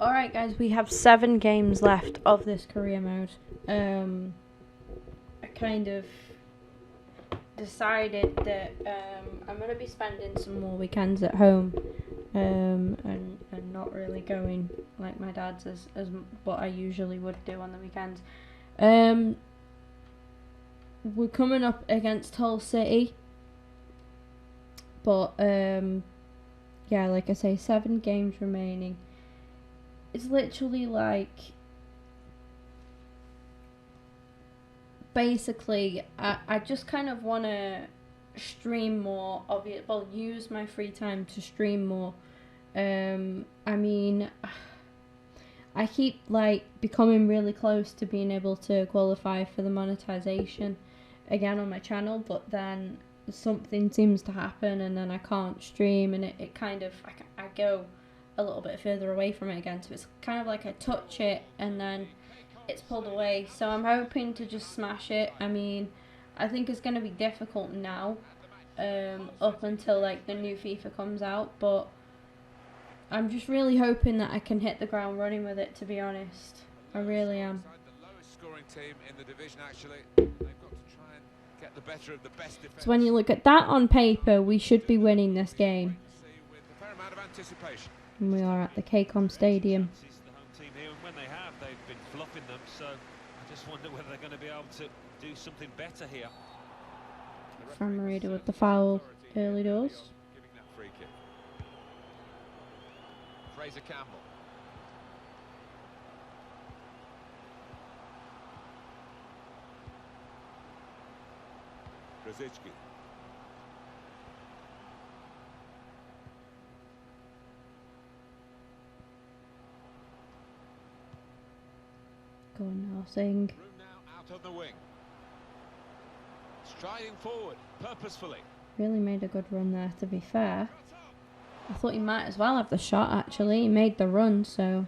Alright guys, we have 7 games left of this career mode. I kind of decided that I'm going to be spending some more weekends at home and not really going like my dad's as what I usually would do on the weekends. We're coming up against Hull City, but yeah, like I say, 7 games remaining. It's literally like, basically, I just kind of want to stream more, well, use my free time to stream more. I mean, I keep like becoming really close to being able to qualify for the monetization again on my channel, but then something seems to happen and then I can't stream, and it kind of, I go a little bit further away from it again, so it's kind of like I touch it and then it's pulled away. So I'm hoping to just smash it. I mean, I think it's going to be difficult now up until like the new FIFA comes out, but I'm just really hoping that I can hit the ground running with it, to be honest. I really am. So when you look at that on paper, we should be winning this game. And we are at the KCOM Stadium. When they have, they've been flopping them, so I just wonder whether they're going to be able to do something better here. Fran Marida with the foul early doors. Giving that free kick. Fraser Campbell. Krzyzewski. Go on now, Singh. Now out on the wing. Striding forward, purposefully. Really made a good run there, to be fair. I thought he might as well have the shot, actually. He made the run, so...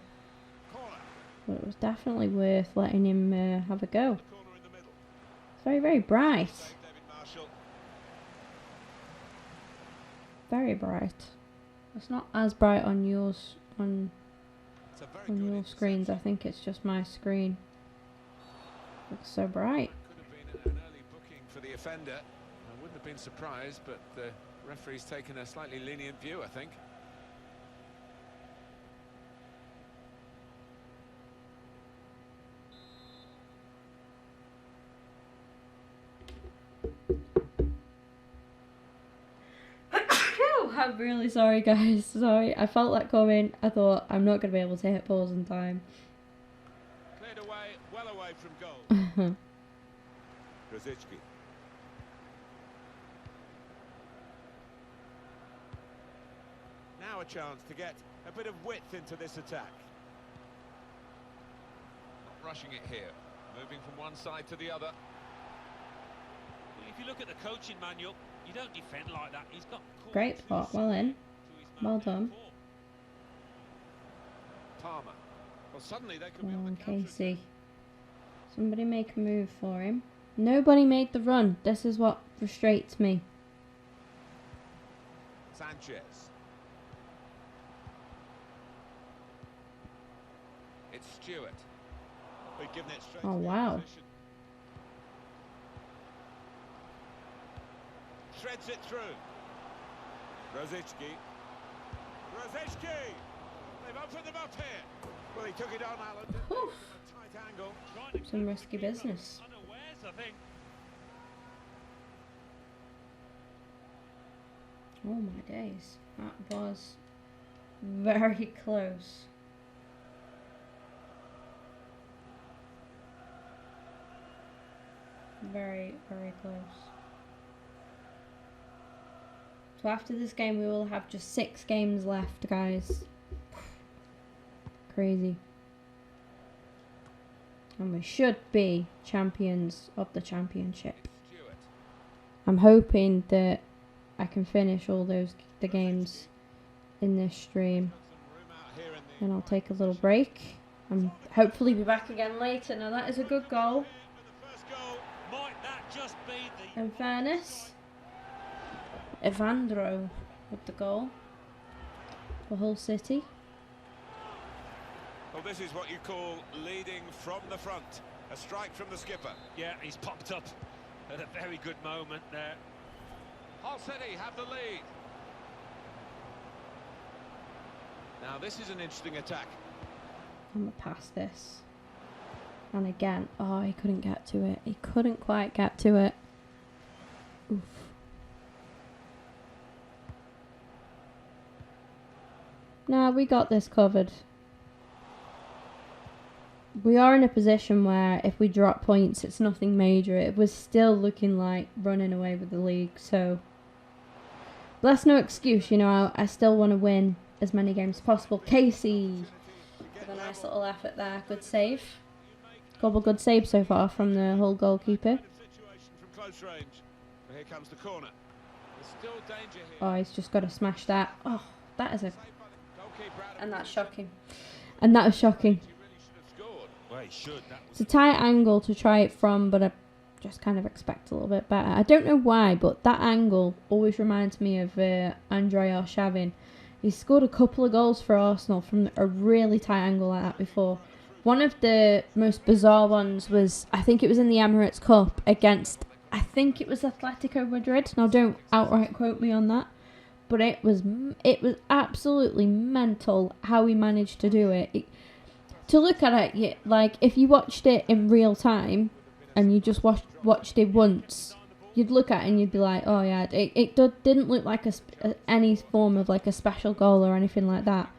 But it was definitely worth letting him have a go. It's very, very bright. Very bright. It's not as bright on yours, on your screens. I think it's just my screen. Looks so bright. Could have been an early booking for the offender. I wouldn't have been surprised, but the referee's taken a slightly lenient view, I think. I'm really sorry, guys. Sorry, I felt that coming. I thought I'm not going to be able to hit pause in time. Cleared away, well away from goal. Krzyzewski. Now a chance to get a bit of width into this attack. Not rushing it here, moving from one side to the other. Well, if you look at the coaching manual, you don't defend like that. He's got Great spot, well in. Well done. Palmer. Well, suddenly they could Come be on, on the counter. Casey. Somebody make a move for him. Nobody made the run. This is what frustrates me. Sanchez. It's Stewart. We've given it straight. Oh, wow. Threads it through. Krzyzewski. They've opened them up here. Well, he took it on, Alan. Oof. A tight angle. Some risky business. unawares, I think. Oh my days. That was very close. Very, very close. So after this game we will have just 6 games left, guys. Crazy. And we should be champions of the championship. I'm hoping that I can finish all the games in this stream. And I'll take a little break and hopefully be back again later. Now that is a good goal. In fairness, Evandro with the goal for Hull City. Well, this is what you call leading from the front. A strike from the skipper. Yeah, he's popped up at a very good moment there. Hull City have the lead. Now this is an interesting attack. I'm gonna pass this. And again, oh, he couldn't get to it. He couldn't quite get to it. Oof. Nah, we got this covered. We are in a position where if we drop points, it's nothing major. It was still looking like running away with the league, so... But that's no excuse, you know, I still want to win as many games as possible. Casey! With a nice little effort there. Good save. Couple good saves so far from the Hull goalkeeper. Here comes the corner. There's still danger here. Oh, he's just got to smash that. Oh, that is a... And that's shocking. And that was shocking. Well, he should. It's a tight angle to try it from, but I just kind of expect a little bit better. I don't know why, but that angle always reminds me of Andrei Arshavin. He scored a couple of goals for Arsenal from a really tight angle like that before. One of the most bizarre ones was, I think it was in the Emirates Cup against, I think it was Atletico Madrid. Now don't outright quote me on that, but it was absolutely mental how he managed to do it. To look at it, like if you watched it in real time and you just watched it once, you'd look at it and you'd be like, oh yeah, it didn't look like any form of like a special goal or anything like that.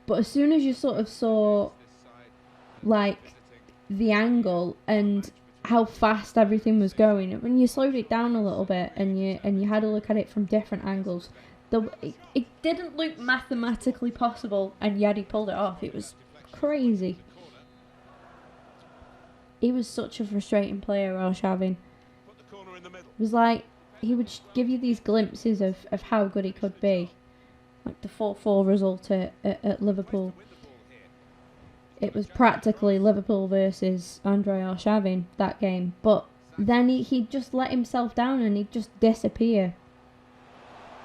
But as soon as you sort of saw like the angle and how fast everything was going, when you slowed it down a little bit and you had a look at it from different angles, it didn't look mathematically possible, and yet he pulled it off. It was crazy. He was such a frustrating player, Arshavin. It was like he would give you these glimpses of how good he could be. Like the 4-4 result at Liverpool. It was practically Liverpool versus Andrei Arshavin, that game. But then he'd just let himself down and he'd just disappear.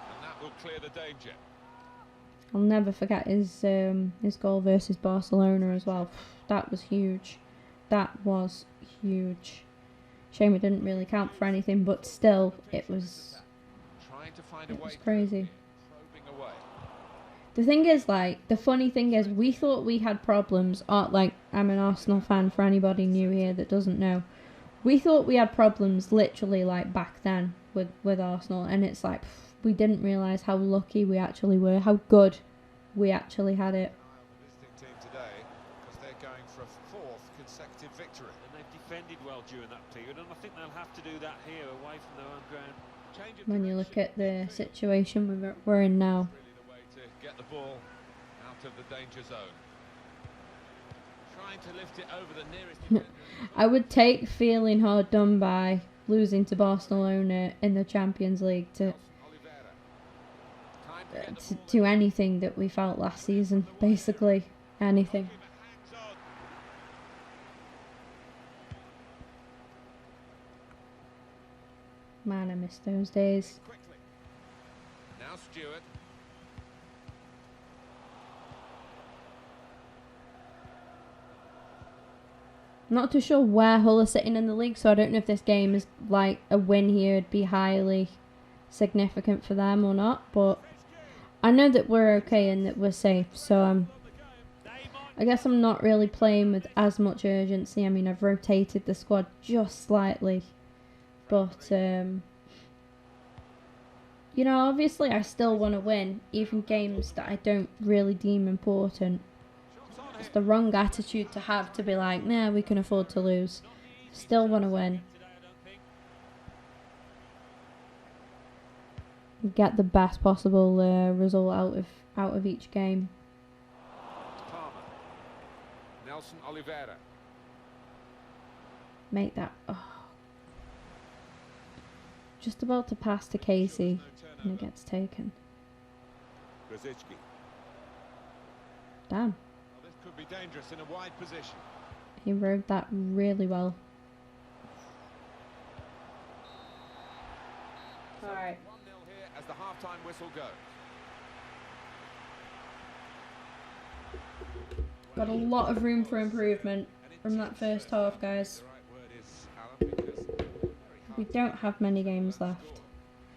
And that will clear the danger. I'll never forget his goal versus Barcelona as well. That was huge. That was huge. Shame it didn't really count for anything, but still, it was crazy. The thing is, like, the funny thing is, we thought we had problems. Like, I'm an Arsenal fan for anybody new here that doesn't know. We thought we had problems literally, like, back then with Arsenal, and it's like, we didn't realise how lucky we actually were, how good we actually had it. The visiting team today, because they're going for a 4th consecutive victory. And they've defended well during that period, and I think they'll have to do that here, away from their own ground. When you look at the situation we're in now. Really the way to get the ball out of the danger zone. Trying to lift it over the nearest defender. I would take feeling hard done by losing to Barcelona in the Champions League to anything that we felt last season, basically anything. Man, I miss those days. Now Stewart. I'm not too sure where Hull are sitting in the league, so I don't know if this game is like a win here would be highly significant for them or not, but I know that we're okay and that we're safe, so I guess I'm not really playing with as much urgency. I mean, I've rotated the squad just slightly, but you know, obviously I still want to win, even games that I don't really deem important. It's the wrong attitude to have, to be like, nah, we can afford to lose. Still want to win. Get the best possible result out of each game. Palmer. Nelson Oliveira. Make that. Oh. Just about to pass to Casey, and it gets taken. Grzycki. Damn. Well, this could be dangerous in a wide position. He rode that really well. Alright. 1-0 here as the half-time whistle goes. Got a lot of room for improvement from that first half, guys. We don't have many games left.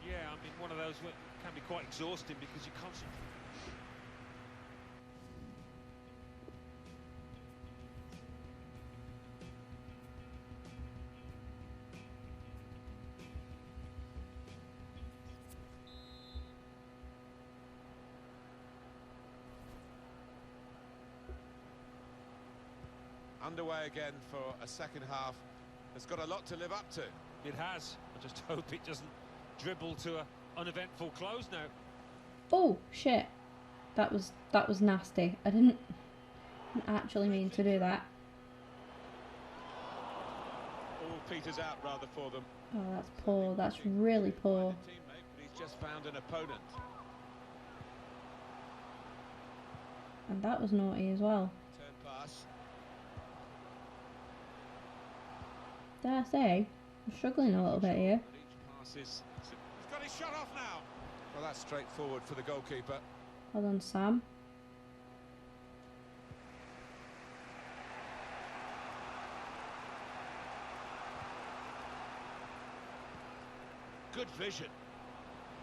Yeah, I mean, one of those can be quite exhausting because you constantly... Underway again for a second half. It's got a lot to live up to. It has. I just hope it doesn't dribble to an uneventful close now. Oh shit, that was nasty. I didn't actually mean to do that. All peters out rather for them. Oh, that's poor. That's really poor. He's just found an opponent. And that was naughty as well. Turn pass. Dare I say, I'm struggling a little bit here. He's got his shot off now. Well, that's straightforward for the goalkeeper. Well done, Sam. Good vision.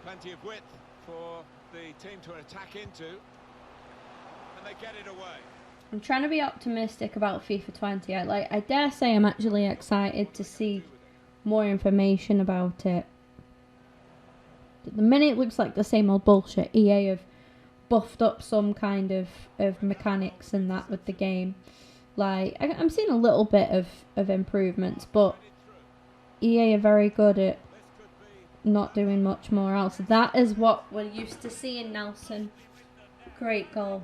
Plenty of width for the team to attack into. And they get it away. I'm trying to be optimistic about FIFA 20. I dare say I'm actually excited to see more information about it. At the minute it looks like the same old bullshit. EA have buffed up some kind of mechanics and that with the game. Like, I'm seeing a little bit of improvements, but EA are very good at not doing much more else. That is what we're used to seeing, Nelson. Great goal.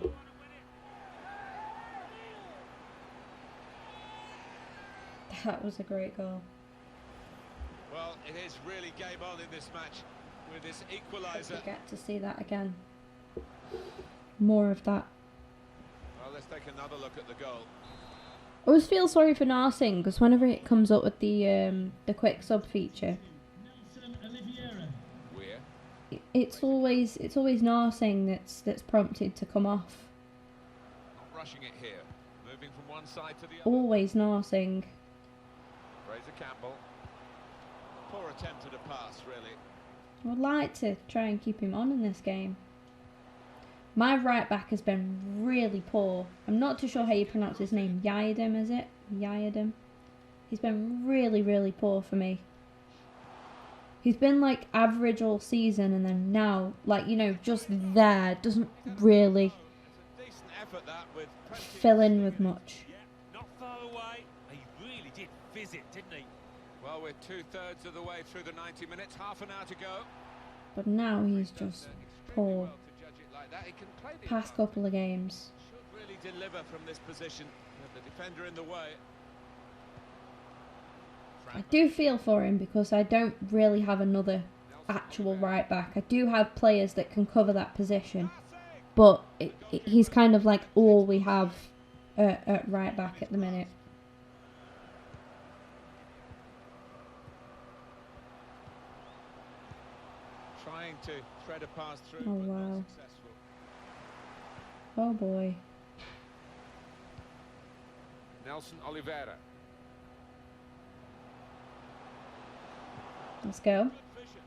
That was a great goal. Well, it is really game on in this match with this equaliser. We get to see that again. More of that. Well, let's take another look at the goal. I always feel sorry for Narsing because whenever it comes up with the quick sub feature, it's always Narsing that's prompted to come off. Not rushing it here, moving from one side to the other. Always Narsing. Fraser Campbell. Poor attempt at a pass, really. I would like to try and keep him on in this game. My right back has been really poor. I'm not too sure how you pronounce his name. Yadam, is it? Yadam. He's been really, really poor for me. He's been like average all season and then now, like, you know, just there. Doesn't really fill in with much. Not far away. He really did visit, didn't he? Well, we're 2/3 of the way through the 90 minutes, half an hour to go. But now he's just poor. Past couple of games. Should really deliver from this position with the defender in the way. I do feel for him because I don't really have another actual right back. I do have players that can cover that position, but he's kind of like all we have at right back at the minute. Trying to thread a pass through, Oh, but wow. not successful. Oh boy. Nelson Oliveira. Let's go. Good vision.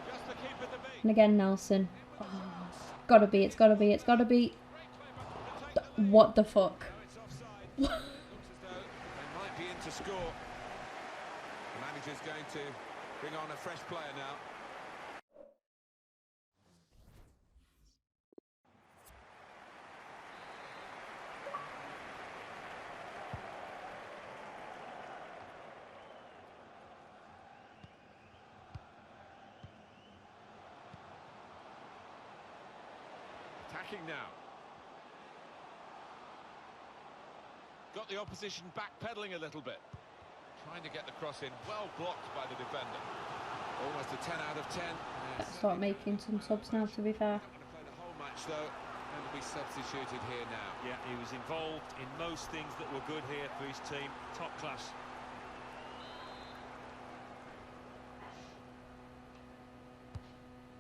Just the keeper to beat. And again, Nelson. Oh, it's gotta be, it's gotta be, it's gotta be. What the fuck? No, it's offside. Looks as though they might be in to score. The manager's going to bring on a fresh player now. Attacking now. Got the opposition backpedaling a little bit. Trying to get the cross in. Well blocked by the defender. Almost a 10 out of 10. Let's start making some subs now, to be fair. Not going to play the whole match though. Going to be substituted here now. Yeah, he was involved in most things that were good here for his team. Top class.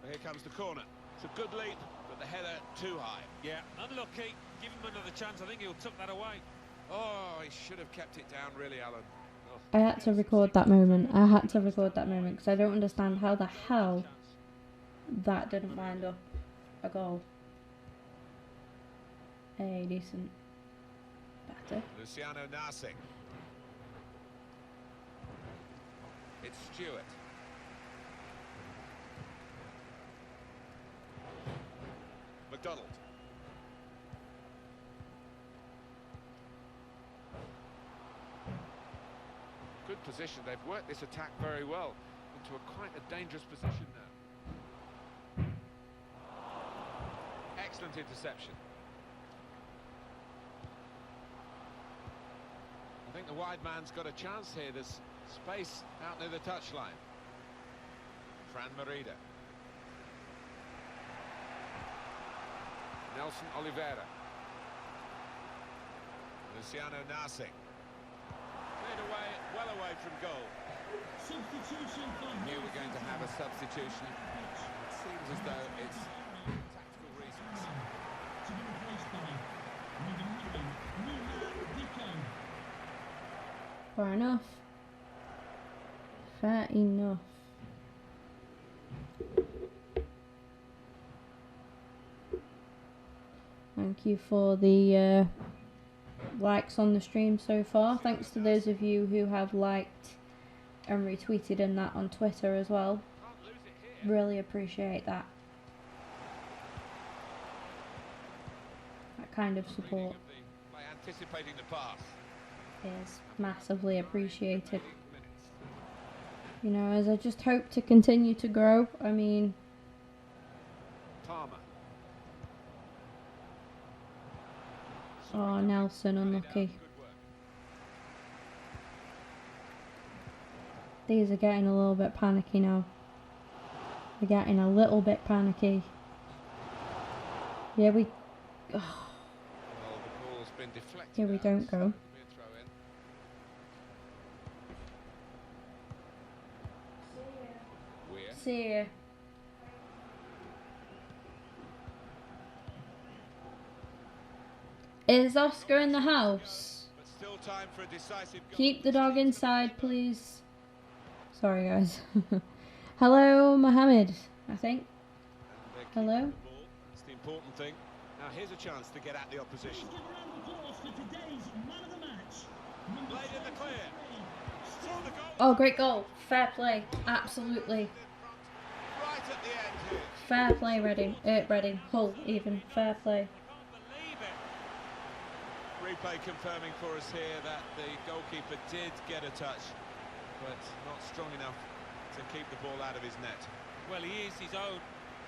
Here comes the corner. It's a good lead, but but the header too high. Yeah, unlucky. Give him another chance. I think he'll tuck that away. Oh, he should have kept it down, really, Alan. I had to record that moment. I had to record that moment because I don't understand how the hell that didn't wind up a goal. A decent batter. Luciano Narsing. It's Stewart. McDonald. Good position. They've worked this attack very well into quite a dangerous position now. Excellent interception. I think the wide man's got a chance here. There's space out near the touchline. Fran Merida. Nelson Oliveira. Luciano Narsing. Cleared away, well away from goal. Substitution for Knew we're going to have a substitution. It seems as though it's tactical reasons. to be replaced by number 9, Nuna Dico. Fair enough. Fair enough. Thank you for the likes on the stream so far. Thanks to those of you who have liked and retweeted and that on Twitter as well. Can't lose it here. Really appreciate that. That kind of support By anticipating the pass. is massively appreciated. You know, as I just hope to continue to grow. I mean, Palmer. oh, Nelson, unlucky. Good work. These are getting a little bit panicky now. They're getting a little bit panicky. Yeah, we... Oh, Well, the ball's been deflected. here we out, don't so go. it'll be a throw in. Weir. See ya. Is Oscar in the house? But still time for a decisive goal. Keep the dog inside, please. Sorry, guys. Hello, Mohammed, I think. And they're keeping Hello? the ball. That's the important thing. Now here's a chance to get at the opposition. Give a round of applause for today's man of the match. Number Played in the clear. 23, Through the goal. Oh, great goal. Fair play. Absolutely. Right at the end here. Fair play, Reading. Hull, even. Fair play. Can't believe it. Replay confirming for us here that the goalkeeper did get a touch, but not strong enough to keep the ball out of his net. Well, he is his own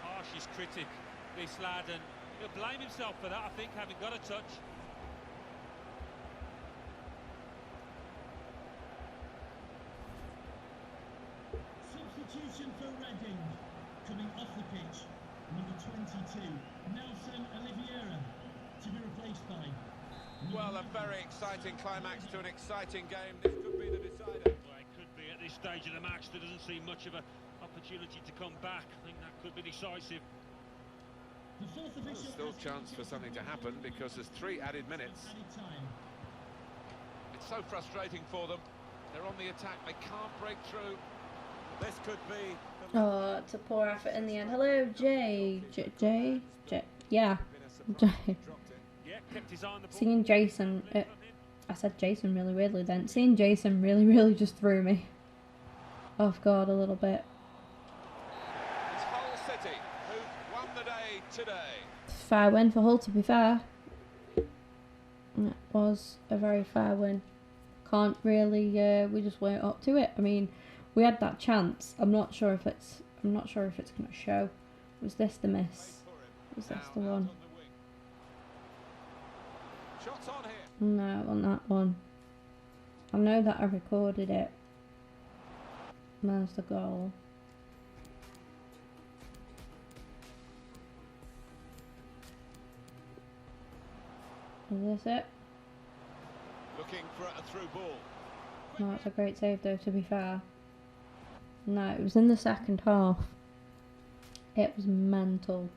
harshest critic, this lad, and he'll blame himself for that, I think, having got a touch. substitution for Reading. Coming off the pitch, number 22, Nelson Oliveira, to be replaced by. Well, a very exciting climax to an exciting game. This could be the decider. Well, it could be at this stage of the match. There doesn't seem much of an opportunity to come back. I think that could be decisive. The fourth There's official still has chance for something to happen because there's 3 added minutes. added time. It's so frustrating for them. They're on the attack. They can't break through. This could be. Oh, it's a poor effort in the end. Hello, Jay. Jay? Yeah. Jay. Yeah, kept his eye on the ball. Seeing Jason... I said Jason really weirdly then. Seeing Jason really just threw me off guard a little bit. It's Hull City who won the day today. Fair win for Hull, to be fair. That was a very fair win. Can't really... we just weren't up to it. I mean, we had that chance. I'm not sure if it's going to show. Was this the miss? Was this the Now out one? on the wing. Shots on here. No, on that one. I know that I recorded it. There's the goal. Is this it? Looking for a through ball. No, it's a great save though, to be fair. No, it was in the second half. It was mental.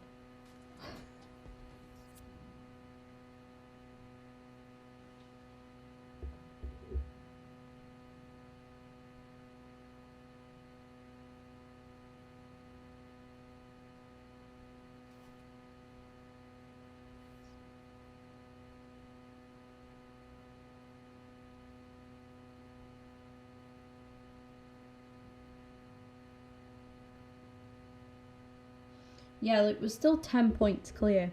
Yeah, it was still 10 points clear.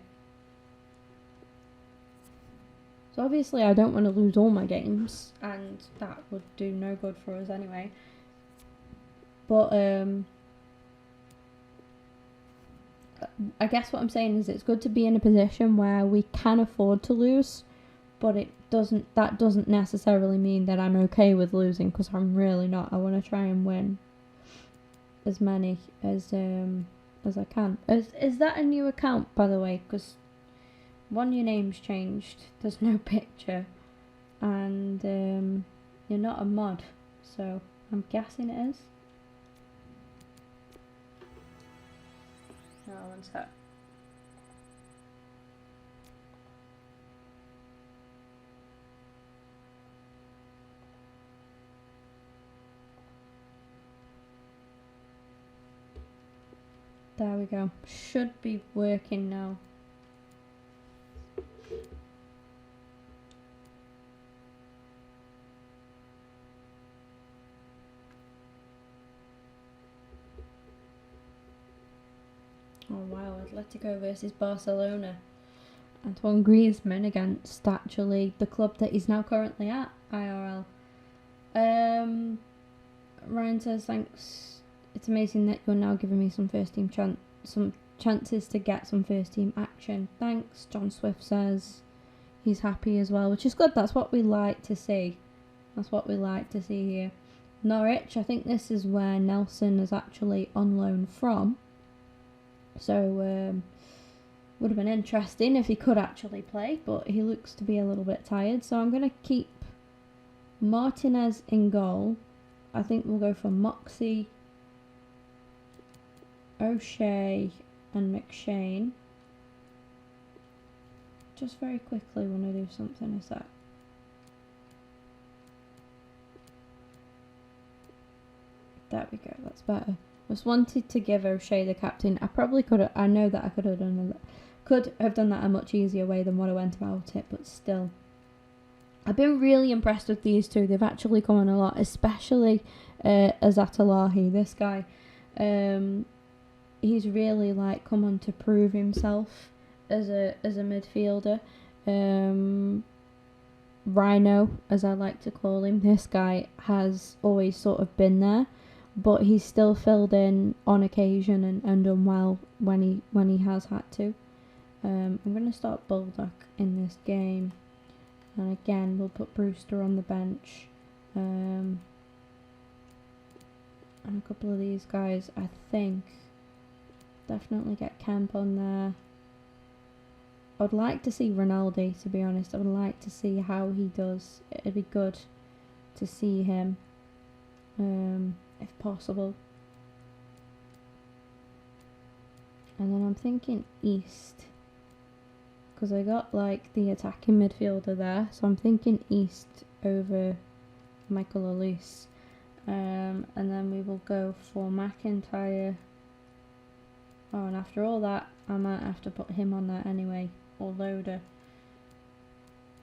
So obviously I don't want to lose all my games, and that would do no good for us anyway. But I guess what I'm saying is it's good to be in a position where we can afford to lose, but that doesn't necessarily mean that I'm okay with losing, because I'm really not. I want to try and win as many as I can. Is that a new account, by the way? Because one, your name's changed, there's no picture, and you're not a mod, so I'm guessing it is. No, one sec. There we go. Should be working now. Oh wow, Atletico versus Barcelona. Antoine Griezmann against actually the club that he's now currently at, IRL. Ryan says, thanks. It's amazing that you're now giving me some first team some chances to get some first team action. Thanks. John Swift says he's happy as well, which is good. That's what we like to see. That's what we like to see here. Norwich, I think this is where Nelson is actually on loan from. So would have been interesting if he could actually play, but he looks to be a little bit tired. So I'm going to keep Martinez in goal. I think we'll go for Moxie, O'Shea and McShane. Just very quickly want to do something is that. There we go, that's better. Just wanted to give O'Shea the captain. I probably could have, I know that I could have done that a much easier way than what I went about it, but still. I've been really impressed with these two. They've actually come on a lot, especially Azatalahi. This guy, he's really like come on to prove himself as a midfielder. Rhino, as I like to call him, this guy has always sort of been there, but he's still filled in on occasion and done well when he has had to. I'm going to start Bulldog in this game, and again we'll put Brewster on the bench, and a couple of these guys. I think definitely get Kemp on there. I'd like to see Ronaldo, to be honest. I would like to see how he does. It'd be good to see him, if possible. And then I'm thinking East, because I got like the attacking midfielder there, so I'm thinking East over Michael Elise. And then we will go for McIntyre. Oh, and after all that, I might have to put him on there anyway, or Loader.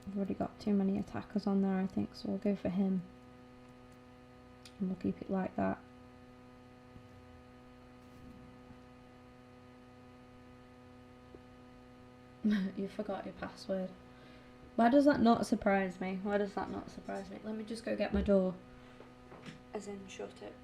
I've already got too many attackers on there, I think, so we'll go for him. And we'll keep it like that. You forgot your password. Why does that not surprise me? Why does that not surprise me? Let me just go get my door. As in, shut it.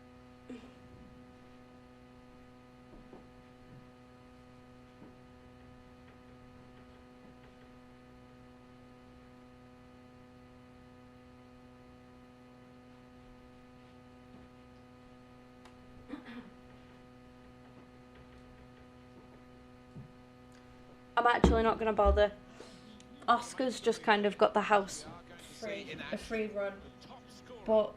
I'm actually not going to bother. Oscar's just kind of got the house a free run, but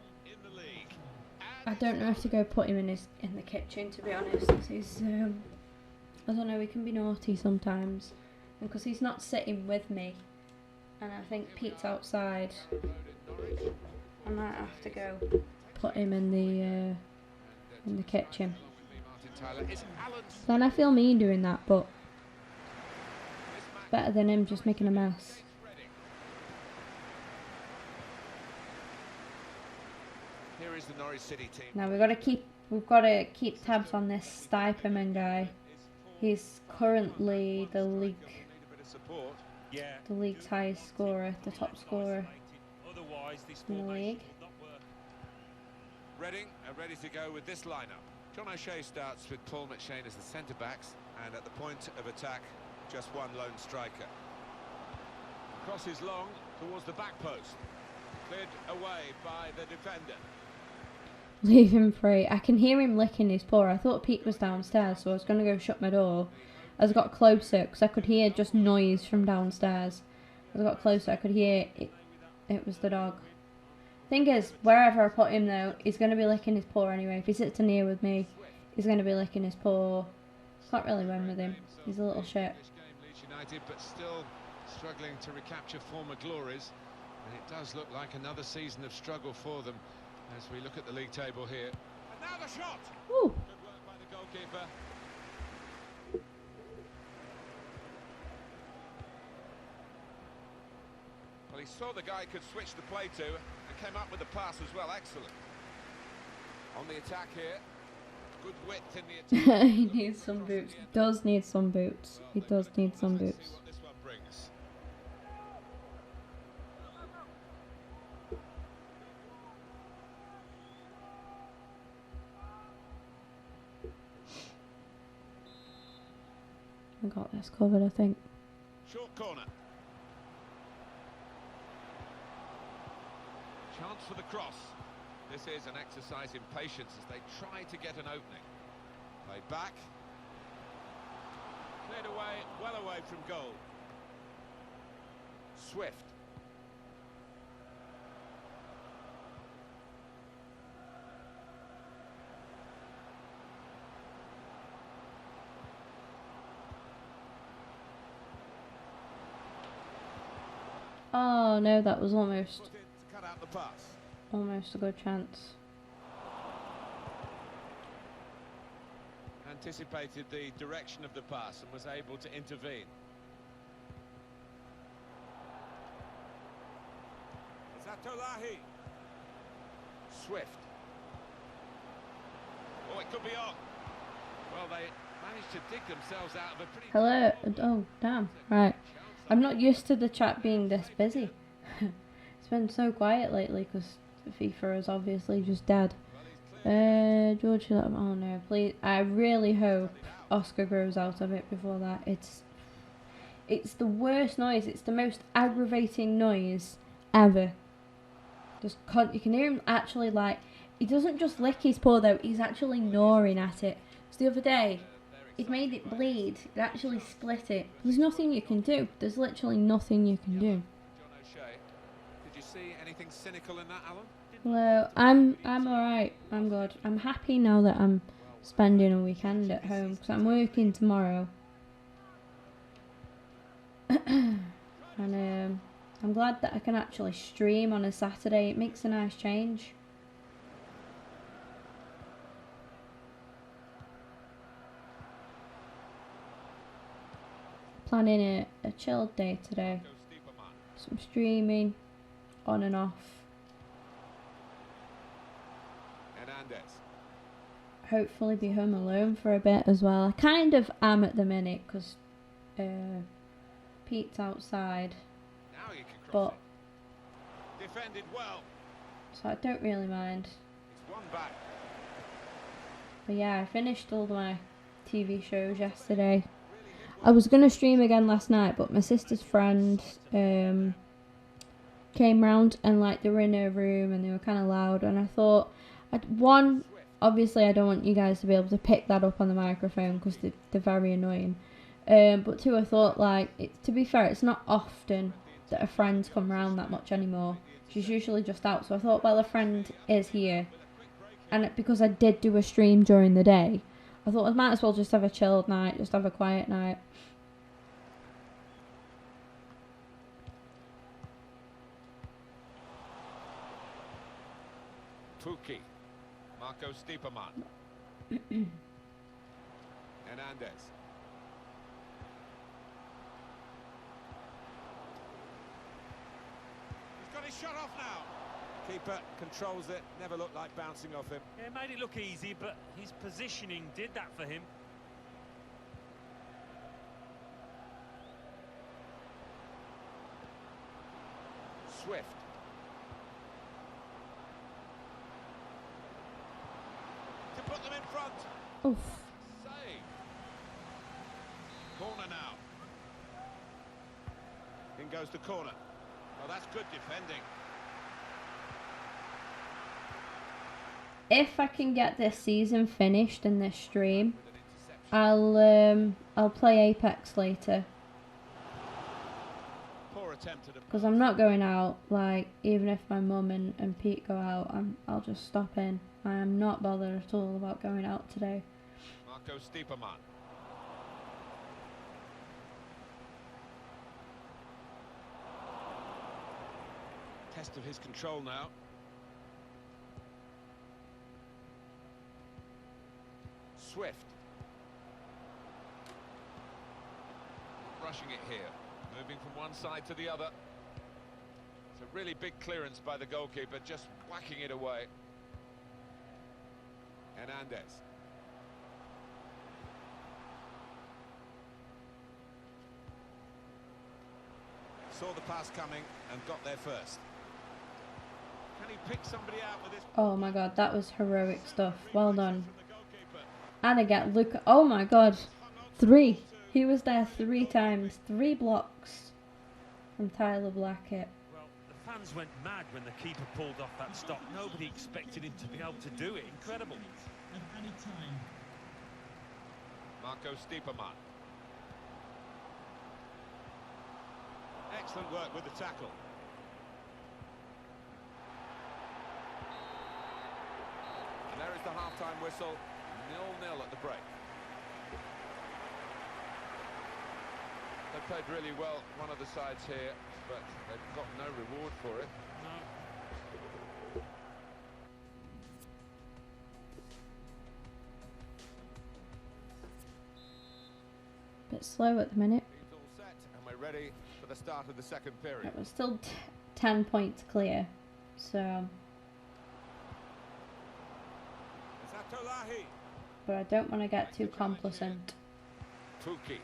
I don't know if to go put him in the kitchen, to be honest. He's I don't know, he can be naughty sometimes, and because he's not sitting with me, and I think Pete's outside, I might have to go put him in the kitchen. Then I feel mean doing that, but better than him just making a mess. Here is the Norwich City team. Now we've got to keep tabs on this Stiperman guy. He's currently the Need a bit of support. Yeah. the league's highest scorer, the top scorer Otherwise, this in the formation league. will not work. Reading are ready to go with this lineup. John O'Shea starts with Paul McShane as the centre-backs, and at the point of attack, just one lone striker. Crosses long towards the back post. Cleared away by the defender. Leave him free. I can hear him licking his paw. I thought Pete was downstairs, so I was going to go shut my door. As I got closer, because I could hear just noise from downstairs. As I got closer, I could hear it was the dog. Thing is, wherever I put him though, he's going to be licking his paw anyway. If he sits in here with me, he's going to be licking his paw. Can't really win with him. He's a little shit. Leeds United, but still struggling to recapture former glories. And it does look like another season of struggle for them as we look at the league table here. And now the shot! Woo. Good work by the goalkeeper. Well, he saw the guy he could switch the play to and came up with the pass as well. Excellent. On the attack here. Good width in the attack. He needs some boots. He does need some boots. He does need some Let's boots. see what this one brings. I got this covered, I think. Short corner. Chance for the cross. This is an exercise in patience as they try to get an opening. Played back. Cleared away, well away from goal. Swift. Oh no, that was almost Put in to cut out the pass. a good chance. Anticipated the direction of the pass and was able to intervene. Zatolahi. Swift. Oh, it could be on. Well, they managed to dig themselves out of a pretty... Hello. Oh, damn. Right. I'm not used to the chat being this busy. It's been so quiet lately because FIFA is obviously just dead. George, oh no, please. I really hope Oscar grows out of it before that. It's the worst noise. It's the most aggravating noise ever. Just you can hear him actually like, he doesn't just lick his paw though, he's actually gnawing at it. So the other day, it made it bleed. It actually split it. There's nothing you can do. There's literally nothing you can do. John O'Shea. Did you see anything cynical in that, Alan? Hello, I'm alright. I'm good. I'm happy now that I'm spending a weekend at home because I'm working tomorrow. And I'm glad that I can actually stream on a Saturday. It makes a nice change. Planning a chilled day today. Some streaming on and off. Hopefully be home alone for a bit as well. I kind of am at the minute because Pete's outside, Now you can but cross it. Defended well. so I don't really mind. It's one back. But yeah, I finished all my TV shows yesterday. I was gonna stream again last night, but my sister's friend came round and like they were in her room and they were kind of loud, and I thought, obviously I don't want you guys to be able to pick that up on the microphone because they're very annoying. But two, I thought to be fair, it's not often that a friend's come round that much anymore. She's usually just out. So I thought, well, a friend is here, and because I did do a stream during the day, I thought I might as well just have a chilled night, just have a quiet night. Fuki. Marco Stiepermann. Hernandez. He's got his shot off now. Keeper controls it, never looked like bouncing off him. Yeah, it made it look easy, but his positioning did that for him. Swift. To put them in front. Oof. Save. Corner now. In goes the corner. Oh, that's good defending. If I can get this season finished in this stream, With an interception. I'll play Apex later. Poor attempt at a Because I'm not going out, like, even if my mum and Pete go out, I'll just stop in. I am not bothered at all about going out today. Marco Stiepermann. Test of his control now. Swift. Rushing it here. Moving from one side to the other. It's a really big clearance by the goalkeeper, just whacking it away. Hernandez. Saw the pass coming and got there first. Can he pick somebody out with this? Oh my god, that was heroic stuff. Well done. From the goalkeeper. And again, look, oh my god, 3. He was there 3 times, 3 blocks from Tyler Blackett. Well, the fans went mad when the keeper pulled off that stop. Nobody expected him to be able to do it. Incredible. Of any time. Marco Stiepermann. Excellent work with the tackle. And there is the half-time whistle. 0-0 at the break. They played really well, one of the sides here, but they've got no reward for it. No. Bit slow at the minute. It's all set, and we're ready for the start of the second period. It was still 10 points clear, so... Zatolahi. But I don't want to get too complacent. Fuki.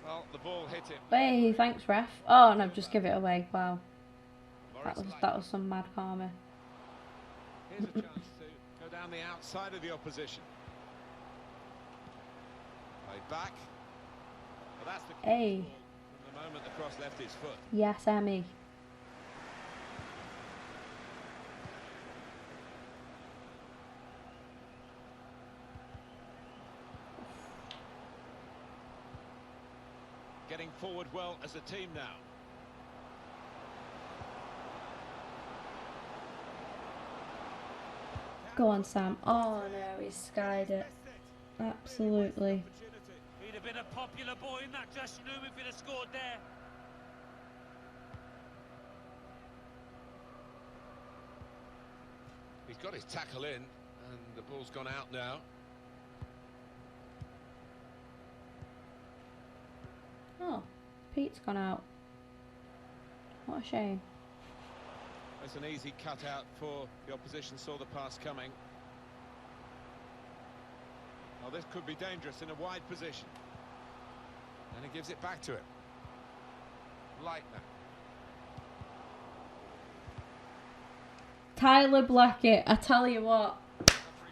Well, the ball hit him. Hey, thanks ref. Oh no, just give it away. Wow, Morris that was some mad karma. Here's a chance to go down the outside of the opposition. Played back. Well, that's the Hey. ball from the moment the cross left his foot. Yes, Emmy. Getting forward well as a team now. Go on, Sam. Oh no, he's skied it. Absolutely. He'd have been a popular boy in that dressing room if he'd have scored there. He's got his tackle in, and the ball's gone out now. Oh, Pete's gone out. What a shame. It's an easy cutout for the opposition, saw the pass coming. Well, this could be dangerous in a wide position. And he gives it back to him. Leitner. Tyler Blackett, I tell you what.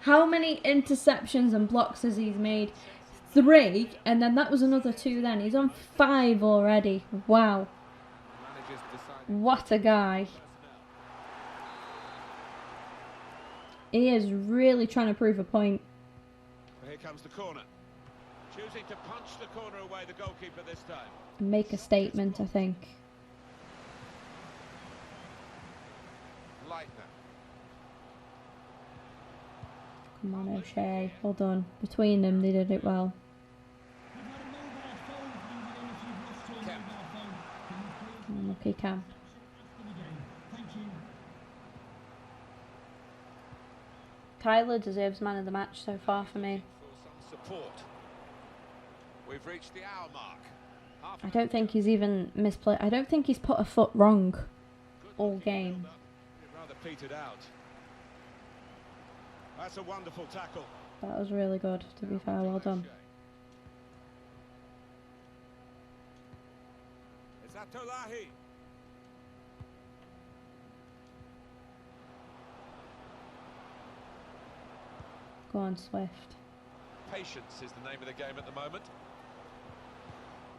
How many interceptions and blocks has he made? 3, and then that was another 2 then. He's on 5 already. Wow. Managers decided What a guy. He is really trying to prove a point. Here comes the corner. Choosing to punch the corner away, the goalkeeper this time. Make a statement, I think. Leitner. Come on, O'Shea. Well done. Between them, they did it well. We've had a mobile phone ringing in if you've lost your Kemp. mobile phone. Can you please Unlucky Cam. after the game? Thank you. Tyler deserves man of the match so far for me. For some support. We've reached the hour mark. Half I don't think he's even misplayed. I don't think he's put a foot wrong all game. It rather petered out. That's a wonderful tackle. That was really good, to be fair. Well done. It's Atolahi. Go on, Swift. Patience is the name of the game at the moment.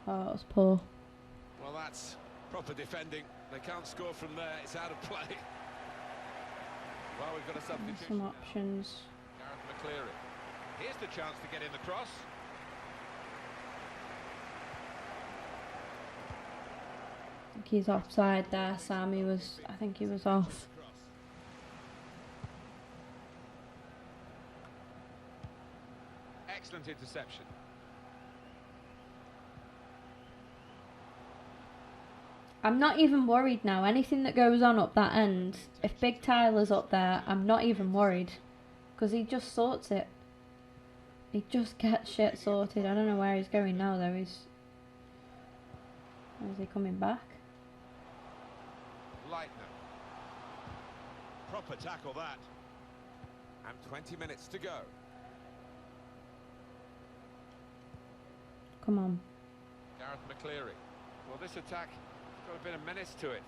Oh, it was poor. Well, that's proper defending. They can't score from there. It's out of play. Well, we've got a substitution. Some options. Gareth McCleary. Here's the chance to get in the cross. I think he's offside there, Sam. I think he was off. Excellent interception. I'm not even worried now. Anything that goes on up that end, if Big Tyler's up there, I'm not even worried. Because he just sorts it. He just gets shit sorted. I don't know where he's going now, though. Is he coming back? Lightner. Proper tackle that. And 20 minutes to go. Come on. Gareth McCleary. Well, this attack has got a bit of menace to it.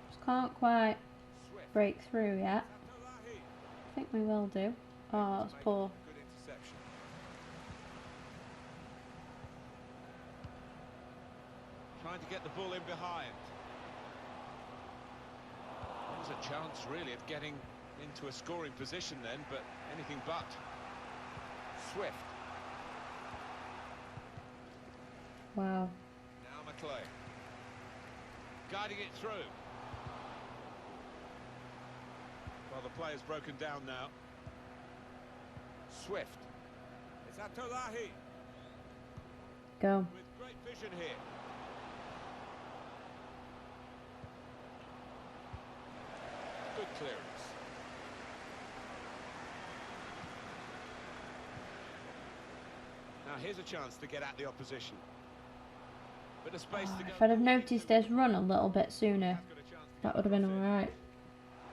Just can't quite Swift. break through yet. Atolahi. I think we will do. Oh, that's poor. Good interception. Trying to get the ball in behind. There's a chance, really, of getting into a scoring position then, but anything but. Swift. Wow. Now McClay. Guiding it through. Well, the play is broken down now. Swift. It's Atolahi. Go. With great vision here. Good clearance. Now here's a chance to get at the opposition. Bit of space to go. If I'd have noticed his run a little bit sooner, Has got a chance to that get would have been across it. alright.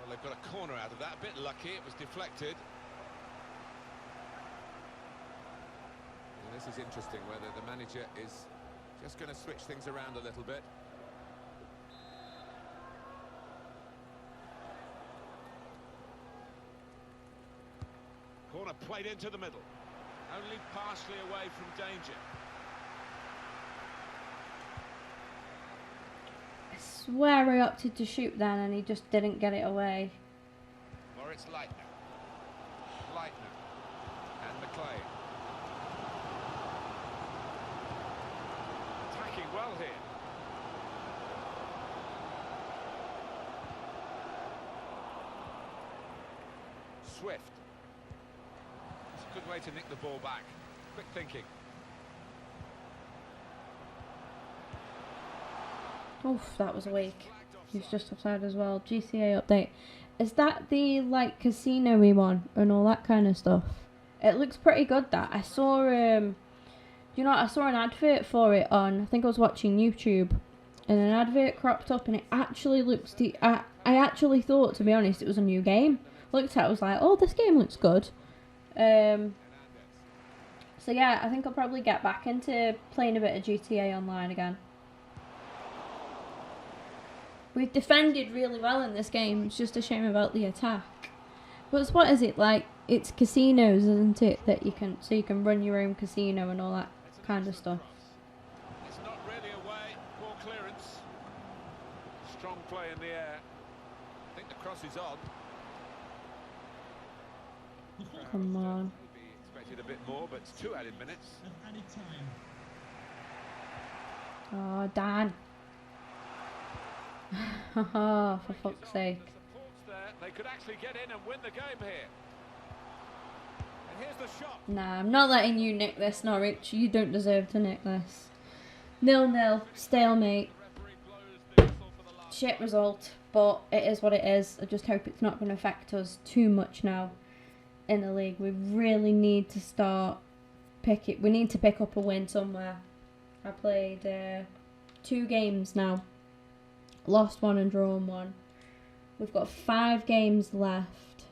Well, they've got a corner out of that. A bit lucky, it was deflected. And this is interesting, whether the manager is just going to switch things around a little bit. Corner played into the middle. Only partially away from danger. I swear I opted to shoot then and he just didn't get it away. Or it's Lightner. Lightner. And McClay. Attacking well here. Swift. It's a good way to nick the ball back. Quick thinking. Oof, that was weak. He's just offside as well. GCA update. Is that the, like, casino-y one and all that kind of stuff? It looks pretty good, that. I saw, you know, I saw an advert for it on, I think I was watching YouTube, and an advert cropped up and it actually looks, I actually thought, to be honest, it was a new game. Looked at it, I was like, oh, this game looks good. So yeah, I think I'll probably get back into playing a bit of GTA Online again. We've defended really well in this game. It's just a shame about the attack. But what is it like? It's casinos, isn't it? That you can, so you can run your own casino and all that kind of stuff. It's not really away. Poor clearance. Strong play in the air. I think the cross is on. Come on. Maybe expected a bit more, but it's 2 added minutes. Of added time. Oh, Dan. Oh, for fuck's sake. The support's there. They could actually get in and win the game here. And here's the shot. Nah, I'm not letting you nick this, Norwich. You don't deserve to nick this. 0-0, stalemate. The referee blows the whistle for the last. Shit result, but it is what it is. I just hope it's not going to affect us too much now in the league. We really need to start we need to pick up a win somewhere. I played 2 games now. Lost 1 and drawn 1. We've got 5 games left.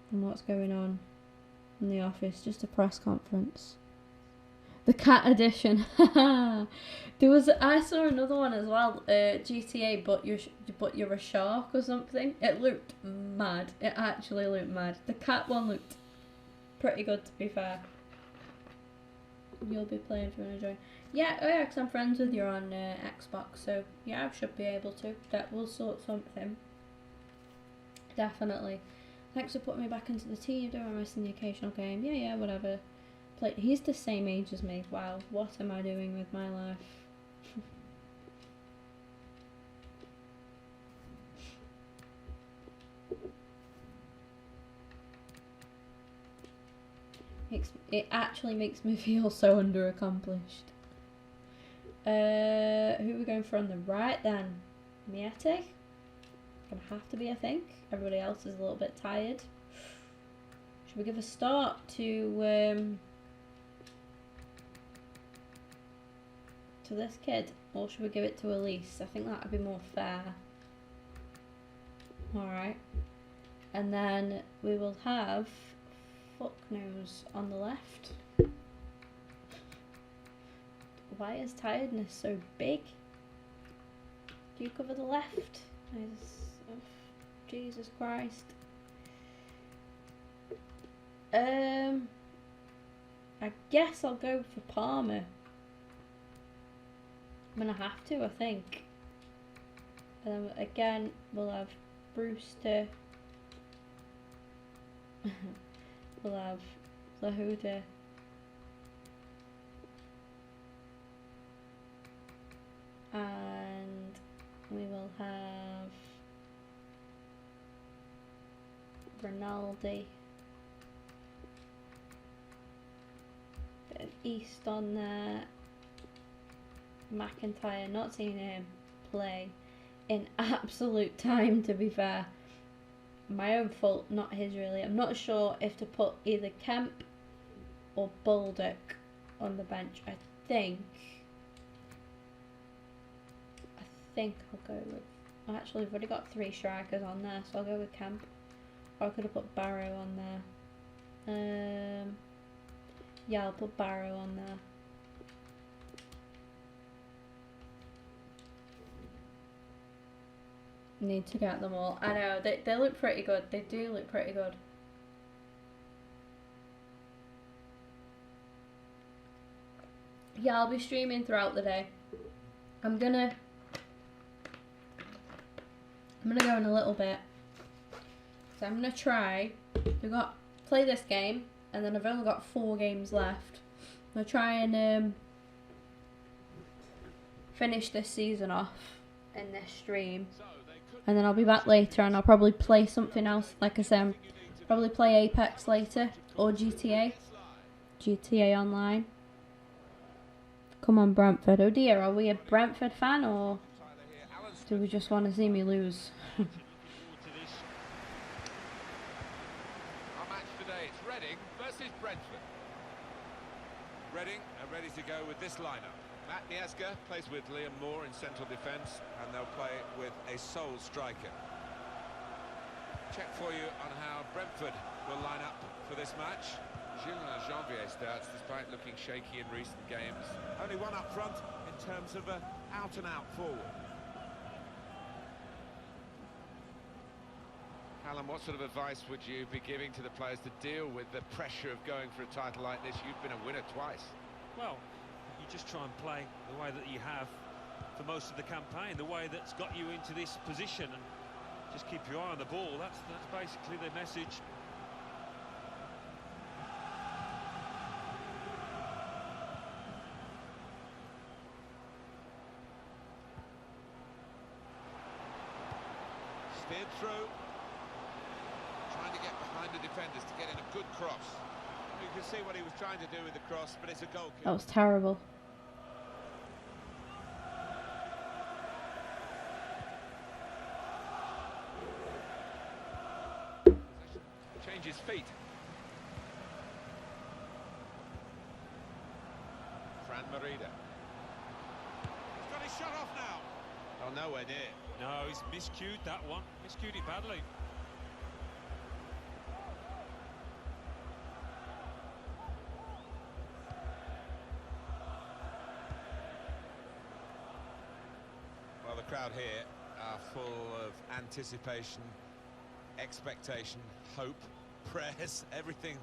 And what's going on? in the office, just a press conference. The cat edition. I saw another one as well, GTA, but you're a shark or something. It looked mad. It actually looked mad. The cat one looked pretty good, to be fair. You'll be playing if you want to join. Yeah, oh yeah, because I'm friends with you on Xbox, so yeah, I should be able to. That will sort something. Definitely. Thanks for putting me back into the team. Don't I missing the occasional game? Yeah, whatever. He's the same age as me. Wow, what am I doing with my life? It actually makes me feel so underaccomplished. Who are we going for on the right then? Miete? Gonna have to be, I think. Everybody else is a little bit tired. Should we give a start to this kid, or should we give it to Elise? I think that would be more fair. Alright. And then we will have Fucknose on the left. Why is tiredness so big? Do you cover the left? Oh, Jesus Christ. I guess I'll go for Palmer. I'm gonna have to, I think. Again, we'll have Brewster. We'll have Lahuda. And we will have Rinaldi. Bit of East on there. McIntyre, not seen him play in absolute time, to be fair. My own fault, not his really. I'm not sure if to put either Kemp or Baldock on the bench. I think I'll go with... Actually, I've already got 3 strikers on there, so I'll go with Kemp. Or I could have put Barrow on there. Yeah, I'll put Barrow on there. Need to get them all. I know, they look pretty good. They do look pretty good. Yeah, I'll be streaming throughout the day. I'm gonna go in a little bit. So I'm gonna try. We've got play this game, and then I've only got 4 games left. I'm gonna try and finish this season off in this stream. And then I'll be back later and I'll probably play something else. Like I said, probably play Apex later or GTA. GTA Online. Come on, Brentford. Oh dear, are we a Brentford fan or do we just want to see me lose? Our match today, it's Reading versus Brentford. Reading are ready to go with this lineup. Matt Niaska plays with Liam Moore in central defence, and they'll play with a sole striker. Check for you on how Brentford will line up for this match. Jules Janvier starts, despite looking shaky in recent games. Only one up front in terms of an out-and-out forward. Alan, what sort of advice would you be giving to the players to deal with the pressure of going for a title like this? You've been a winner twice. Well, you just try and play the way that you have for most of the campaign, the way that's got you into this position, and just keep your eye on the ball. That's basically the message. Steered through, trying to get behind the defenders to get in a good cross. You can see what he was trying to do with the cross, but it's a goal kick. That was terrible. Changes feet. Fran Merida. He's got his shot off now. Oh, nowhere near. No, he's miscued that one. Miscued it badly. crowd here are full of anticipation, expectation, hope, prayers, everything.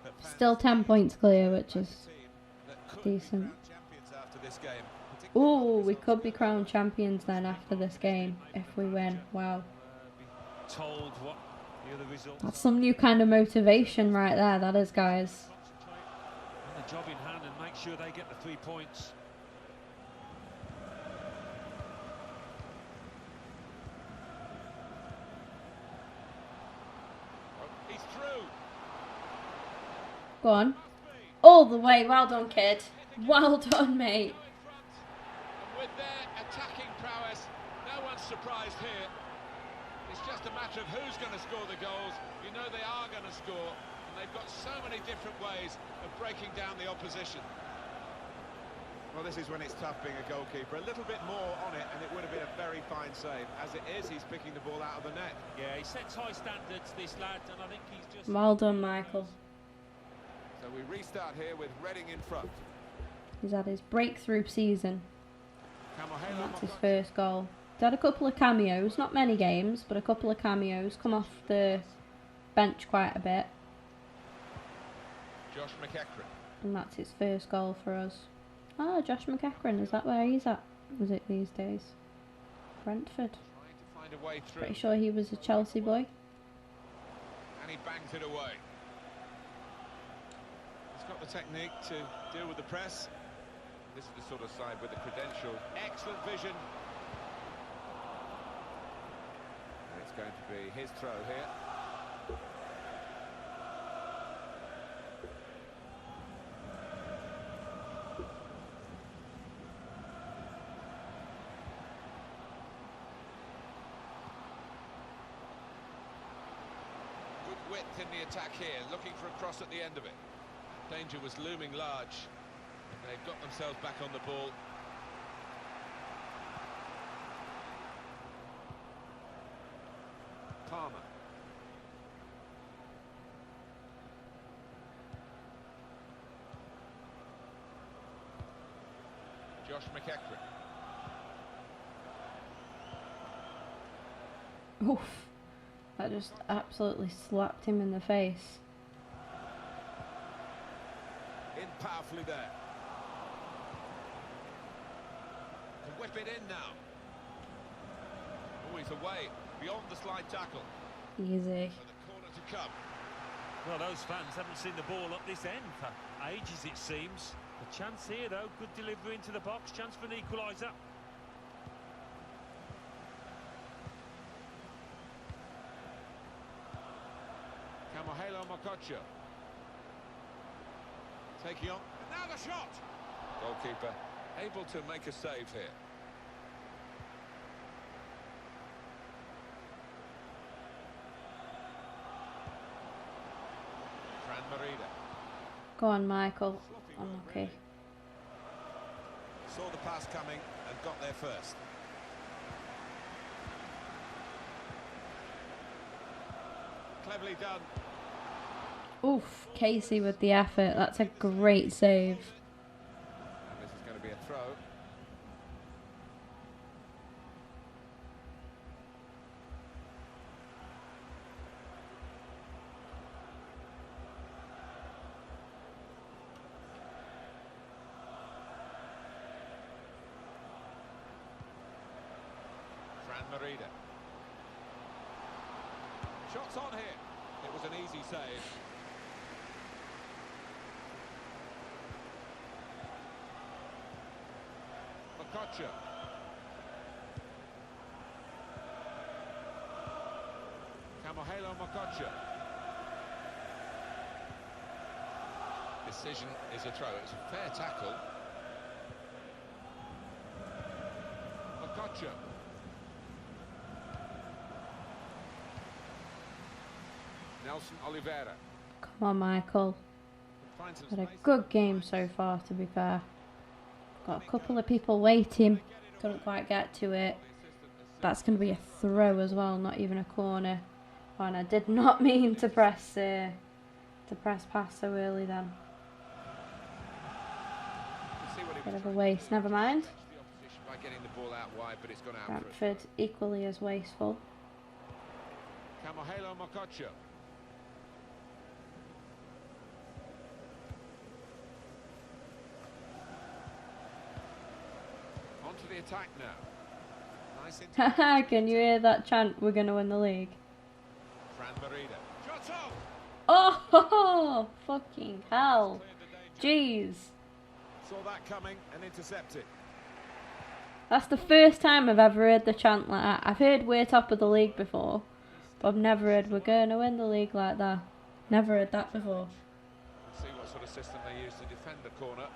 That fans Still 10 points clear, which is that could be decent. crowned champions after this game. Oh, we could be crowned champions then after this game if we win. Wow. Be told what the other results That's are. some new kind of motivation right there, that is, guys. Concentrate on the job in hand and make sure they get the 3 points. He's through. Go on. All the way. Well done, kid. Well done, mate. And with their attacking prowess, no one's surprised here. It's just a matter of who's going to score the goals. You know they are going to score, and they've got so many different ways of breaking down the opposition. Well, this is when it's tough being a goalkeeper. A little bit more on it, and it would have been a very fine save. As it is, he's picking the ball out of the net. Yeah, he sets high standards, this lad, and I think he's just... Well done, Michael. So we restart here with Reading in front. He's had his breakthrough season. And Kamohelo that's his Mokoto. first goal. He's had a couple of cameos. Not many games, but a couple of cameos. Come off the bench quite a bit. Josh McEachran. And that's his first goal for us. Ah, Josh McEachran, is that where he's at? Was it these days? Brentford. Trying to find a way through. Pretty sure he was a Chelsea boy. And he bangs it away. He's got the technique to deal with the press. This is the sort of side with the credential. Excellent vision. And it's going to be his throw here. Good width in the attack here, looking for a cross at the end of it. Danger was looming large. They've got themselves back on the ball. Palmer. Josh McEachran. Oof. That just absolutely slapped him in the face. In powerfully there. Can whip it in now. Oh, he's away, beyond the slide tackle. Easy. For the corner to come. Well, those fans haven't seen the ball up this end for ages, it seems. A chance here, though. Good delivery into the box. Chance for an equaliser. Kamohelo Mokoto. Taking on. And now the shot! Goalkeeper able to make a save here. Fran Merida. Go on, Michael. Sloppy I'm work, okay. really. Saw the pass coming and got there first. Cleverly done. Oof, Casey with the effort. That's a great save. And this is going to be a throw. Fran Merida. Shots on here. It was an easy save. Mokoto. Kamohelo Mokoto. Decision is a throw. It's a fair tackle. Mokoto. Nelson Oliveira. Come on, Michael. Finds some Had a space. good game so far, to be fair. Got a couple of people waiting. Couldn't quite get to it. That's going to be a throw as well, not even a corner. Oh, and I did not mean to press pass so early then. Bit of a waste. Never mind. by getting the ball out wide, but it's gone out. Brentford equally as wasteful. Camohelo Mokotjo. On to the attack now. Nice Haha, can you hear that chant? We're going to win the league. Fran Merida. Shot off! Oh, ho, ho, fucking hell. Jeez. Saw that coming and intercepted. That's the first time I've ever heard the chant like that. I've heard we're top of the league before, but I've never heard we're going to win the league like that. Never heard that before. See what sort of system they use to defend the corner.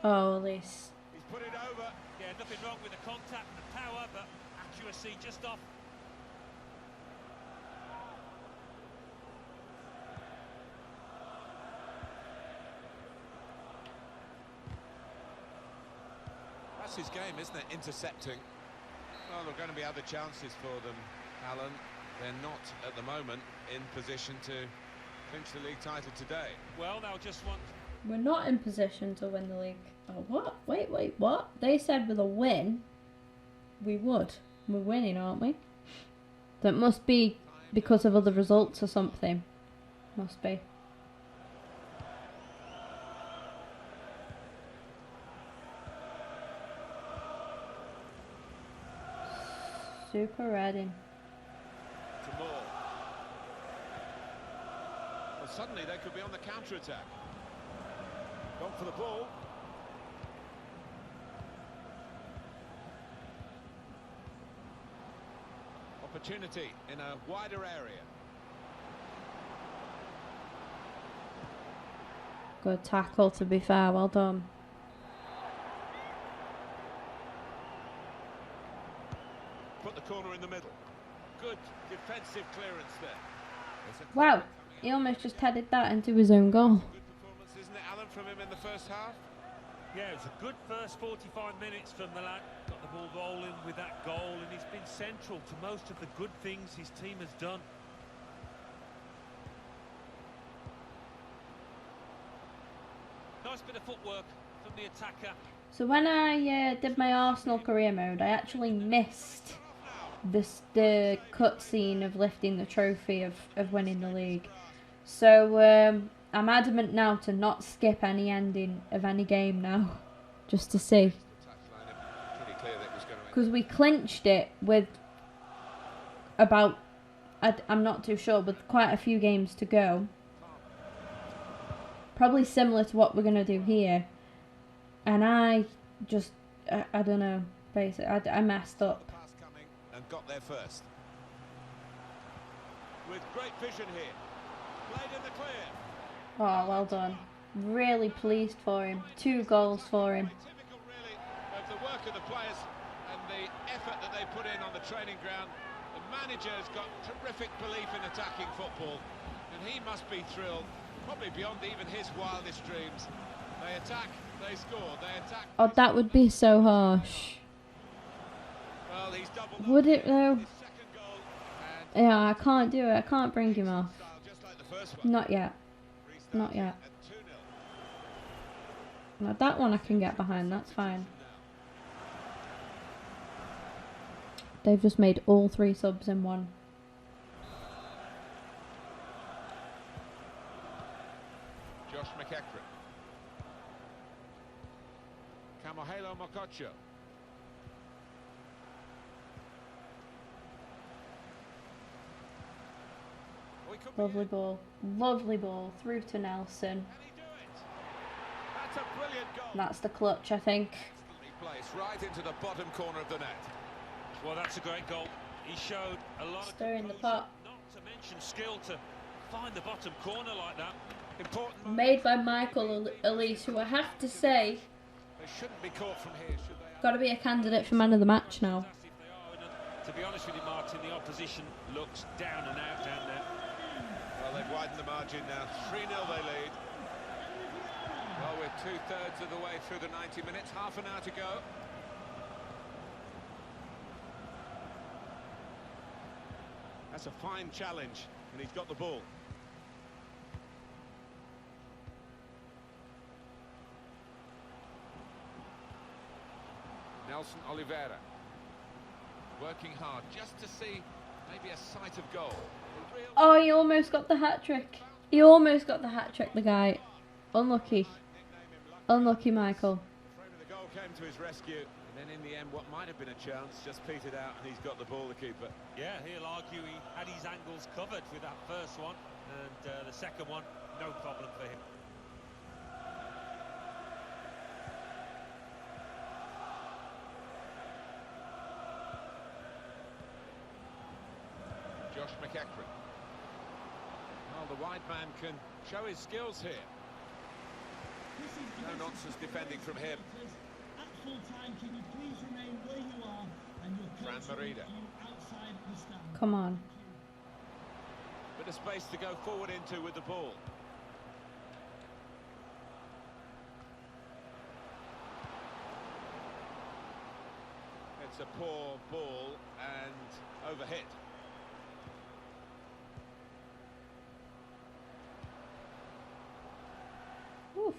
Oh, Elise. He's put it over. Yeah, nothing wrong with the contact and the power, but accuracy just off. That's his game, isn't it? Intercepting. Well, there are going to be other chances for them, Alan. They're not, at the moment, in position to clinch the league title today. Well, they'll just want... We're not in position to win the league. Oh, what? Wait, what? They said with a win, we would. We're winning, aren't we? That must be because of other results or something. Must be. Super Reading. To Moore. Well, suddenly they could be on the counter-attack. Gone for the ball. Opportunity in a wider area. Good tackle, to be fair. Well done. Put the corner in the middle. Good defensive clearance there. Wow, he almost just headed that into his own goal. Good performance, isn't it, Alan, from him in the first half? Yeah, it was a good first 45 minutes from the lad. Got the ball rolling with that goal, and he's been central to most of the good things his team has done. Nice bit of footwork from the attacker. So when I did my Arsenal career mode, I actually missed the cutscene of lifting the trophy of winning the league. So I'm adamant now to not skip any ending of any game now, just to see. Because we clinched it with about, I'm not too sure, with quite a few games to go. Probably similar to what we're going to do here. And I just, I don't know, basically, I messed up. And got there first. With great vision here. Played in the clear. Oh, well done. Really pleased for him. 2 goals for him. Typical, really, of the work of the players and the effort that they put in on the training ground. The manager's got terrific belief in attacking football, and he must be thrilled, probably beyond even his wildest dreams. They attack, they score, they attack. Oh, that would be so harsh. Well, he's doubled Would it though? his second goal, and Yeah, I can't do it. I can't bring him off. just like the first one. Not yet. Not yet. At 2-0. Now that one I can get behind. That's fine. They've just made all 3 subs in one. Josh McEachran. Camohelo Mokotjo. Lovely ball. Lovely ball. Through to Nelson. Can he do it? That's a brilliant goal. That's the clutch, I think. Instantly placed right into the bottom corner of the net. Well, that's a great goal. He showed a lot Stir in of the composure, pot. not to mention skill to find the bottom corner like that. Important. Made by Michael Elise, who I have to say, They shouldn't be caught from here, should they? got to be a candidate for man of the match now. If they are, and, to be honest with you, Martin, the opposition looks down and out down there. Well, they've widened the margin now. 3-0 they lead. Well, we're two-thirds of the way through the 90 minutes, half an hour to go. That's a fine challenge, and he's got the ball. Nelson Oliveira. Working hard just to see maybe a sight of goal. Oh, he almost got the hat-trick. He almost got the hat-trick, the guy. Unlucky. Unlucky, Michael. The goal came to his rescue, and then in the end, what might have been a chance just petered out, and he's got the ball, the keeper. Yeah, he'll argue he had his angles covered with that first one, and the second one, no problem for him. Josh McEachran. Well, the wide man can show his skills here. No nonsense defending from him. At full time, can you please remain where you are, and your coach will meet you outside the stand. Come on. Bit of space to go forward into with the ball. It's a poor ball and overhit. Oof.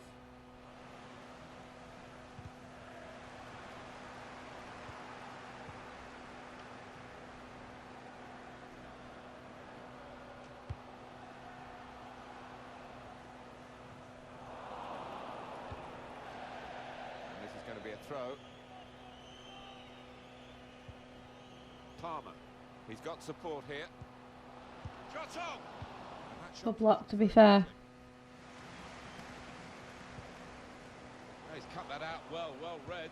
And this is going to be a throw. Palmer. He's got support here. Shot on! Good block, to be fair. He's cut that out well read.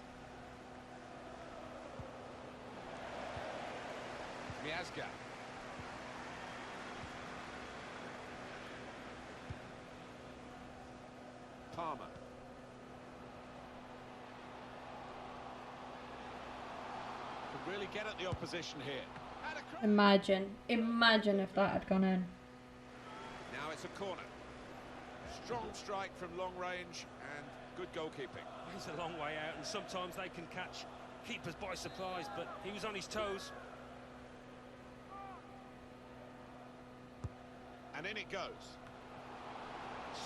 Miazga. Palmer. Could really get at the opposition here. Imagine if that had gone in. Now it's a corner. Strong strike from long range and good goalkeeping. He's a long way out, and sometimes they can catch keepers by surprise, but he was on his toes. And in it goes.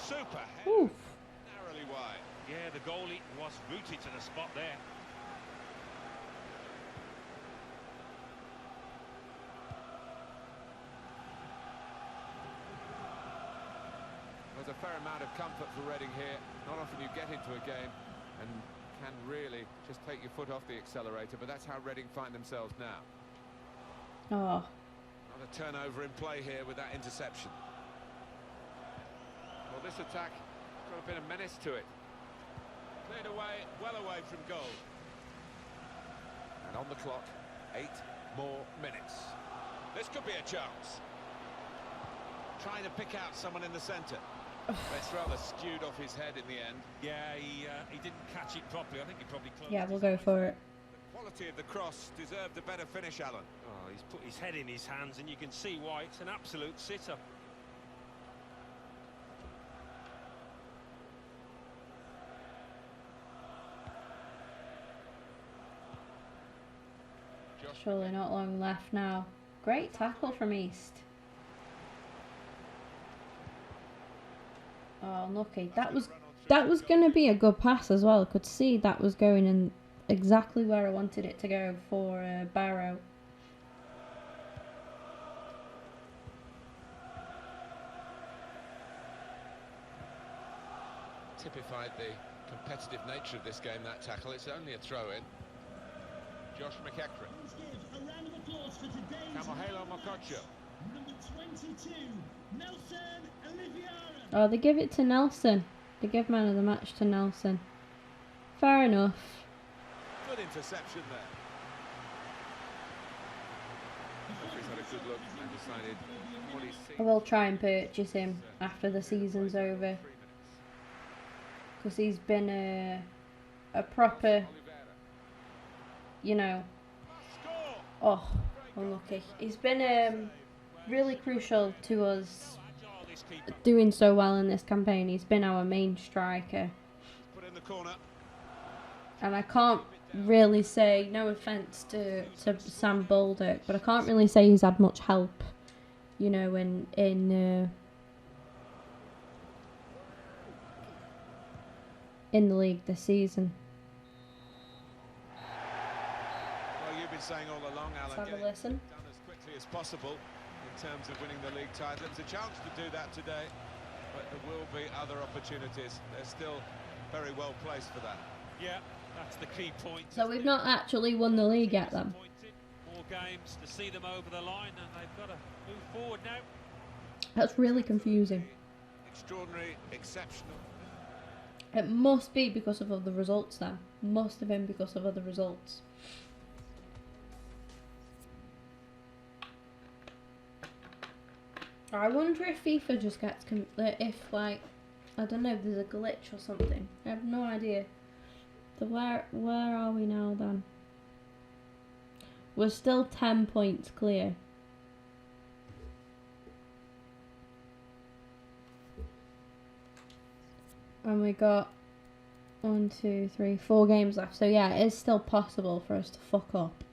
Super head. Oof. Narrowly wide. Yeah, the goalie was rooted to the spot there. There's a fair amount of comfort for Reading here. Not often you get into a game and can really just take your foot off the accelerator, but that's how Reading find themselves now. Oh. Not a turnover in play here with that interception. Well, this attack got a bit of menace to it. Cleared away, well away from goal. And on the clock, 8 more minutes. This could be a chance. Trying to pick out someone in the centre. It's rather skewed off his head in the end. Yeah, he didn't catch it properly. I think he probably closed. Yeah, we'll go for it. The quality of the cross deserved a better finish, Alan. Oh, he's put his head in his hands, and you can see why. It's an absolute sitter. Surely not long left now. Great tackle from East. Oh, unlucky. That was going to be a good pass as well. I could see that was going in exactly where I wanted it to go for Barrow. Typified the competitive nature of this game, that tackle. It's only a throw-in. Josh McEachran. Let's give a round of applause for today's Kamohelo Mokocho. number 22, Nelson Oliveira. Oh, they give it to Nelson. They give man of the match to Nelson. Fair enough. Good interception there. Referee's had a good look and decided what he's seen. I will try and purchase him after the season's over. Because he's been a proper, you know, oh, unlucky. He's been really crucial to us doing so well in this campaign. He's been our main striker. corner. And I can't really say, no offence to Sam Bolduc, but I can't really say he's had much help, you know, in the league this season. Well, you've been saying all along, Alan, Let's have get a listen. it done as quickly as possible in terms of winning the league title. It's a chance to do that today, but there will be other opportunities. They're still very well placed for that. Yeah, that's the key point. So we've not actually won the league yet then. More games to see them over the line, and they've got to move forward now. That's really confusing. Extraordinary, exceptional. It must be because of other results then. Must have been because of other results. I wonder if FIFA just gets, if like, I don't know, there's a glitch or something. I have no idea. So where are we now then? We're still 10 points clear. And we got 1, 2, 3, 4 games left. So yeah, it is still possible for us to fuck up.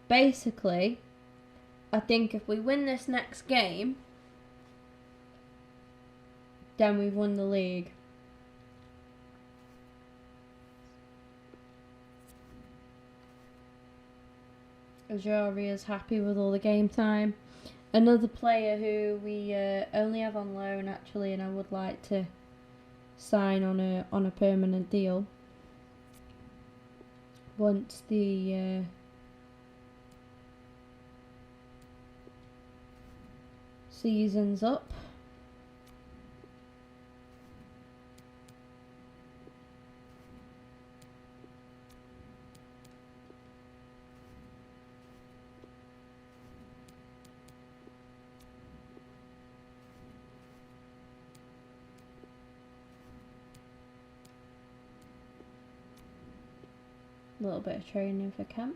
Basically, I think if we win this next game, then we've won the league. Ajari is happy with all the game time. Another player who we only have on loan actually, and I would like to sign on a permanent deal once the season's up. A little bit of training for camp.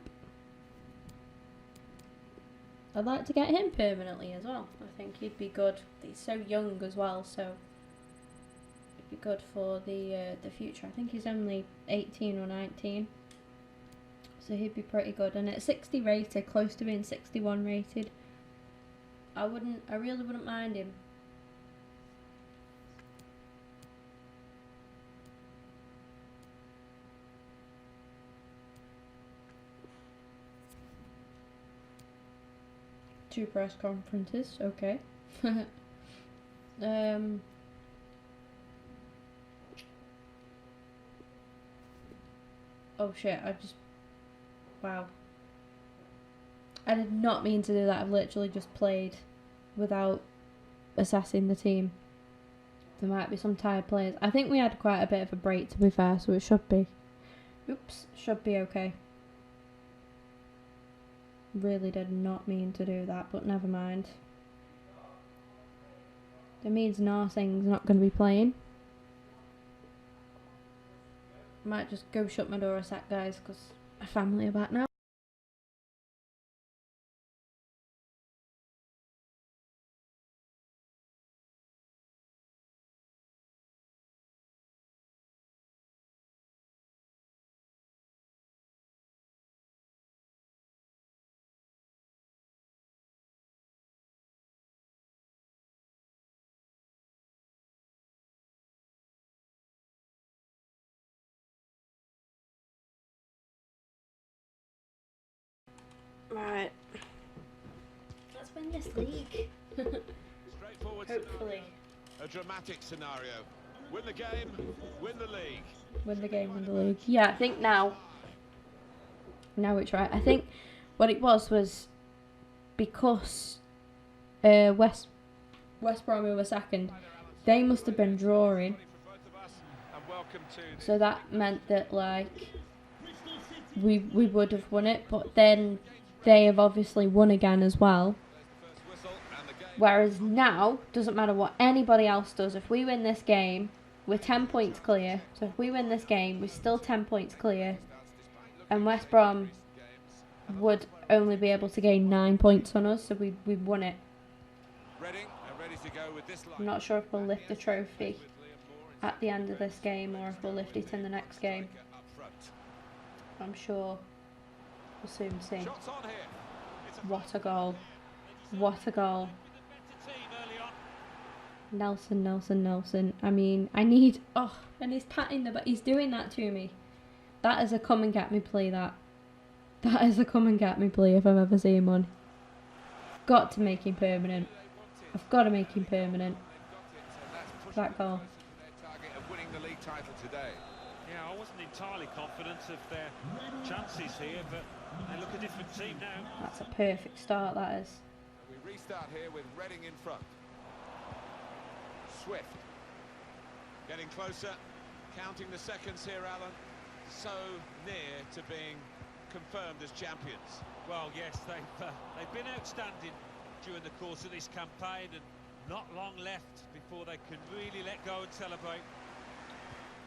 I'd like to get him permanently as well. I think he'd be good. He's so young as well, so it'd be good for the future. I think he's only 18 or 19, so he'd be pretty good. And at 60 rated, close to being 61 rated, I really wouldn't mind him. Two press conferences, okay. Oh shit, wow. I did not mean to do that. I've literally just played without assessing the team. There might be some tired players. I think we had quite a bit of a break, to be fair, so it should be. Oops, should be okay. Really did not mean to do that, but never mind. It means Narsing's not going to be playing. Might just go shut my door a sec, guys, because my family are back now. Right. Let's win this league. Straightforward Hopefully. scenario, a dramatic scenario. Win the game, win the league. Win the game, win the league. Yeah, I think now it's right. I think what it was because West Brom were second. They must have been drawing. So that meant that like we would have won it, but then they have obviously won again as well. Whereas now, doesn't matter what anybody else does, if we win this game, we're 10 points clear. So if we win this game, we're still 10 points clear. And West Brom would only be able to gain 9 points on us, so we've won it. Ready to go with this line. I'm not sure if we'll lift the trophy at the end of this game or if we'll lift it in the next game. I'm sure we'll soon see. Shots on here. What a goal. What a goal. Nelson, Nelson, Nelson. I mean, I need... Oh, and he's patting the... But he's doing that to me. That is a come and get me play, that. That is a come and get me play if I've ever seen one. Got to make him permanent. I've got to make him permanent. That goal. Yeah, I wasn't entirely confident of their chances here, but they look a different team now. That's a perfect start, that is. We restart here with Reading in front. Swift. Getting closer. Counting the seconds here, Alan. So near to being confirmed as champions. Well, yes, they've been outstanding during the course of this campaign, and not long left before they can really let go and celebrate.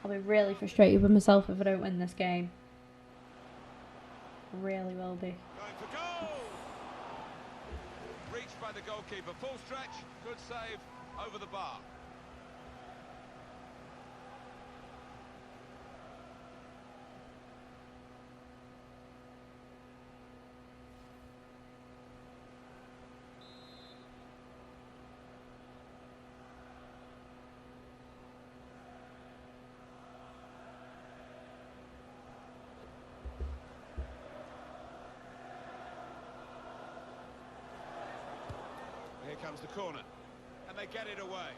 I'll be really frustrated with myself if I don't win this game. Really will be. Going for goal! Reached by the goalkeeper. Full stretch. Good save over the bar. Here comes the corner, and they get it away.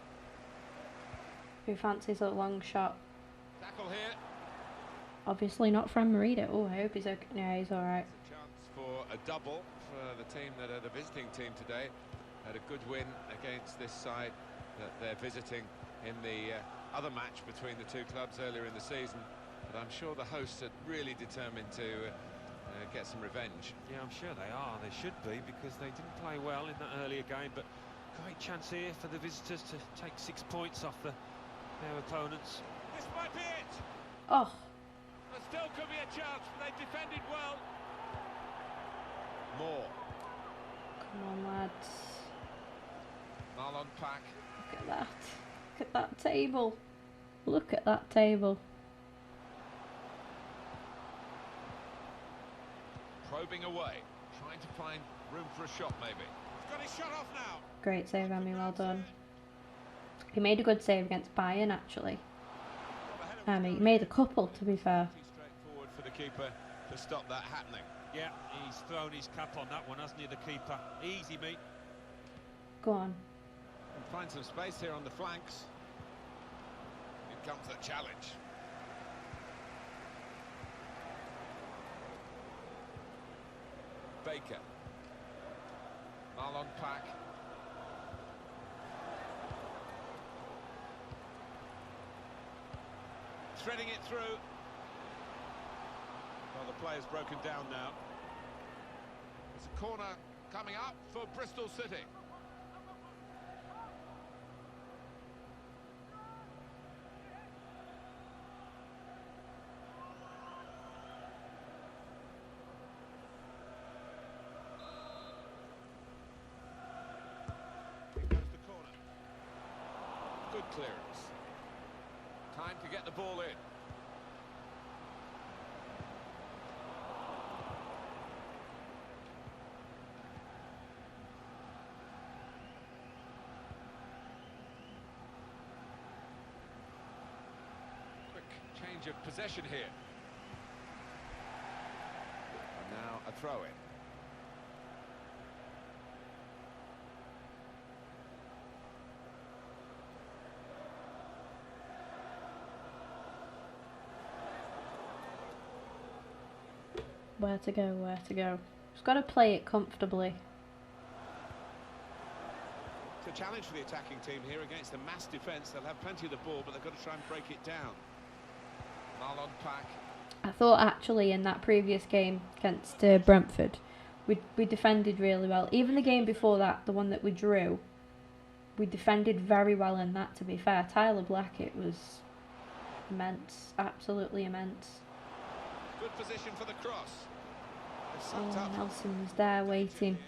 Who fancies a long shot? Tackle here. Obviously not from Marita. Oh, I hope he's okay. No, he's alright. A chance for a double for the team that are the visiting team today. Had a good win against this side that they're visiting in the other match between the two clubs earlier in the season. But I'm sure the hosts are really determined to get some revenge. Yeah, I'm sure they are. They should be, because they didn't play well in that earlier game. But great chance here for the visitors to take 6 points off their opponents. This might be it. Oh. There still could be a chance. They defended well. More. Come on, lads. Marlon Pack. Look at that. Look at that table. Look at that table. Probing away, trying to find room for a shot maybe. He's got his shot off now. Great save, Emmy, well done. He made a good save against Bayern, actually. He made a couple, to be fair. Straightforward for the keeper to stop that happening. Yeah, he's thrown his cap on that one, hasn't he, the keeper? Easy, mate. Go on. And find some space here on the flanks. Here comes the challenge. Baker. Marlon Pack. Threading it through. Well, the player's broken down now. There's a corner coming up for Bristol City. Good clearance. Time to get the ball in. Quick change of possession here. And now a throw-in. Where to go, where to go. Just got to play it comfortably. It's a challenge for the attacking team here against the mass defence. They'll have plenty of the ball, but they've got to try and break it down. Marlon Pack. I thought actually in that previous game against Brentford, we defended really well. Even the game before that, the one that we drew, we defended very well in that, to be fair. Tyler Blackett was immense, absolutely immense. Good position for the cross. Oh, Nelson was there waiting.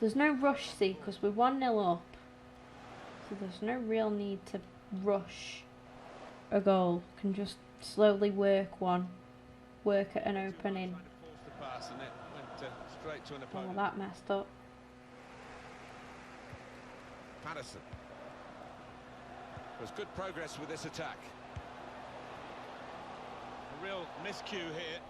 There's no rush, see, because we're 1-0 up. So there's no real need to rush a goal. Can just slowly work at an opening. Trying to force the pass and it went straight to an Oh, opponent. that messed up. Patterson. There's good progress with this attack. A real miscue here.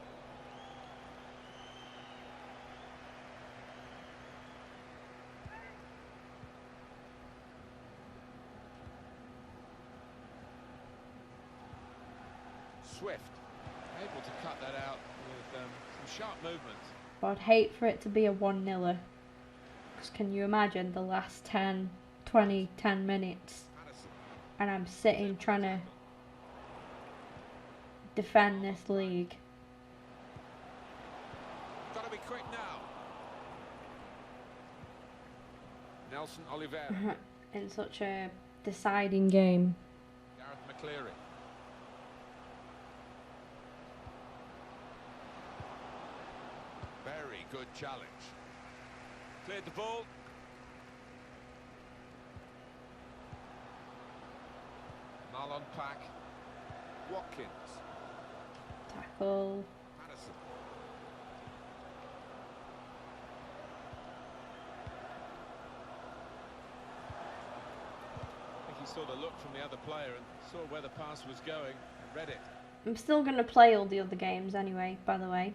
Swift. Able to cut that out with some sharp movement. But I'd hate for it to be a 1-0. Because can you imagine the last 10 minutes Patterson. and I'm sitting trying to defend this league. Got to be quick now. Nelson Oliveira. In such a deciding game. Gareth McCleary. Very good challenge. Cleared the ball. Marlon Pack. Watkins. Tackle. Patterson. I think he saw the look from the other player and saw where the pass was going and read it. I'm still going to play all the other games anyway, by the way.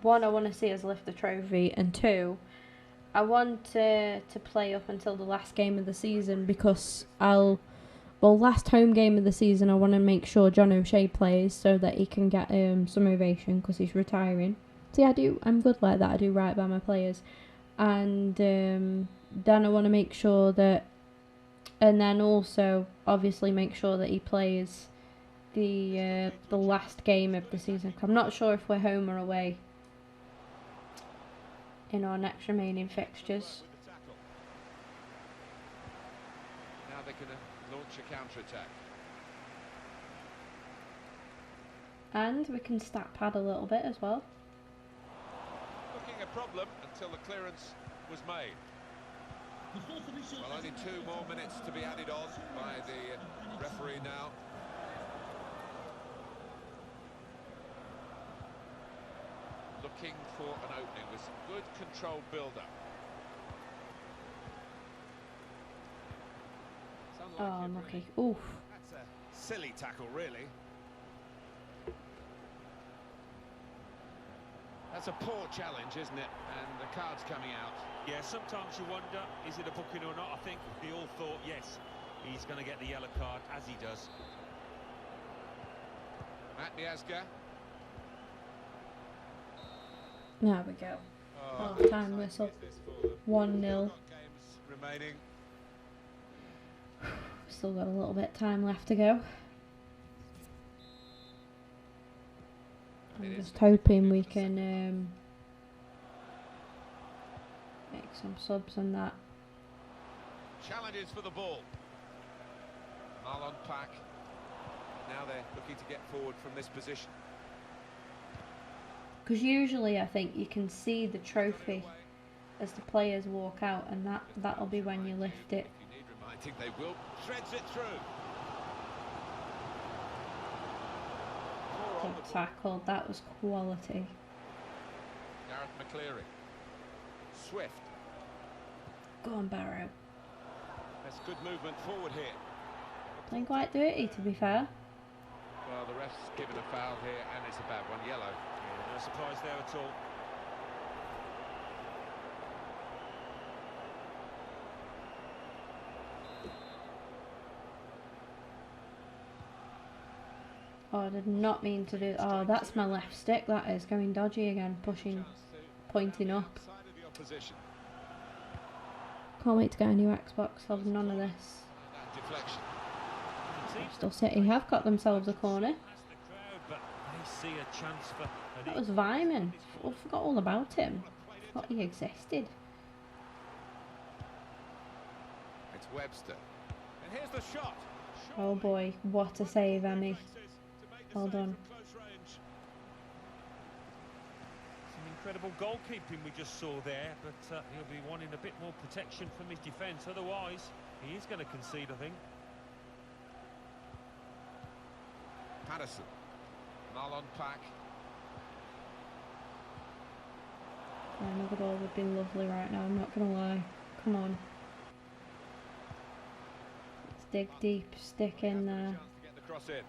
1, I want to see us lift the trophy, and 2, I want to play up until the last game of the season because last home game of the season, I want to make sure John O'Shea plays so that he can get some ovation because he's retiring. See, I'm good like that. I do right by my players. And then I want to make sure that, and then also obviously make sure that he plays the last game of the season. I'm not sure if we're home or away in our next remaining fixtures. With the tackle. Now they're going to launch a counter-attack. And we can stat pad a little bit as well. Looking a problem until the clearance was made. The fourth official Well, only 2 more minutes to be added on by the referee now. Looking for an opening with some good controlled build-up. It's Oh, unlikely, unlucky. really. Oof. That's a silly tackle, really. That's a poor challenge, isn't it? And the card's coming out. Yeah, sometimes you wonder, is it a booking or not? I think we all thought, yes, he's going to get the yellow card, as he does. Matt Niazga. There we go. Oh, Half time whistle. is this for them? 1-0. Got games remaining. Still got a little bit of time left to go. I'm just hoping we can make some subs and that. Challenges for the ball. Marlon Pack. Now they're looking to get forward from this position. Because usually I think you can see the trophy as the players walk out, and that'll be when you lift it. If you need reminding, they will. Threads it through. Poor on the Good ball. tackle, that was quality. Gareth McCleary. Swift. Go on, Barrow. That's good movement forward here. Playing quite dirty, to be fair. Well, the ref's given a foul here, and it's a bad one, yellow. Yeah, no surprise there at all. Oh, I did not mean to do. Oh, that's my left stick. That is going dodgy again, pushing, Chance to pointing up. side of the opposition. Can't wait to get a new Xbox. I'll have none of this. That deflection. Still City have got themselves a corner. Past the crowd, but they see a chance for an That was Vyman. I forgot all about him. Thought he existed. It's Webster. And here's the shot. Oh boy, what a save, Emmy. Well done. Some incredible goalkeeping we just saw there, but he'll be wanting a bit more protection from his defence. Otherwise, He is going to concede, I think. Patterson. Marlon Pack. Another goal would be lovely right now, I'm not going to lie. Come on. Let's dig deep, stick in there. Chance to get the cross in.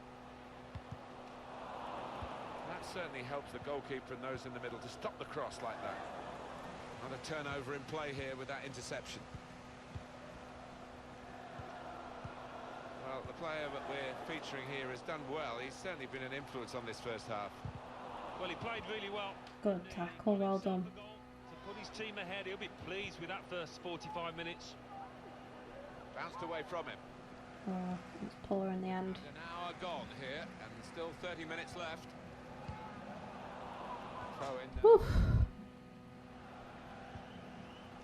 That certainly helps the goalkeeper and those in the middle to stop the cross like that. Another turnover in play here with that interception. Well, the player that we're featuring here has done well. He's certainly been an influence on this first half. Well, he played really well. Good tackle, well done. To put his team ahead, he'll be pleased with that first 45 minutes. Bounced away from him. Oh, it's poor in the end. And an hour gone here, and still 30 minutes left. Throw in. Whew.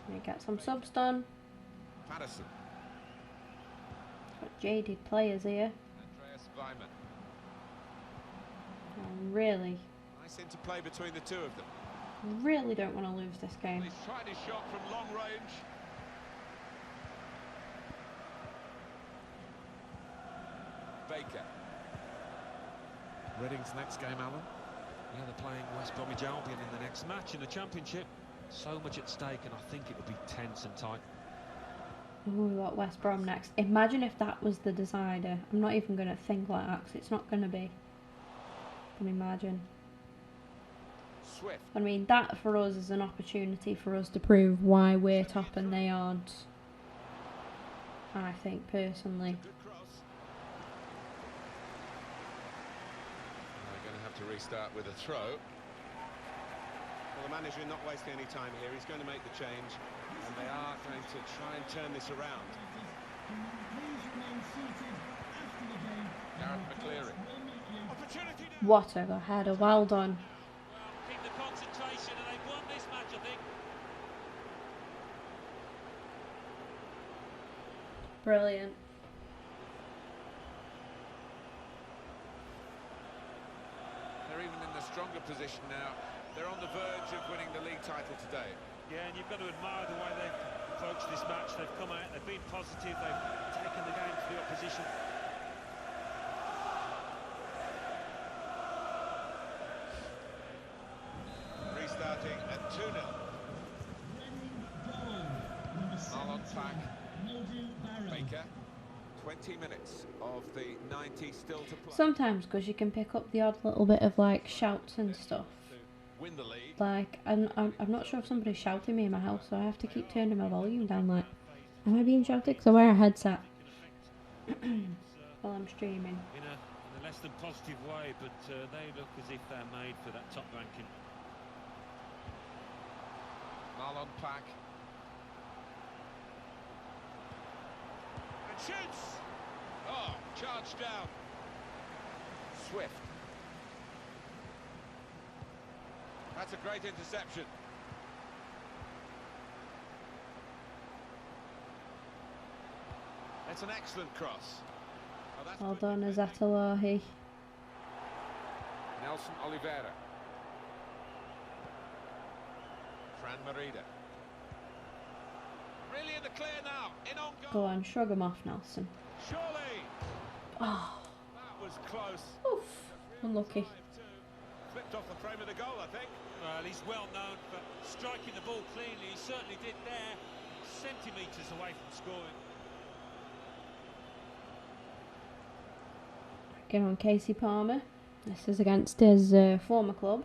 Let me get some subs done. Patterson. Got jaded players here. Andreas Weimann. Really, Nice interplay between the two of them. really don't want to lose this game. He's tried his shot from long range. Baker. Reading's next game, Alan. Yeah, they're playing West Bromwich Albion in the next match in the Championship. So much at stake, and I think it will be tense and tight. Ooh, we got West Brom next. Imagine if that was the decider. I'm not even going to think like that, 'cause it's not going to be. Can you imagine? Swift. I mean, that for us is an opportunity for us to prove why we're top and they aren't. I think, personally. Good cross. They're going to have to restart with a throw. Well, the manager not wasting any time here. He's going to make the change, and they are going to try and turn this around. Gareth McCleary. Opportunity now. What a header, well done. Well, keep the concentration, and they've won this match, I think. Brilliant. They're even in the stronger position now. They're on the verge of winning the league title today. Yeah, and you've got to admire the way they've approached this match. They've come out, they've been positive, they've taken the game to the opposition. Restarting at 2-0. Marlon Pack. Baker. 20 minutes of the 90 still to play. Sometimes, because you can pick up the odd little bit of like shouts and stuff. Win the league. Like, I'm not sure if somebody's shouting me in my house, so I have to keep turning my volume down. Like, am I being shouted? Because I wear a headset while I'm streaming. In a less than positive way, but they look as if they're made for that top ranking. Marlon Pack. And shoots! Oh, charged down. Swift. That's a great interception. That's an excellent cross. Oh, that's Well good done, defending. Azatalahi. Nelson Oliveira. Fran Merida. Really in the clear now. In on goal. Go on, shrug him off, Nelson. Surely. Oh, That was close. oof, unlucky. 5-2. Flipped off the frame of the goal, I think. Well, he's well known for striking the ball cleanly. He certainly did there. Centimetres away from scoring. Get on Casey Palmer. This is against his former club.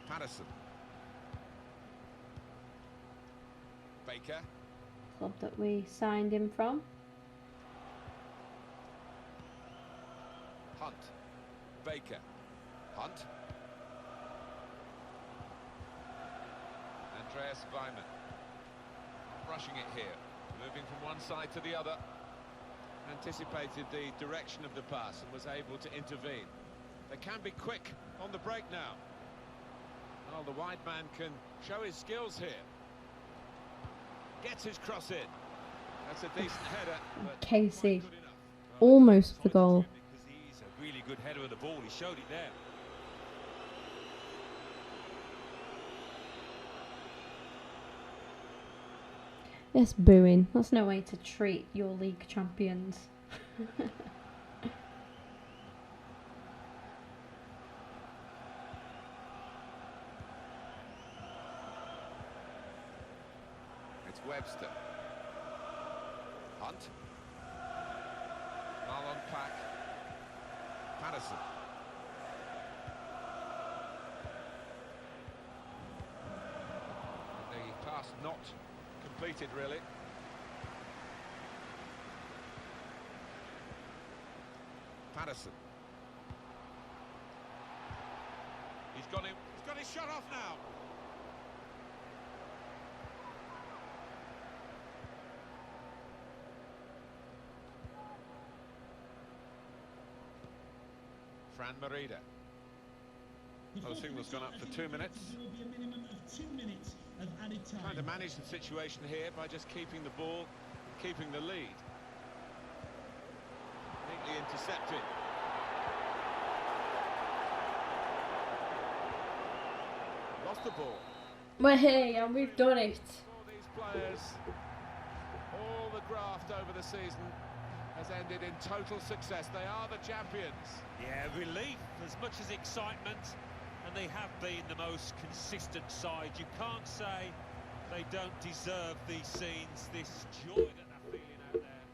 Patterson. Baker. Club that we signed him from. Hunt. Baker. Hunt. Andreas Weimann. Rushing it here. Moving from one side to the other. Anticipated the direction of the pass and was able to intervene. They can be quick on the break now. Well, the wide man can show his skills here. Gets his cross in. That's a decent header. But Casey. not good enough. Almost the goal. Because he's a really good header of the ball. He showed it there. It's booing. That's no way to treat your league champions. It's Webster. Hunt. Marlon Pack. Patterson. The pass not completed, really. Patterson. He's got him. He's got his shot off now. Fran Merida. Well, the signal's gone up for 2 minutes. There will be a minimum of 2 minutes of added time. Trying to manage the situation here by just keeping the ball, keeping the lead. Neatly intercepted. Lost the ball. We're here and we've done it. For these players, all the graft over the season has ended in total success. They are the champions. Yeah, relief as much as excitement, and they have been the most consistent side. You can't say they don't deserve these scenes, this joy that they're feeling out there.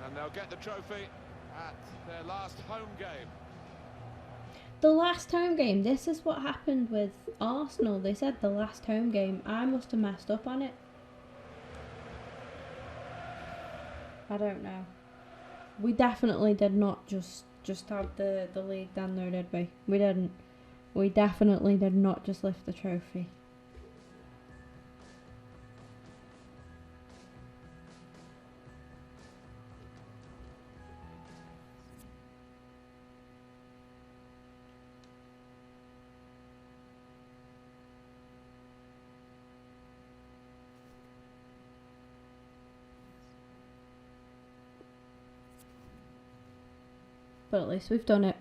And they'll get the trophy at their last home game. The last home game. This is what happened with Arsenal. They said the last home game. I must have messed up on it. I don't know. We definitely did not just have the league down there, did we? We didn't. We definitely did not just lift the trophy. But at least we've done it.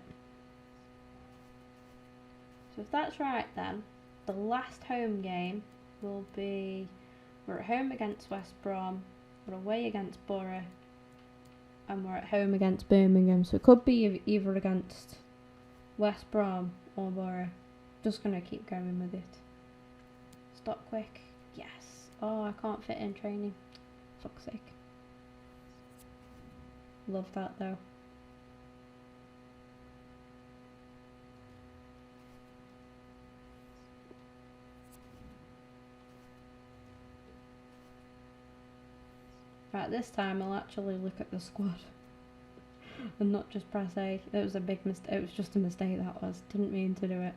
So if that's right then, the last home game will be, we're at home against West Brom, we're away against Borough, and we're at home against Birmingham. So it could be either against West Brom or Borough. Just going to keep going with it. Stop quick. Yes. Oh, I can't fit in training. Fuck's sake. Love that though. Right, this time I'll actually look at the squad and not just press A. It was a big mistake. It was just a mistake, that was. Didn't mean to do it.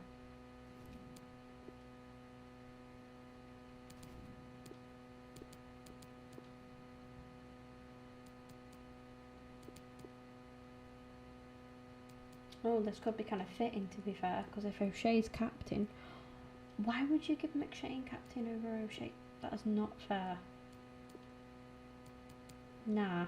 Oh, this could be kind of fitting, to be fair, because if O'Shea's captain, why would you give McShane captain over O'Shea? That is not fair. Nah.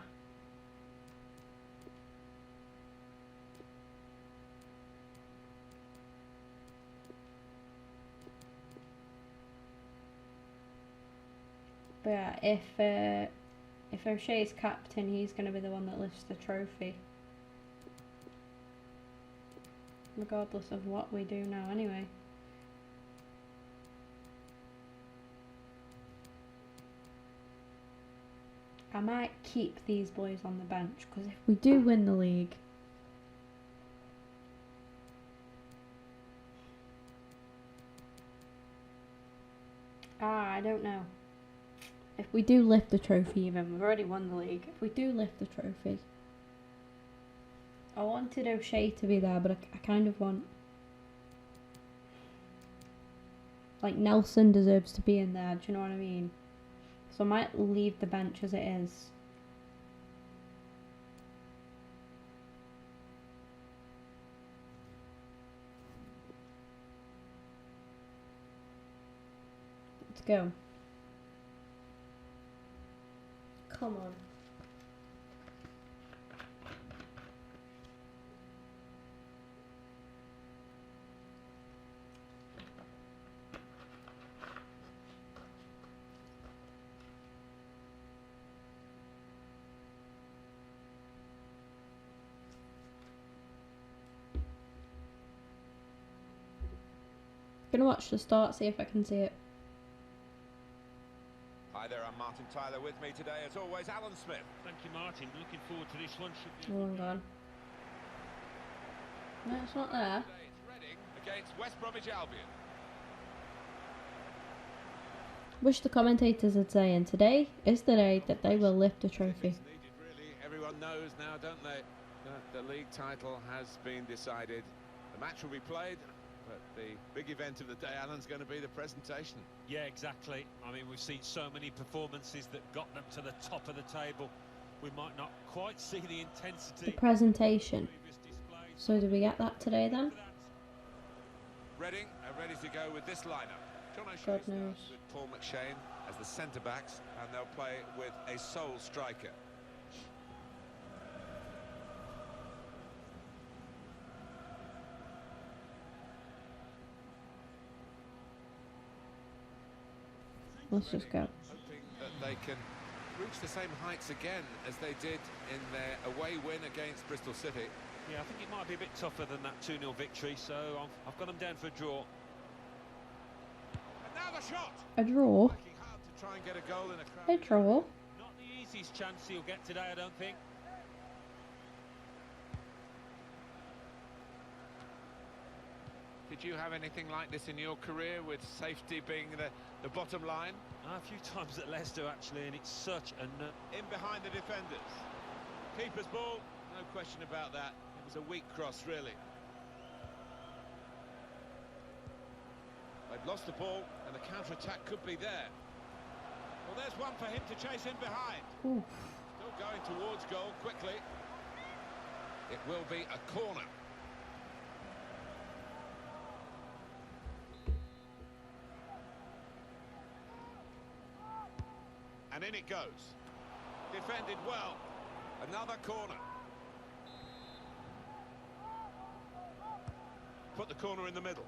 But yeah, if O'Shea's captain, he's going to be the one that lifts the trophy. Regardless of what we do now anyway. I might keep these boys on the bench, because if we do win the league, I don't know. If we do lift the trophy even, we've already won the league. If we do lift the trophy, I wanted O'Shea to be there, but I kind of want, like, Nelson deserves to be in there, do you know what I mean? So I might leave the bench as it is. Let's go. Come on. gonna watch the start, see if I can see it. Hi there, I'm Martin Tyler. With me today, as always, Alan Smith. Thank you, Martin. Looking forward to this one. Should be Oh, hang on. No, it's not there. Today it's Reading against West Bromwich Albion. Wish the commentators had saying today is the day that they will lift the trophy. It's needed, really. Everyone knows now, don't they, that the league title has been decided. The match will be played, but the big event of the day, Alan's going to be the presentation. Yeah, exactly. I mean, we've seen so many performances that got them to the top of the table. We might not quite see the intensity. The presentation. Previous displays. So do we get that today then? Reading are ready to go with this lineup. John O'Shea God starts knows. with Paul McShane as the centre-backs, and they'll play with a sole striker. Let's just go. Hoping that they can reach the same heights again as they did in their away win against Bristol City. Yeah, I think it might be a bit tougher than that 2-0 victory, so I've got them down for a draw. And now the shot! A draw? Working hard to try and get a goal in a crowd. A draw? Not the easiest chance he'll get today, I don't think. Did you have anything like this in your career, with safety being the bottom line? A few times at Leicester, actually, and it's such a... In behind the defenders. Keeper's ball, no question about that. It was a weak cross, really. They've lost the ball, and the counter-attack could be there. Well, there's one for him to chase in behind. Ooh. Still going towards goal quickly. It will be a corner. And in it goes. Defended well. Another corner. Put the corner in the middle.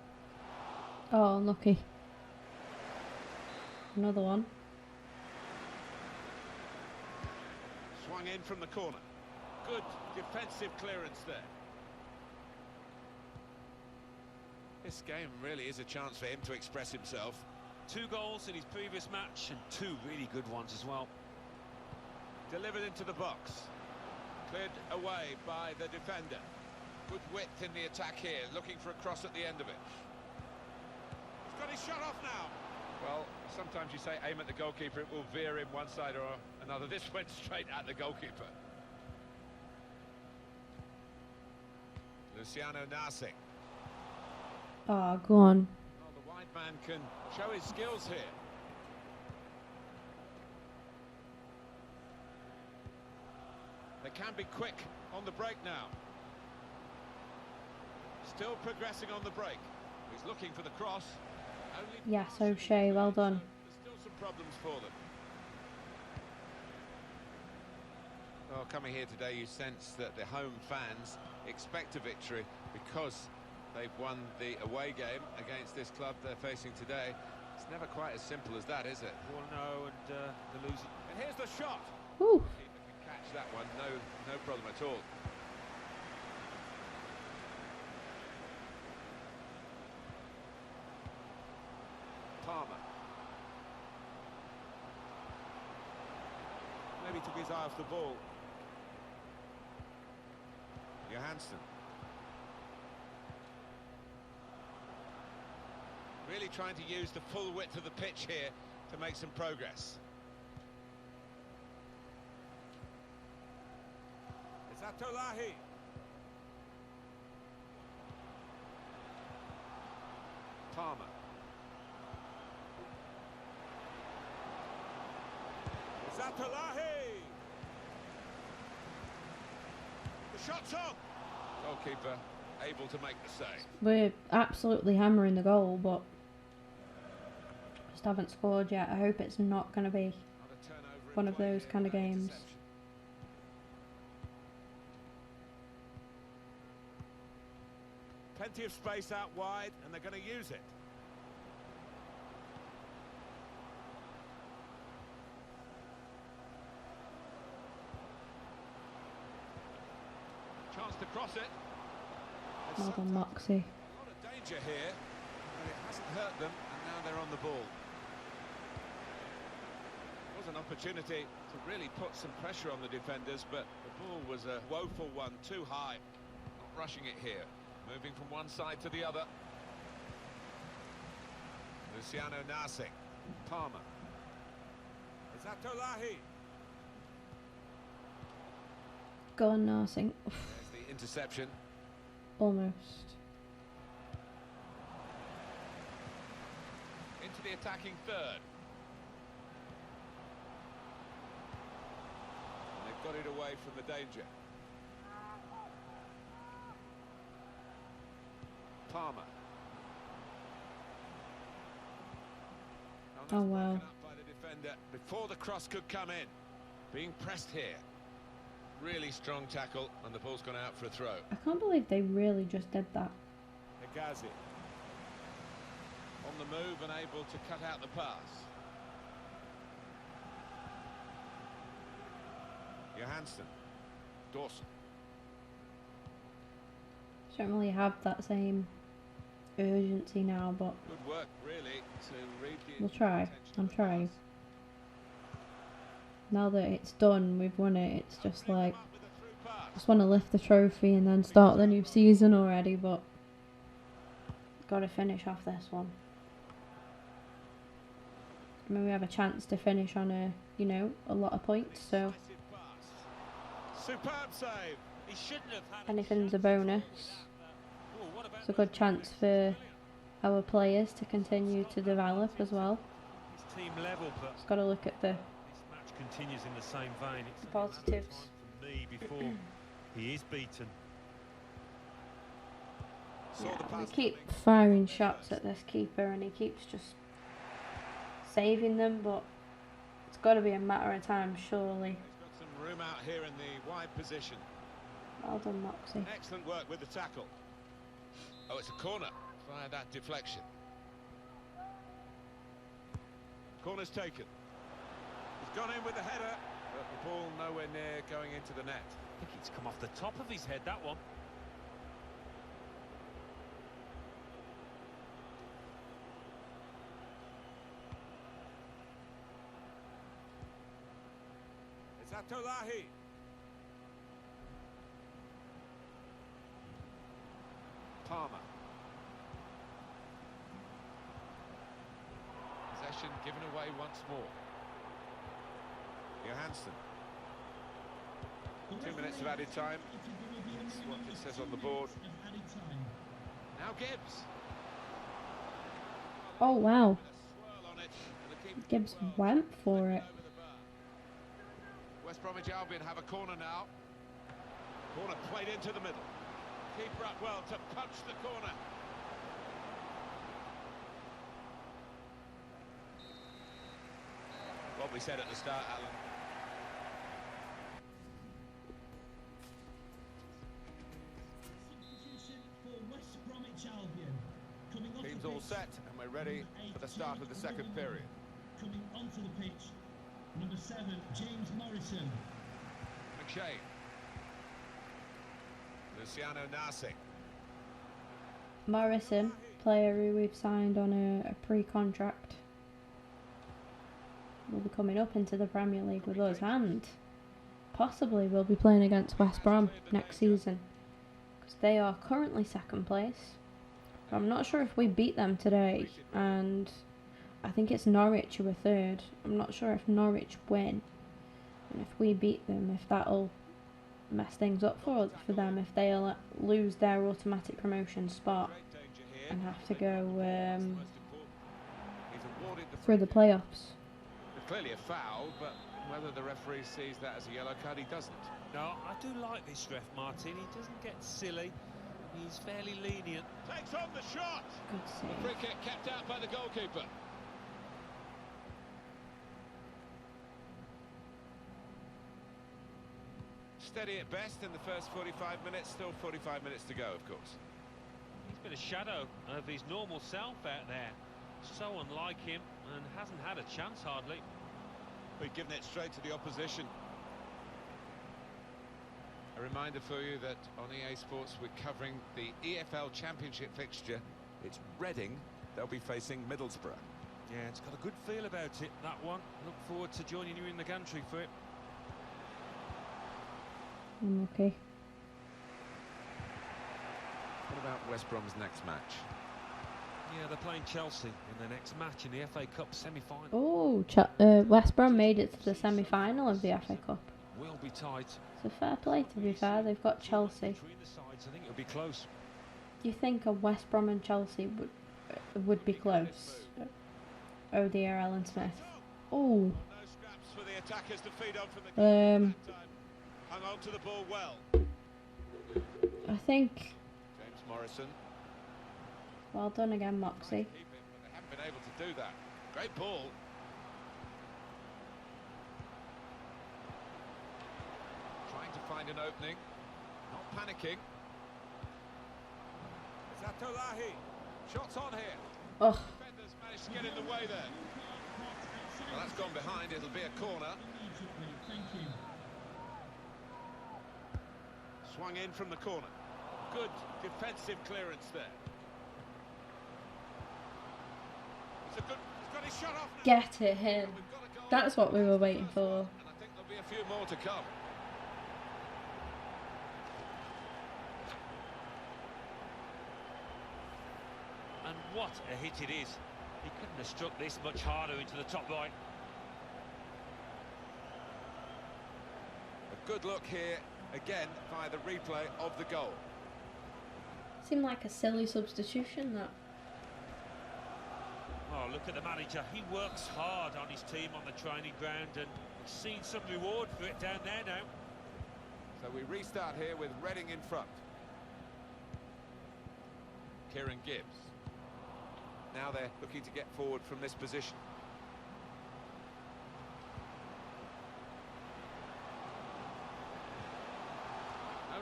Oh, unlucky. Another one. Swung in from the corner. Good defensive clearance there. This game really is a chance for him to express himself. 2 goals in his previous match, and 2 really good ones as well. Delivered into the box. Cleared away by the defender. Good width in the attack here, looking for a cross at the end of it. He's got his shot off now. Well, sometimes you say aim at the goalkeeper, it will veer in one side or another. This went straight at the goalkeeper. Luciano Narsing. Oh, go on. Well, the wide man can show his skills here. They can be quick on the break now. Still progressing on the break. He's looking for the cross. Only Yes, O'Shea, well done. There's still some problems for them. Well, coming here today, you sense that the home fans expect a victory because they've won the away game against this club they're facing today. It's never quite as simple as that, is it? 1-0 and the losing. And here's the shot. Ooh. Keeper can catch that one, no problem at all. Palmer. Maybe took his eye off the ball. Johansson. Really trying to use the full width of the pitch here to make some progress. It's Atolahi. Palmer. It's Atolahi. The shot's on. Goalkeeper able to make the save. We're absolutely hammering the goal, but just haven't scored yet. I hope it's not going to be Not a turnover in one of play those here, kind of no games. interception. Plenty of space out wide, and they're going to use it. Chance to cross it. There's Well done, sometimes Moxie. a lot of danger here. But it hasn't hurt them, and now they're on the ball. Was an opportunity to really put some pressure on the defenders, but the ball was a woeful one, too high. Not rushing it here, moving from one side to the other. Luciano Narsing, Palmer. Zatolahi. Go on, Narsing. There's the interception. Almost. Into the attacking third. And they've got it away from the danger. Palmer. Oh, wow. Broken up by the defender before the cross could come in. Being pressed here. Really strong tackle, and the ball's gone out for a throw. I can't believe they really just did that. Hegazi. On the move and able to cut out the pass. Johansson. Dawson. Don't really have that same urgency now, but Good work, really, to read the we'll try. intention I'm of the trying. pass. Now that it's done, we've won it, it's just Opening like, them up with a through pass. just want to lift the trophy and then start the new season already, but got to finish off this one. I mean, we have a chance to finish on a lot of points, so Decisive pass. Superb save. He shouldn't have had anything's a chance bonus. without that. Oh, what about It's a good those chance for brilliant. our players to continue to develop as well. His team level, but Just got to look at the this match continues in the same vein. It's The positives. time for me before he is beaten. Saw the we pass keep coming. firing shots at this keeper and he keeps just saving them, but it's got to be a matter of time, surely. He's got some room out here in the wide position. Well done, Moxie. Excellent work with the tackle. Oh, it's a corner via that deflection. Corner's taken. He's gone in with the header, but the ball nowhere near going into the net. I think it's come off the top of his head, that one. It's Atolahi. Palmer. Possession given away once more. Johansson. 2 minutes of added time. That's what it says on the board. Now Gibbs. Oh, wow. With a swirl on it, and the keeper did Gibbs well to went deflect for it it. over the bar. West Bromwich Albion have a corner now. Corner played into the middle. Keeper up well to punch the corner. What we said at the start, Alan. Substitution for West Bromwich Albion. Coming off Team's the all pitch, set, and we're ready for the start of the second period. coming onto the pitch, number 7, James Morrison. McShane. Luciano Narsing. Morrison, player who we've signed on a pre-contract, will be coming up into the Premier League with us, and possibly will be playing against West Brom next season, because they are currently second place. I'm not sure if we beat them today, and I think it's Norwich who are third. I'm not sure if Norwich win, and if we beat them, if that'll mess things up for them, if they'll lose their automatic promotion spot Great danger here. and have to go Most important. He's awarded the through the playoffs. Clearly a foul, but whether the referee sees that as a yellow card, he doesn't. No, I do like this ref, Martin. He doesn't get silly. He's fairly lenient. Takes on the shot. Good The free save. kick kept out by the goalkeeper. Steady at best in the first 45 minutes. Still 45 minutes to go, of course. He's been a shadow of his normal self out there. So unlike him, and hasn't had a chance hardly. We've given it straight to the opposition. A reminder for you that on EA Sports we're covering the EFL Championship fixture. It's Reading, They'll be facing Middlesbrough. Yeah, it's got a good feel about it, that one. Look forward to joining you in the gantry for it. I'm okay. What about West Brom's next match? Yeah, they're playing Chelsea in their next match in the FA Cup semi-final. Oh, West Brom made it to the semi-final of the FA Cup. Will be tight. So fair play, to be fair. They've got Chelsea. Between the sides, I think it'll be close. Do you think a West Brom and Chelsea would be close? Oh dear, Alan Smith. Oh. No scraps for the attackers to feed on from the hung on to the ball well. I think. James Morrison. Well done again, Moxie. Keep it, but they haven't been able to do that. Great ball. Trying to find an opening. Not panicking. Zatolahi. Shots on here. Oh. Defenders managed to get in the way there. Well, that's gone behind. It'll be a corner. Swung in from the corner. Good defensive clearance there. He's got his shot off now. Get it in. We've got a goal. That's what we were waiting for. And I think there'll be a few more to come. And what a hit it is. He couldn't have struck this much harder into the top right. A good look here, again, via the replay of the goal. Seemed like a silly substitution, that. Oh, look at the manager. He works hard on his team on the training ground and he's seen some reward for it down there now. So we restart here with Reading in front. Kieran Gibbs. Now they're looking to get forward from this position.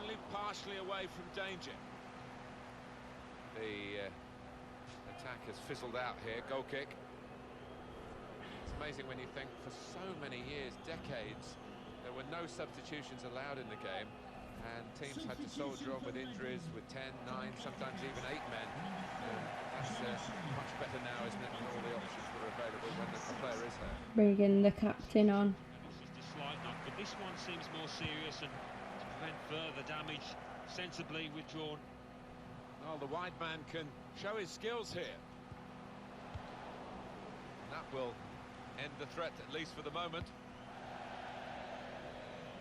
Only partially away from danger. The attack has fizzled out here. Goal kick. It's amazing when you think for so many years, decades, there were no substitutions allowed in the game, and teams had to soldier on with injuries with 10, 9, sometimes even 8 men. That's much better now, isn't it, with all the options that are available when the player is hurt. Bringing the captain on. It's just a slight knock, but this one seems more serious and to prevent further damage, sensibly withdrawn. Well, the wide man can show his skills here. That will end the threat, at least for the moment.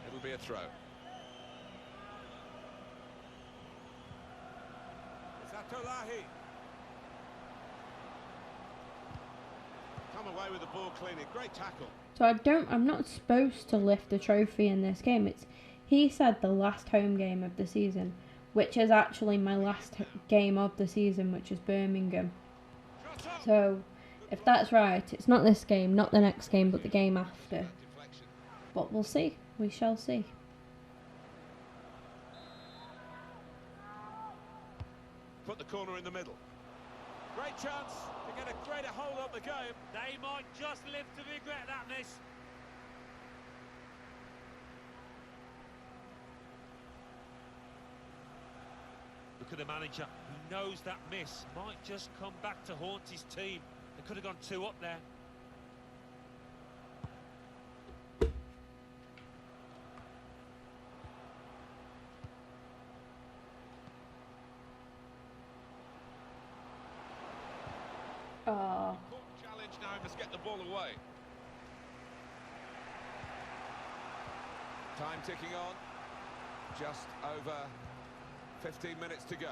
It'll be a throw. Zatolahi. Come away with the ball cleanly. Great tackle. So I'm not supposed to lift the trophy in this game. He said the last home game of the season, which is actually my last game of the season, which is Birmingham. So, if that's right, it's not this game, not the next game, but the game after. But we'll see. We shall see. Put the corner in the middle. Great chance to get a greater hold on the game. They might just live to regret that miss. Look at the manager. He knows that miss might just come back to haunt his team. They could have gone 2 up there. Oh. Challenge now, he must get the ball away. Time ticking on. Just over 15 minutes to go.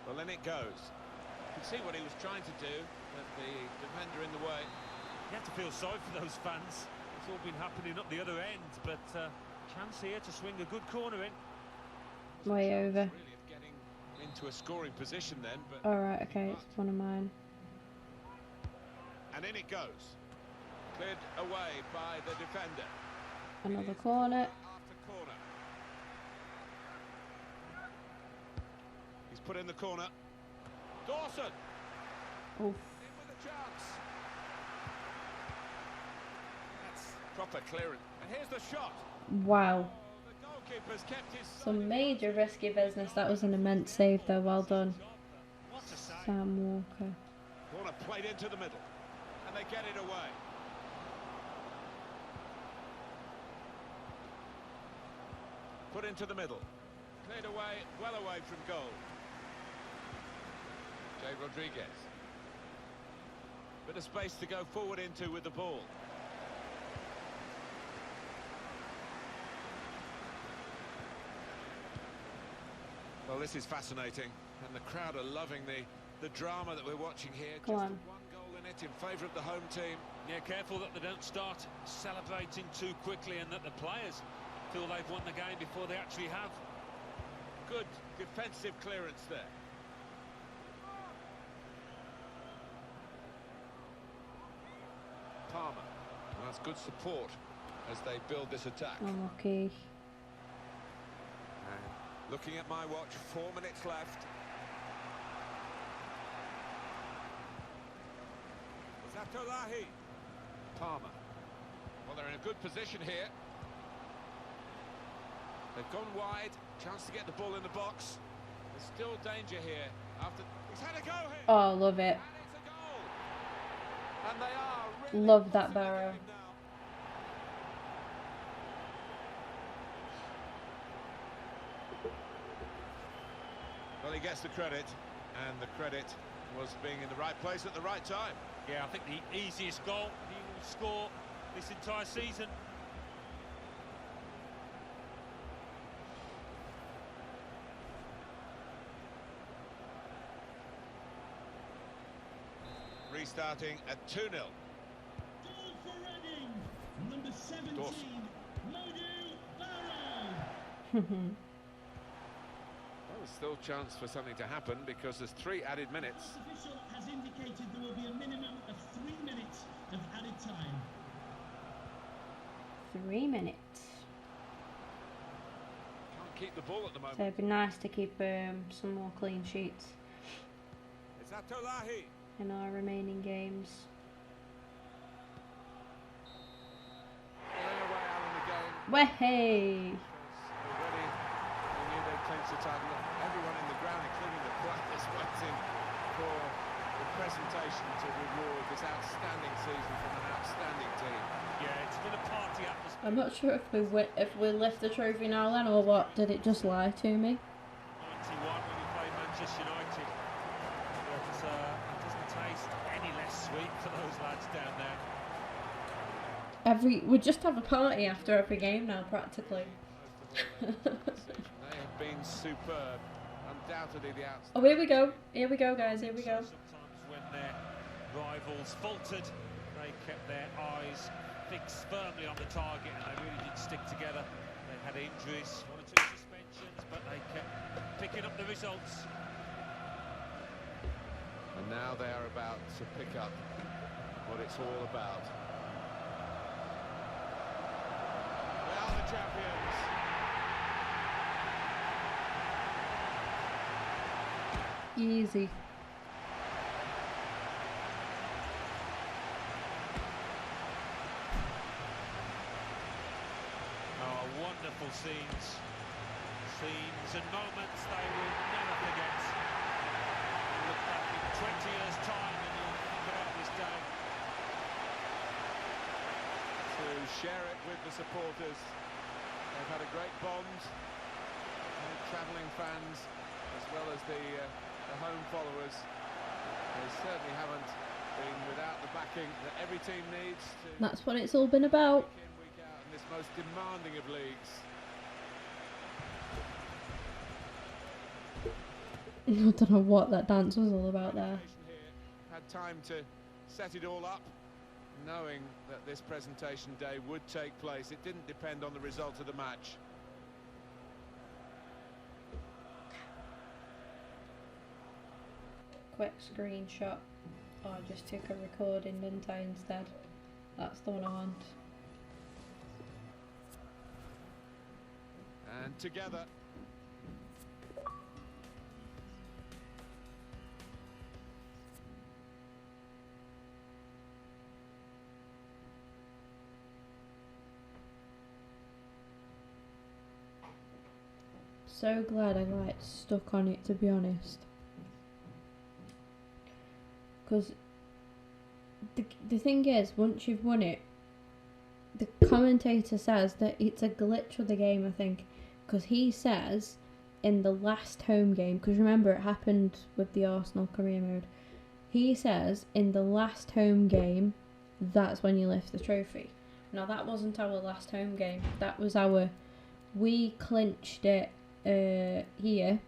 Well, in it goes. You can see what he was trying to do, but the defender in the way. You have to feel sorry for those fans. It's all been happening up the other end, but chance here to swing a good corner in. Way over. Really of getting into a scoring position then, but Alright, okay, it's one of mine. and in it goes. Cleared away by the defender. Another corner. After corner. He's put in the corner. Dawson Oof. in with a chance. That's proper clearance. And here's the shot. Wow. Oh, the goalkeeper's kept his Some major risky business. That was an immense save though. Well done, What a save. Sam Walker. Corner played into the middle. and they get it away. Put into the middle. Cleared away, well away from goal. Jay Rodriguez. Bit of space to go forward into with the ball. Well, this is fascinating, and the crowd are loving the drama that we're watching here. Go Just on. one goal in it in favour of the home team. Yeah, careful that they don't start celebrating too quickly and that the players feel they've won the game before they actually have. Good defensive clearance there. Palmer. Well, that's good support as they build this attack. Unlucky. Looking at my watch, 4 minutes left. Zatolahi. Palmer. Well, they're in a good position here. They've gone wide. Chance to get the ball in the box. There's still danger here after... He's had a go here. Oh, love it. And it's a goal! And they are really Love that forcing the Barrow. game now. Well, he gets the credit, and the credit was being in the right place at the right time. Yeah, I think the easiest goal he will score this entire season. Restarting at 2-0. Goal for Reading. Number 17, Dawson. Modu Barrow. Well, there's still chance for something to happen because there's 3 added minutes. The official has indicated there will be a minimum of 3 minutes of added time. 3 minutes. Can't keep the ball at the So moment. it'd be nice to keep some more clean sheets Zatolahi. in our remaining games. Pulling away out of the game. Way. Already, they knew they'd clinched the title. Everyone in the ground, including the players, waiting for the presentation to reward this outstanding season from an outstanding team. Yeah, it's been a party atmosphere. I'm not sure if we lift the trophy now then or what. Did it just lie to me? 91 when we played Manchester United. But it doesn't taste any less sweet for those lads down there. We just have a party after every game now, practically. They have been superb. Undoubtedly the outstanding. Oh, here we go. Here we go, guys. Here we go. Sometimes when their rivals faltered, they kept their eyes fixed firmly on the target and they really did stick together. They had injuries, 1 or 2 suspensions, but they kept picking up the results. And now they are about to pick up what it's all about. They are the champions. Easy. Oh, wonderful scenes. Scenes and moments they will never forget. Look back in 20 years' time and you'll think about this day. To share it with the supporters. They've had a great bond. Travelling fans as well as the home followers. They certainly haven't been without the backing that every team needs to That's what it's all been about. week in, week out in this most demanding of leagues. I don't know what that dance was all about there. Here had time to set it all up, knowing that this presentation day would take place. It didn't depend on the result of the match. Quick screenshot. Oh, I just took a recording, didn't I, instead? That's the one I want. And together. so glad I like stuck on it, to be honest. Because the thing is, once you've won it, the commentator says that it's a glitch of the game, I think. Because he says in the last home game, because remember it happened with the Arsenal career mode, he says in the last home game, that's when you lift the trophy. Now that wasn't our last home game, that was we clinched it here,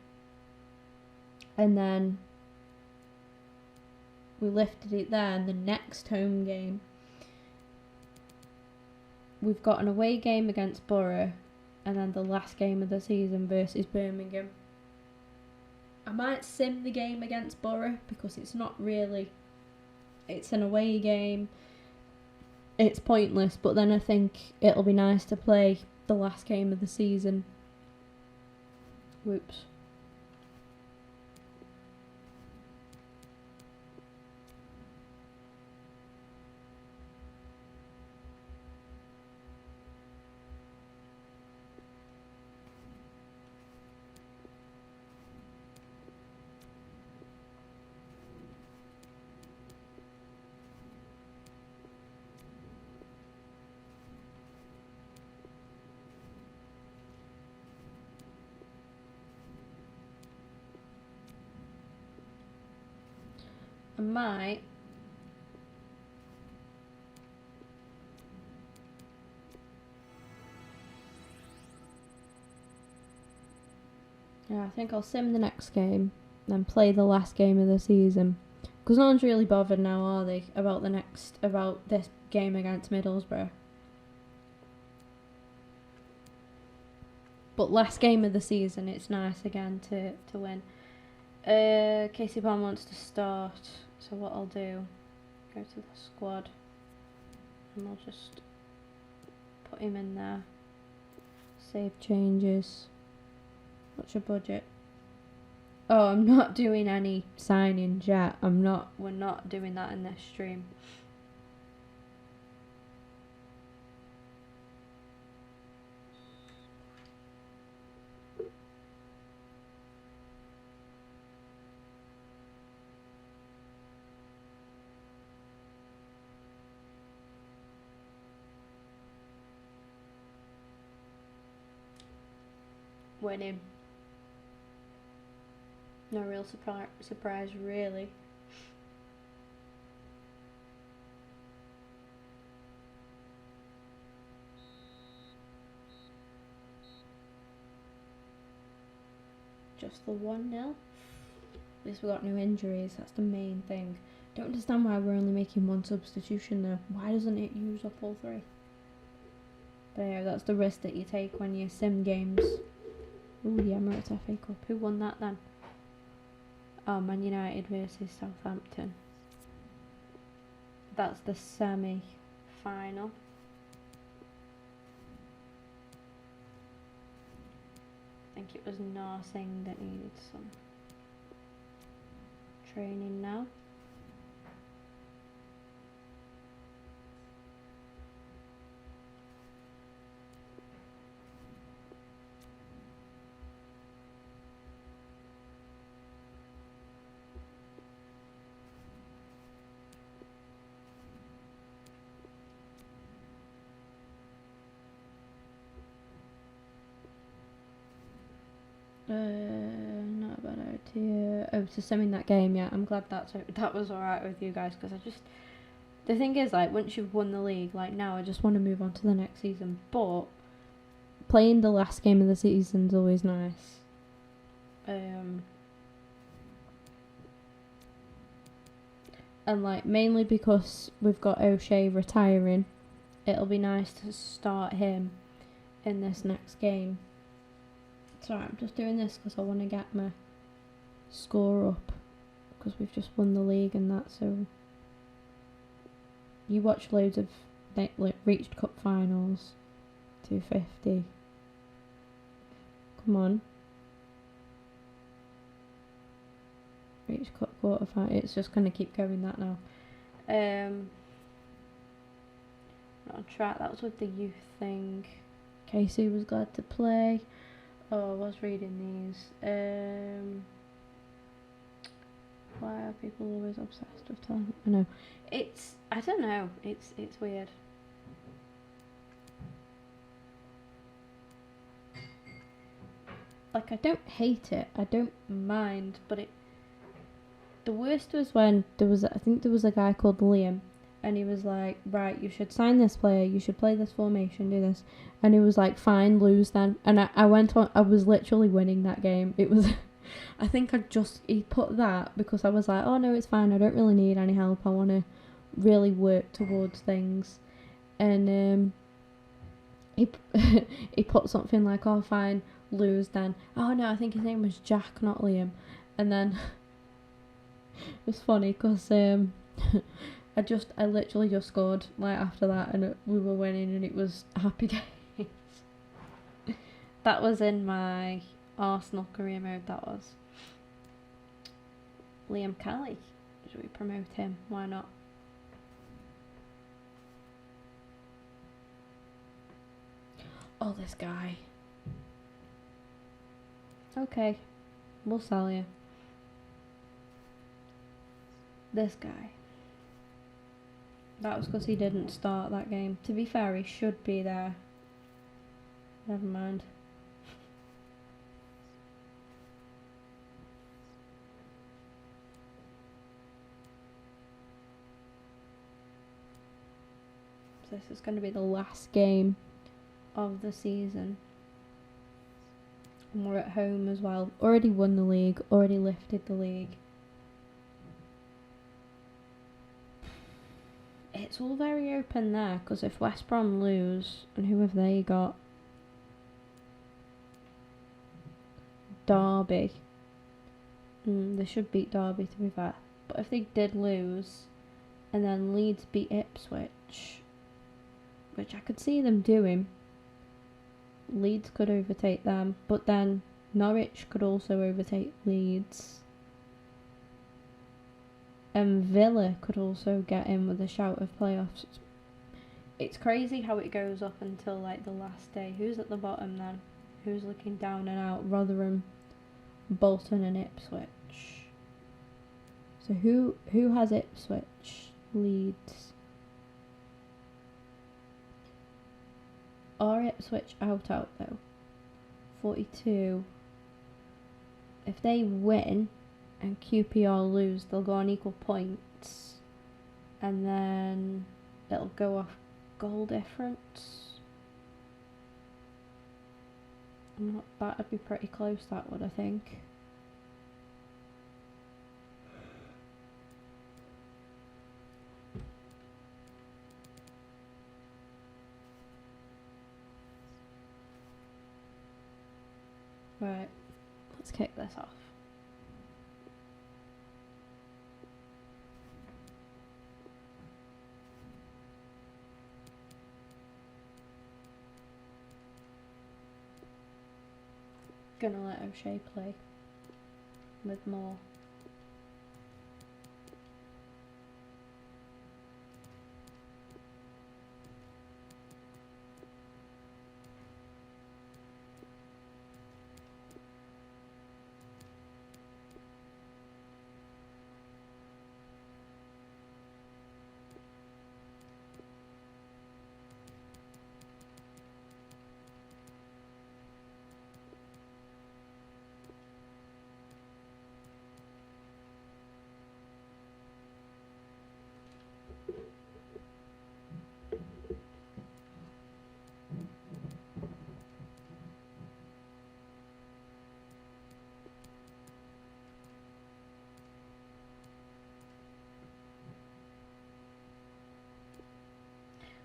and then we lifted it there, and the next home game we've got an away game against Borough, and then the last game of the season versus Birmingham. I might sim the game against Borough because it's not really, it's an away game, it's pointless, but then I think it'll be nice to play the last game of the season. Whoops. I might I think I'll sim the next game, then play the last game of the season. Because no one's really bothered now, are they, about this game against Middlesbrough. But last game of the season, it's nice again to win. Casey Bond wants to start, so what I'll do, go to the squad, and I'll just put him in there. Save changes. What's your budget? Oh, I'm not doing any signings yet. We're not doing that in this stream. Winning. No real surprise, really. Just the 1-0. At least we got no injuries, that's the main thing. Don't understand why we're only making one substitution though. Why doesn't it use up all three? But yeah, that's the risk that you take when you sim games. Ooh, the Emirates FA Cup. Who won that then? Oh, Man United versus Southampton. That's the semi-final. I think it was Narsing that needed some training now. Not a bad idea. Oh, to simming that game, yeah. I'm glad that was alright with you guys, because the thing is, like, once you've won the league, like, now I just want to move on to the next season, but playing the last game of the season's always nice. And, like, mainly because we've got O'Shea retiring, it'll be nice to start him in this next game. Sorry, I'm just doing this because I want to get my score up, because we've just won the league and that, so you watch loads of reached cup finals. 250. Come on. Reached cup quarter final. It's just going to keep going that now. Not on track. That was with the youth thing. Casey was glad to play. Oh, I was reading these. Why are people always obsessed with talent? I know. I don't know. It's weird. Like, I don't hate it. I don't mind, but the worst was when I think there was a guy called Liam, and he was like, right, you should sign this player, you should play this formation, do this. And he was like, fine, lose then. And I went on, I was literally winning that game. It was, I think he put that because I was like, oh no, it's fine, I don't really need any help, I want to really work towards things. And he put something like, oh fine, lose then. Oh no, I think his name was Jack, not Liam. And then it was funny because I literally just scored like after that, and we were winning, and it was happy days. That was in my Arsenal career mode. That was Liam Kelly. Should we promote him? Why not? Oh, this guy. Okay, we'll sell you. This guy. That was because he didn't start that game. To be fair, he should be there. Never mind. So this is going to be the last game of the season. And we're at home as well. Already won the league. Already lifted the league. It's all very open there, because if West Brom lose, and who have they got? Derby. They should beat Derby, to be fair. But if they did lose, and then Leeds beat Ipswich, which I could see them doing, Leeds could overtake them, but then Norwich could also overtake Leeds. And Villa could also get in with a shout of playoffs. It's crazy how it goes up until like the last day. Who's at the bottom then? Who's looking down and out? Rotherham, Bolton and Ipswich. So who has Ipswich? Leeds. Are Ipswich out though? 42. If they win and QPR lose, they'll go on equal points, and then it'll go off goal difference. That'd be pretty close, that would, I think. Right, let's kick this off. Gonna let O'Shea play with more.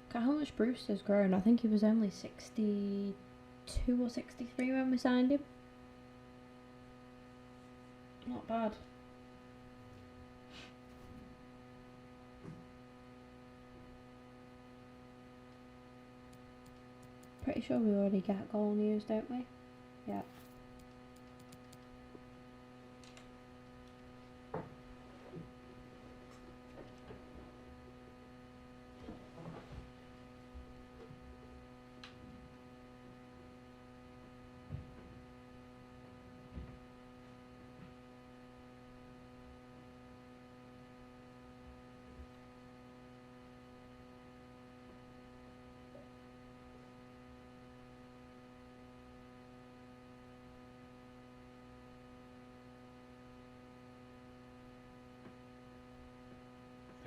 Look at how much Brewster's grown. I think he was only 62 or 63 when we signed him. Not bad. Pretty sure we already get goal news, don't we? Yeah.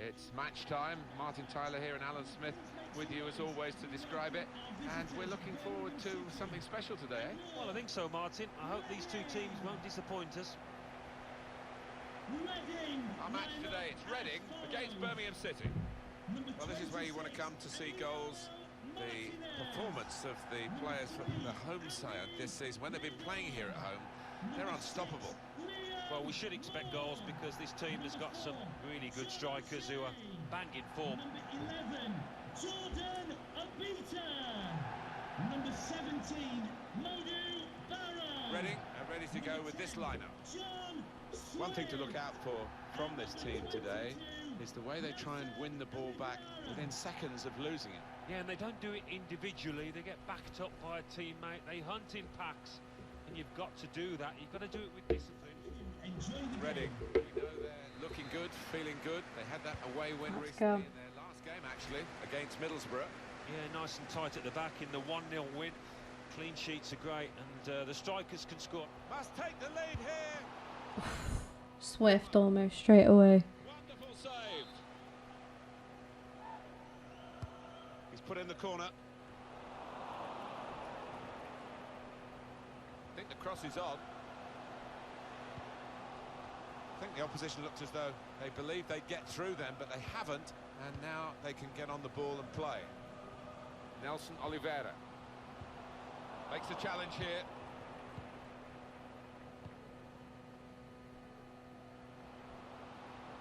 It's match time. Martin Tyler here and Alan Smith with you as always to describe it. And we're looking forward to something special today, eh? Well, I think so, Martin. I hope these two teams won't disappoint us. Our match today, it's Reading against Birmingham City. Well, this is where you want to come to see goals. The performance of the players from the home side this season, when they've been playing here at home, they're unstoppable. Well, we should expect goals because this team has got some really good strikers who are bang in form. Number 11, Jordan Abita. Number 17, Modu Barra. Reading are ready to go with this lineup. One thing to look out for from this team today is the way they try and win the ball back within seconds of losing it. Yeah, and they don't do it individually. They get backed up by a teammate. They hunt in packs, and you've got to do that. You've got to do it with discipline. Reading, we know they're looking good, feeling good. They had that away win Let's recently go. in their last game, actually, against Middlesbrough. Yeah, nice and tight at the back in the 1-0 win. Clean sheets are great, and the strikers can score. Must take the lead here. Swift almost straight away. Wonderful save. He's put in the corner. I think the cross is on. I think the opposition looked as though they believed they'd get through them, but they haven't, and now they can get on the ball and play. Nelson Oliveira makes the challenge here.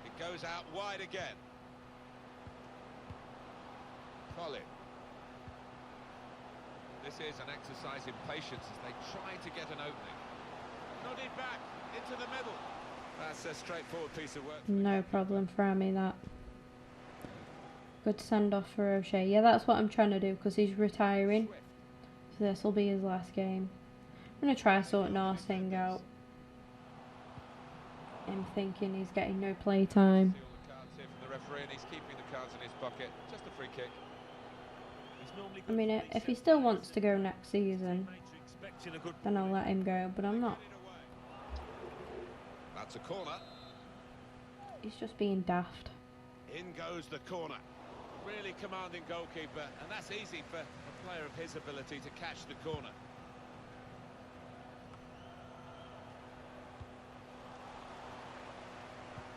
It goes out wide again. Colin. This is an exercise in patience as they try to get an opening. Nodded back into the middle. That's a straightforward piece of work. No problem for me, that. Good send-off for O'Shea. Yeah, that's what I'm trying to do because he's retiring. So this will be his last game. I'm going to try sorting Arsene out. I'm thinking he's getting no play time. See all the cards here from the referee, and he's keeping the cards in his pocket. Just a free kick. I mean, if he still wants to go next season, then I'll let him go, but I'm not. That's a corner. He's just being daft. In goes the corner. Really commanding goalkeeper, and that's easy for a player of his ability to catch the corner.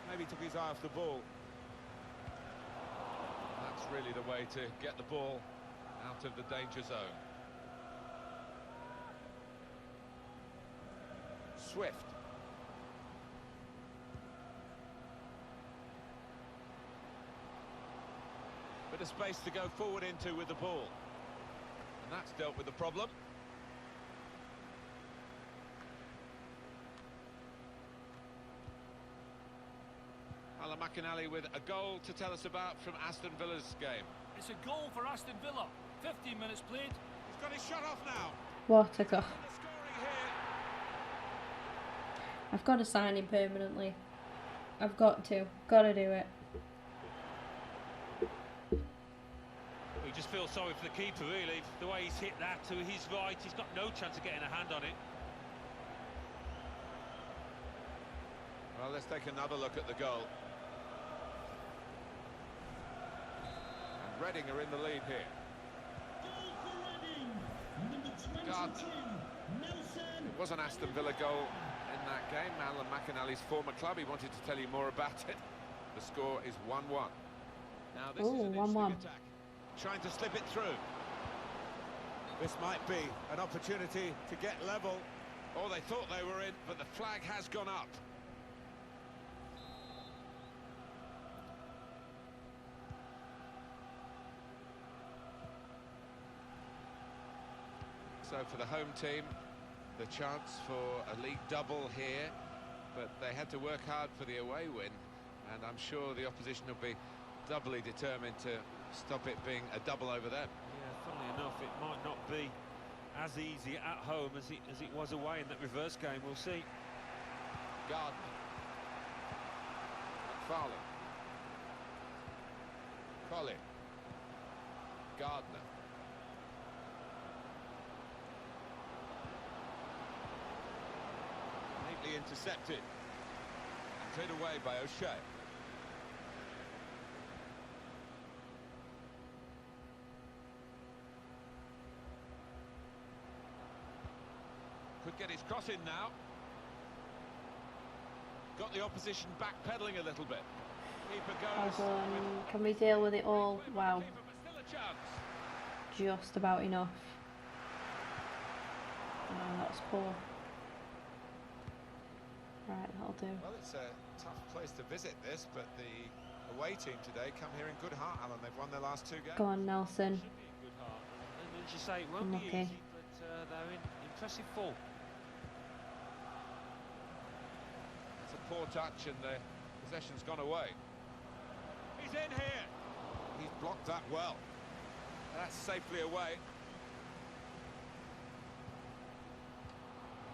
Maybe took his eye off the ball. That's really the way to get the ball out of the danger zone. Swift. Bit of space to go forward into with the ball. And that's dealt with the problem. Alan McInally with a goal to tell us about from Aston Villa's game. It's a goal for Aston Villa. 15 minutes played. He's got his shot off now. What a goal. The scoring here. I've got to sign him permanently. I've got to. Got to do it. You just feel sorry for the keeper, really. The way he's hit that to his right, he's got no chance of getting a hand on it. Well, let's take another look at the goal. And Reading are in the lead here. Goal for Reading. Number 22, Nelson. It was an Aston Villa goal in that game. Alan McInally's former club. He wanted to tell you more about it. The score is 1-1. Now this Ooh, is an 1-1. interesting attack. Trying to slip it through. This might be an opportunity to get level. Oh, they thought they were in, but the flag has gone up. So for the home team, the chance for a league double here, but they had to work hard for the away win, and I'm sure the opposition will be doubly determined to stop it being a double over them. Yeah, funnily enough, it might not be as easy at home as it was away in that reverse game. We'll see. Gardner. McFarlane. Colin. Gardner. Neatly intercepted. And cleared away by O'Shea. Could get his cross in now. Got the opposition backpedaling a little bit. Keeper goes. Can we deal with it all? Wow. Keeper, but still a chance. Just about enough. Oh, that was poor. Right, that'll do. Well, it's a tough place to visit this, but the away team today come here in good heart, Alan. They've won their last 2 games. Go on, Nelson. Should be in good heart. And as you say, it won't be Unlucky. easy, but they're in impressive form. It's a poor touch and the possession's gone away. He's in here. He's blocked that well. That's safely away.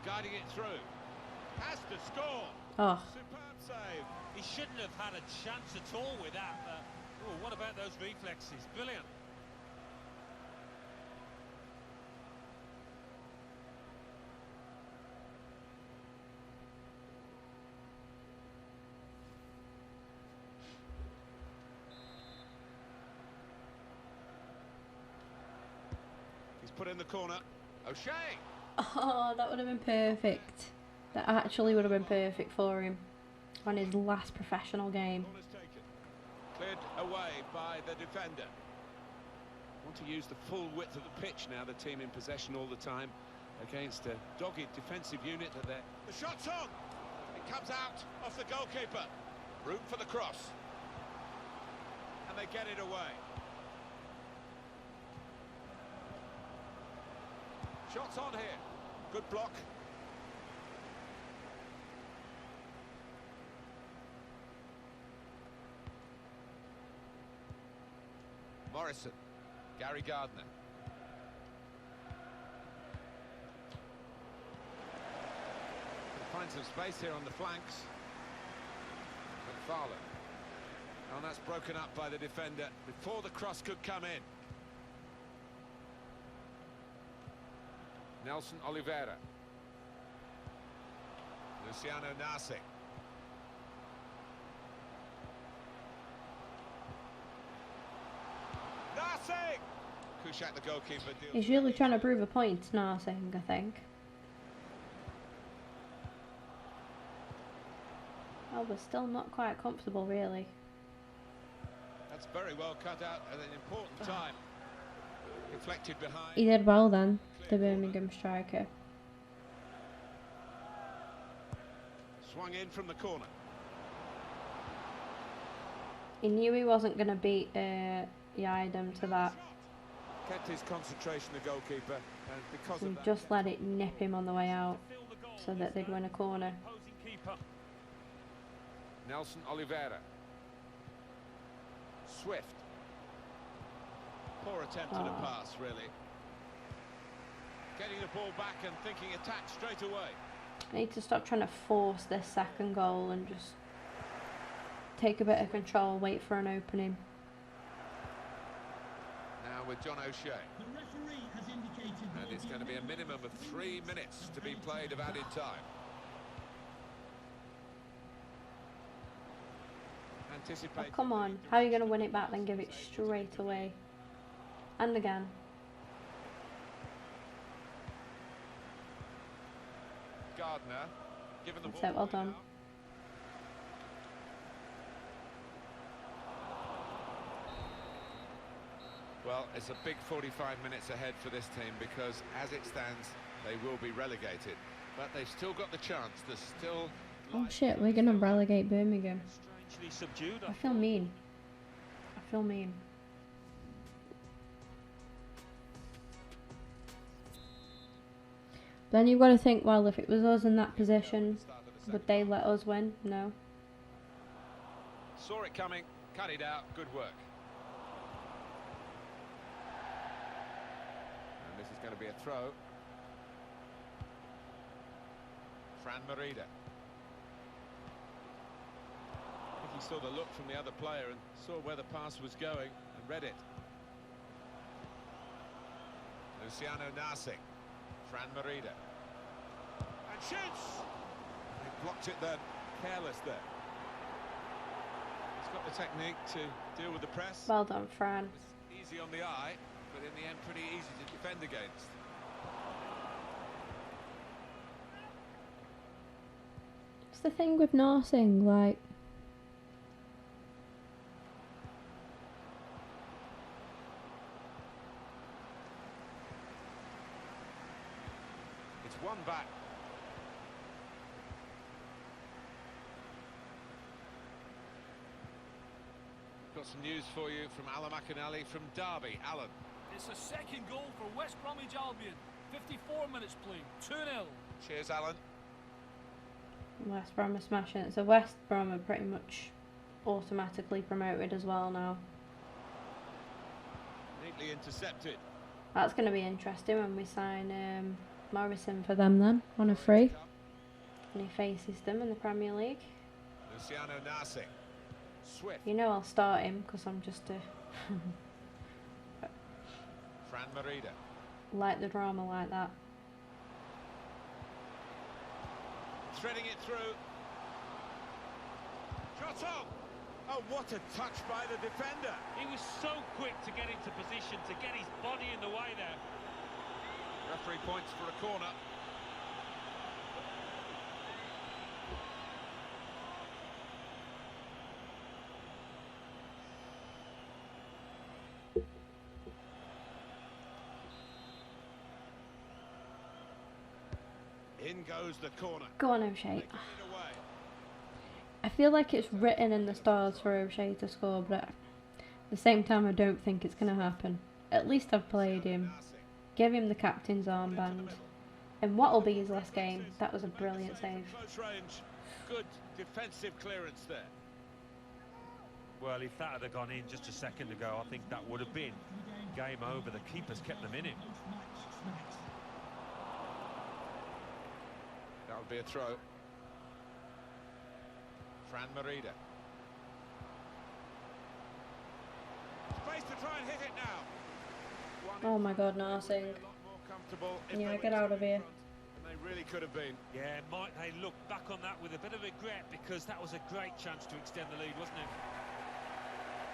Guiding it through. Has to score. Oh, Superb save. He shouldn't have had a chance at all with that. Oh, what about those reflexes? Brilliant. He's put in the corner. O'Shea. oh, that would have been perfect. That actually would have been perfect for him on his last professional game. Corner's taken. Cleared away by the defender. Want to use the full width of the pitch now, the team in possession all the time against a dogged defensive unit that they're... The shot's on! It comes out off the goalkeeper. Room for the cross. And they get it away. Shots on here. Good block. Morrison. Gary Gardner. Find some space here on the flanks. McFarlane. And that's broken up by the defender before the cross could come in. Nelson Oliveira. Luciano Nasi. Nasi! Kushak, the goalkeeper, deals. He's really trying to prove a point, Narsing, I think. Oh, we're still not quite comfortable, really. That's very well cut out at an important time. Deflected behind. He did well then, the Birmingham striker. Swung in from the corner. He knew he wasn't going to beat Yidam to that. Kept his concentration, the goalkeeper, and because And of that, just let it nip him on the way out Fill the goal so that they'd win a corner. opposing keeper. Nelson Oliveira. Swift. Poor attempt at a Oh. pass, really. Getting the ball back and thinking attack straight away. I need to stop trying to force this second goal and just take a bit of control, wait for an opening. Now with John O'Shea. The referee has indicated And it's going to be a minimum of 3 minutes to be played of added time. Oh, Anticipate. come on, how are you going to win it back then give it straight away? And again. Gardner. Given the That's ball it, well away done. now. Well, it's a big 45 minutes ahead for this team because, as it stands, they will be relegated. But they've still got the chance. There's still... Oh shit, we're going to relegate Birmingham. Strangely subdued. I feel mean. I feel mean. Then you've got to think, well, if it was us in that position, would they let us win? No. Saw it coming, cut it out, good work. And this is going to be a throw. Fran Merida. I think he saw the look from the other player and saw where the pass was going and read it. Luciano Nasi. Fran Merida. And shoots! They blocked it then. Careless there. He's got the technique to deal with the press. Well done, Fran. It's easy on the eye, but in the end pretty easy to defend against. What's the thing with Narsing? Like, It's one back. Got some news for you from Alan McInally from Derby. Alan. It's a second goal for West Bromwich Albion. 54 minutes played. 2-0. Cheers, Alan. West Brom are smashing it. So West Brom are pretty much automatically promoted as well now. Neatly intercepted. That's going to be interesting when we sign Morrison for them then, on a free. And he faces them in the Premier League. Luciano Narsing. Swift. You know I'll start him because I'm just a... Fran Merida. like the drama like that. Threading it through. Shot on! Oh, what a touch by the defender. He was so quick to get into position, to get his body in the way there. Referee points for a corner. In goes the corner. Go on, O'Shea. They get it away. I feel like it's written in the stars for O'Shea to score, but at the same time I don't think it's going to happen. At least I've played him. Give him the captain's armband. And what'll be his last game? That was a brilliant save. Close range. Good defensive clearance there. Well, if that had gone in just a second ago, I think that would have been game over. The keeper's kept them in it. That would be a throw. Fran Merida. Space to try and hit it now. Oh my God, Narsing. A lot more comfortable if Yeah, they get were out of here. in front, and they really could have been. Yeah, might they look back on that with a bit of regret, because that was a great chance to extend the lead, wasn't it?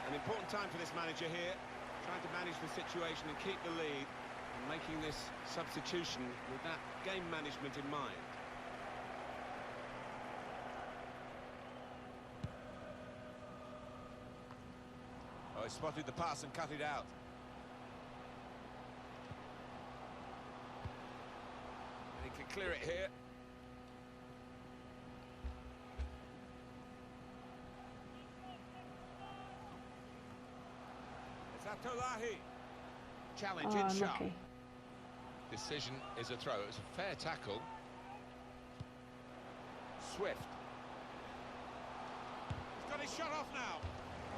An important time for this manager here, trying to manage the situation and keep the lead, and making this substitution with that game management in mind. Oh, he spotted the pass and cut it out. And he can clear it here. It's Atolahi. Challenge Oh, in sharp. unlucky. Decision is a throw. It's a fair tackle. Swift. He's got his shot off now.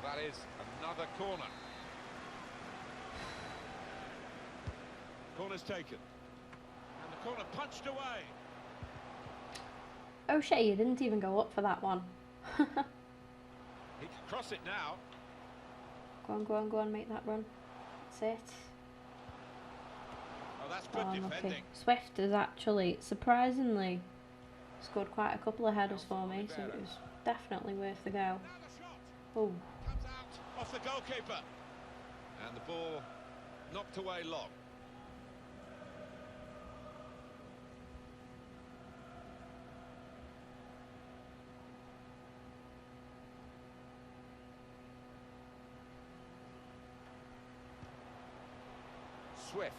Well, that is another corner. Corner's taken. And the corner punched away. O'Shea, you didn't even go up for that one. He can cross it now. Go on, go on, go on, make that run. That's it. Oh, that's good Oh, defending. unlucky. Swift has actually, surprisingly, scored quite a couple of headers for me, so it was definitely worth the go. Now the shot Oh, comes out off the goalkeeper. And the ball knocked away long. Swift.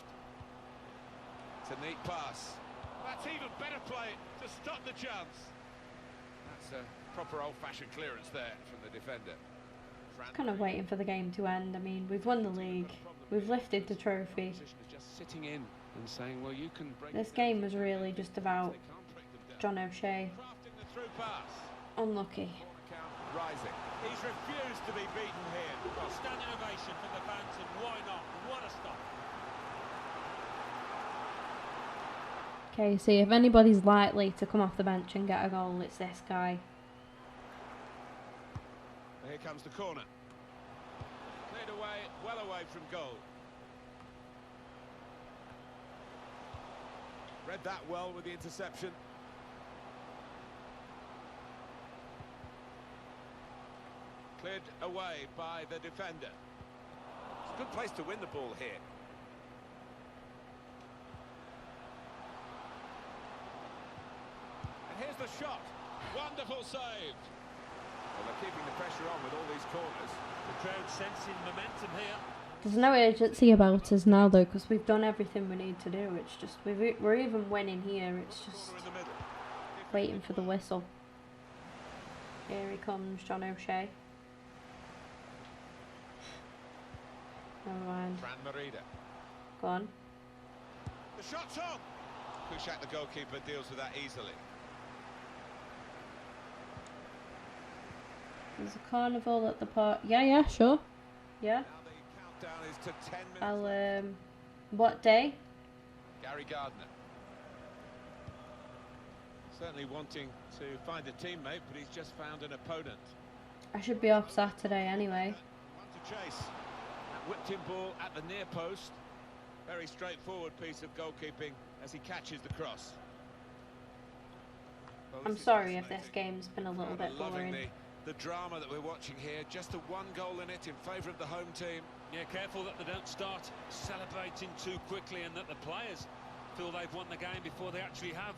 It's a neat pass. That's even better play to stop the chance. That's a proper old-fashioned clearance there from the defender. kind of waiting for the game to end. I mean, we've won the league, we've lifted the trophy. Just sitting in and saying, well, you can break This them down. game was really just about They can't break them down. John O'Shea. Crafting the through pass. Unlucky. Corner count rising. He's refused to be beaten here. Well, standing ovation from the fans, and why not? What a stop. Okay, see, if anybody's likely to come off the bench and get a goal, it's this guy. Here comes the corner. Cleared away, well away from goal. Read that well with the interception. Cleared away by the defender. It's a good place to win the ball here. And here's the shot. Wonderful save. Well, they're keeping the pressure on with all these corners. The crowd sensing momentum here. There's no urgency about us now though, because we've done everything we need to do. It's just we're even winning here. It's just Corner in the middle. waiting for the whistle. Here he comes, John O'Shea. Never mind. Fran Merida. Go on. The shot's on. Kushak, the goalkeeper, deals with that easily. There's a carnival at the park. Yeah, sure. Yeah. Now the countdown is to 10 minutes. I'll what day? Gary Gardner. Certainly wanting to find a teammate, but he's just found an opponent. I should be off Saturday anyway. One to chase. That whipped-in ball at the near post. Very straightforward piece of goalkeeping as he catches the cross. Well, I'm this is sorry if this fascinating. game's been a little Crowd are bit loving boring. the drama that we're watching here. Just a one goal in it in favour of the home team. Yeah, careful that they don't start celebrating too quickly and that the players feel they've won the game before they actually have.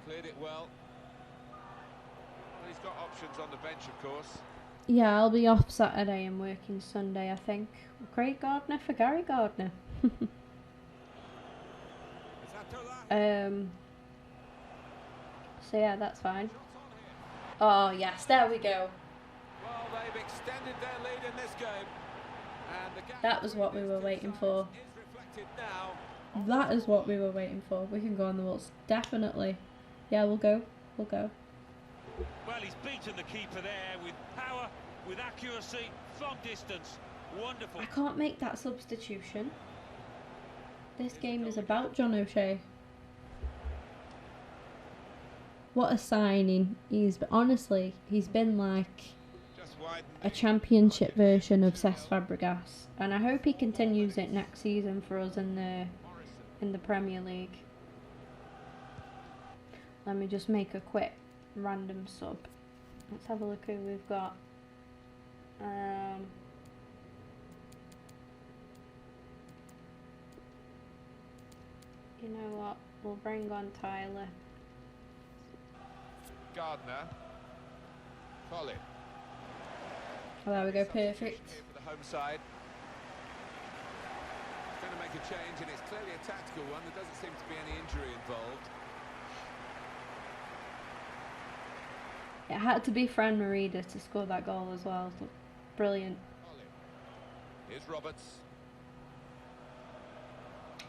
Cleared it well. Well, he's got options on the bench, of course. Yeah, I'll be off Saturday and working Sunday, I think. Craig Gardner for Gary Gardner. So yeah, that's fine. Oh yes, there we go. Well, they've extended their lead in this game. And the gap That was what we were waiting for. is reflected now. That is what we were waiting for. We can go on the walls. Definitely. Yeah, we'll go. We'll go. Well, he's beaten the keeper there with power, with accuracy, from distance. Wonderful. I can't make that substitution. This game is about John O'Shea. What a signing. Honestly, he's been like Just widened a championship version of Cesc Fabregas, and I hope he continues it next season for us in the Premier League. Let me just make a quick random sub. Let's have a look who we've got. You know what? We'll bring on Tyler. Gardner. Colin. Oh, there we go. Substitution Perfect. here for the home side. He's going to make a change, and it's clearly a tactical one. There doesn't seem to be any injury involved. It had to be Fran Merida to score that goal as well. So brilliant. Colin. Here's Roberts.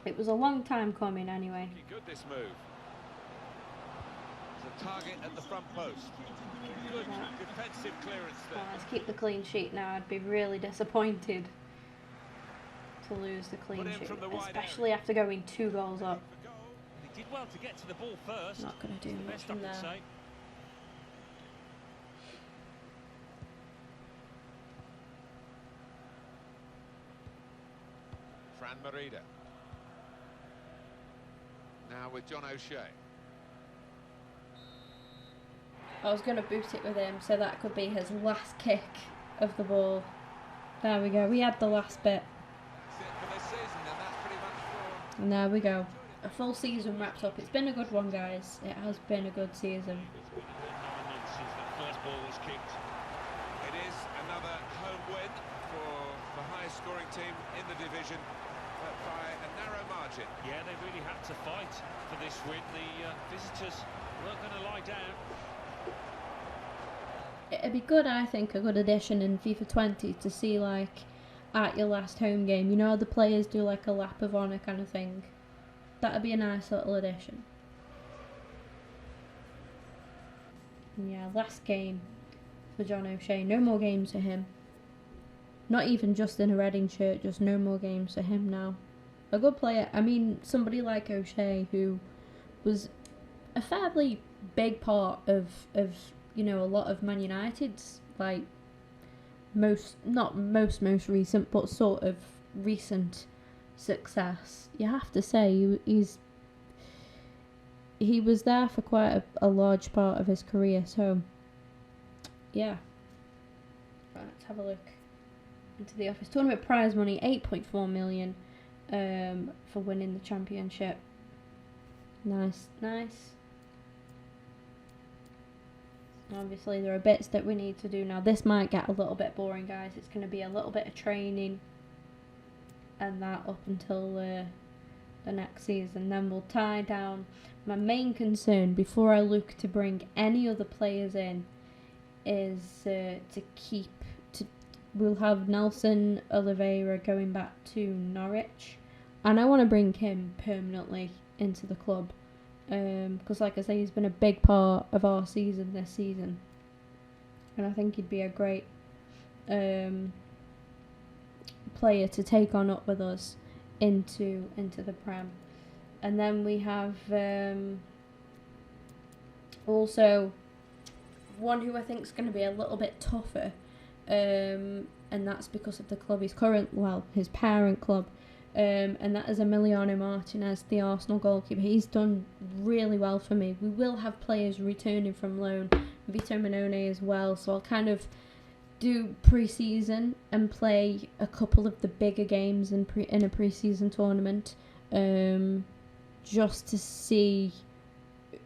It was a long time coming anyway. Looking good, this move. There's a target at the front post. Good defensive clearance there. Well, let's keep the clean sheet now. I'd be really disappointed to lose the clean Put in sheet, from the wide especially after going 2 goals up. For goal. He did well to get to the ball first. Not going to do The much best I from can there. say. Fran Merida. Now with John O'Shea. I was going to boot it with him, so that could be his last kick of the ball. There we go. We had the last bit. That's it for this season, and that's pretty much for... And there we go. A full season wrapped up. It's been a good one, guys. It has been a good season. It's been a good 9 months since that first ball was kicked. It is another home win for the highest scoring team in the division, but by a narrow margin. Yeah, they really had to fight for this win. The visitors weren't going to lie down. It'd be good, I think, a good addition in FIFA 20 to see, like, at your last home game, you know how the players do, like, a lap of honour kind of thing. That'd be a nice little addition. And yeah, last game for John O'Shea. No more games for him. Not even just in a Reading shirt, just no more games for him now. A good player. I mean, somebody like O'Shea, who was a fairly big part of you know, a lot of Man United's, like, most recent, but sort of recent success. You have to say he was there for quite a large part of his career, so yeah. Right, let's have a look into the office. Tournament prize money, 8.4 million for winning the championship. Nice. Obviously, there are bits that we need to do now. This might get a little bit boring, guys. It's going to be a little bit of training and that up until the next season. Then we'll tie down. My main concern before I look to bring any other players in is we'll have Nelson Oliveira going back to Norwich, and I want to bring him permanently into the club. Because like I say, he's been a big part of our season this season, and I think he'd be a great player to take on up with us into the Prem. And then we have also one who I think is going to be a little bit tougher, and that's because of the club his parent club. And that is Emiliano Martinez, the Arsenal goalkeeper. He's done really well for me. We will have players returning from loan, Vito Minone as well, so I'll kind of do pre-season and play a couple of the bigger games in a pre-season tournament, just to see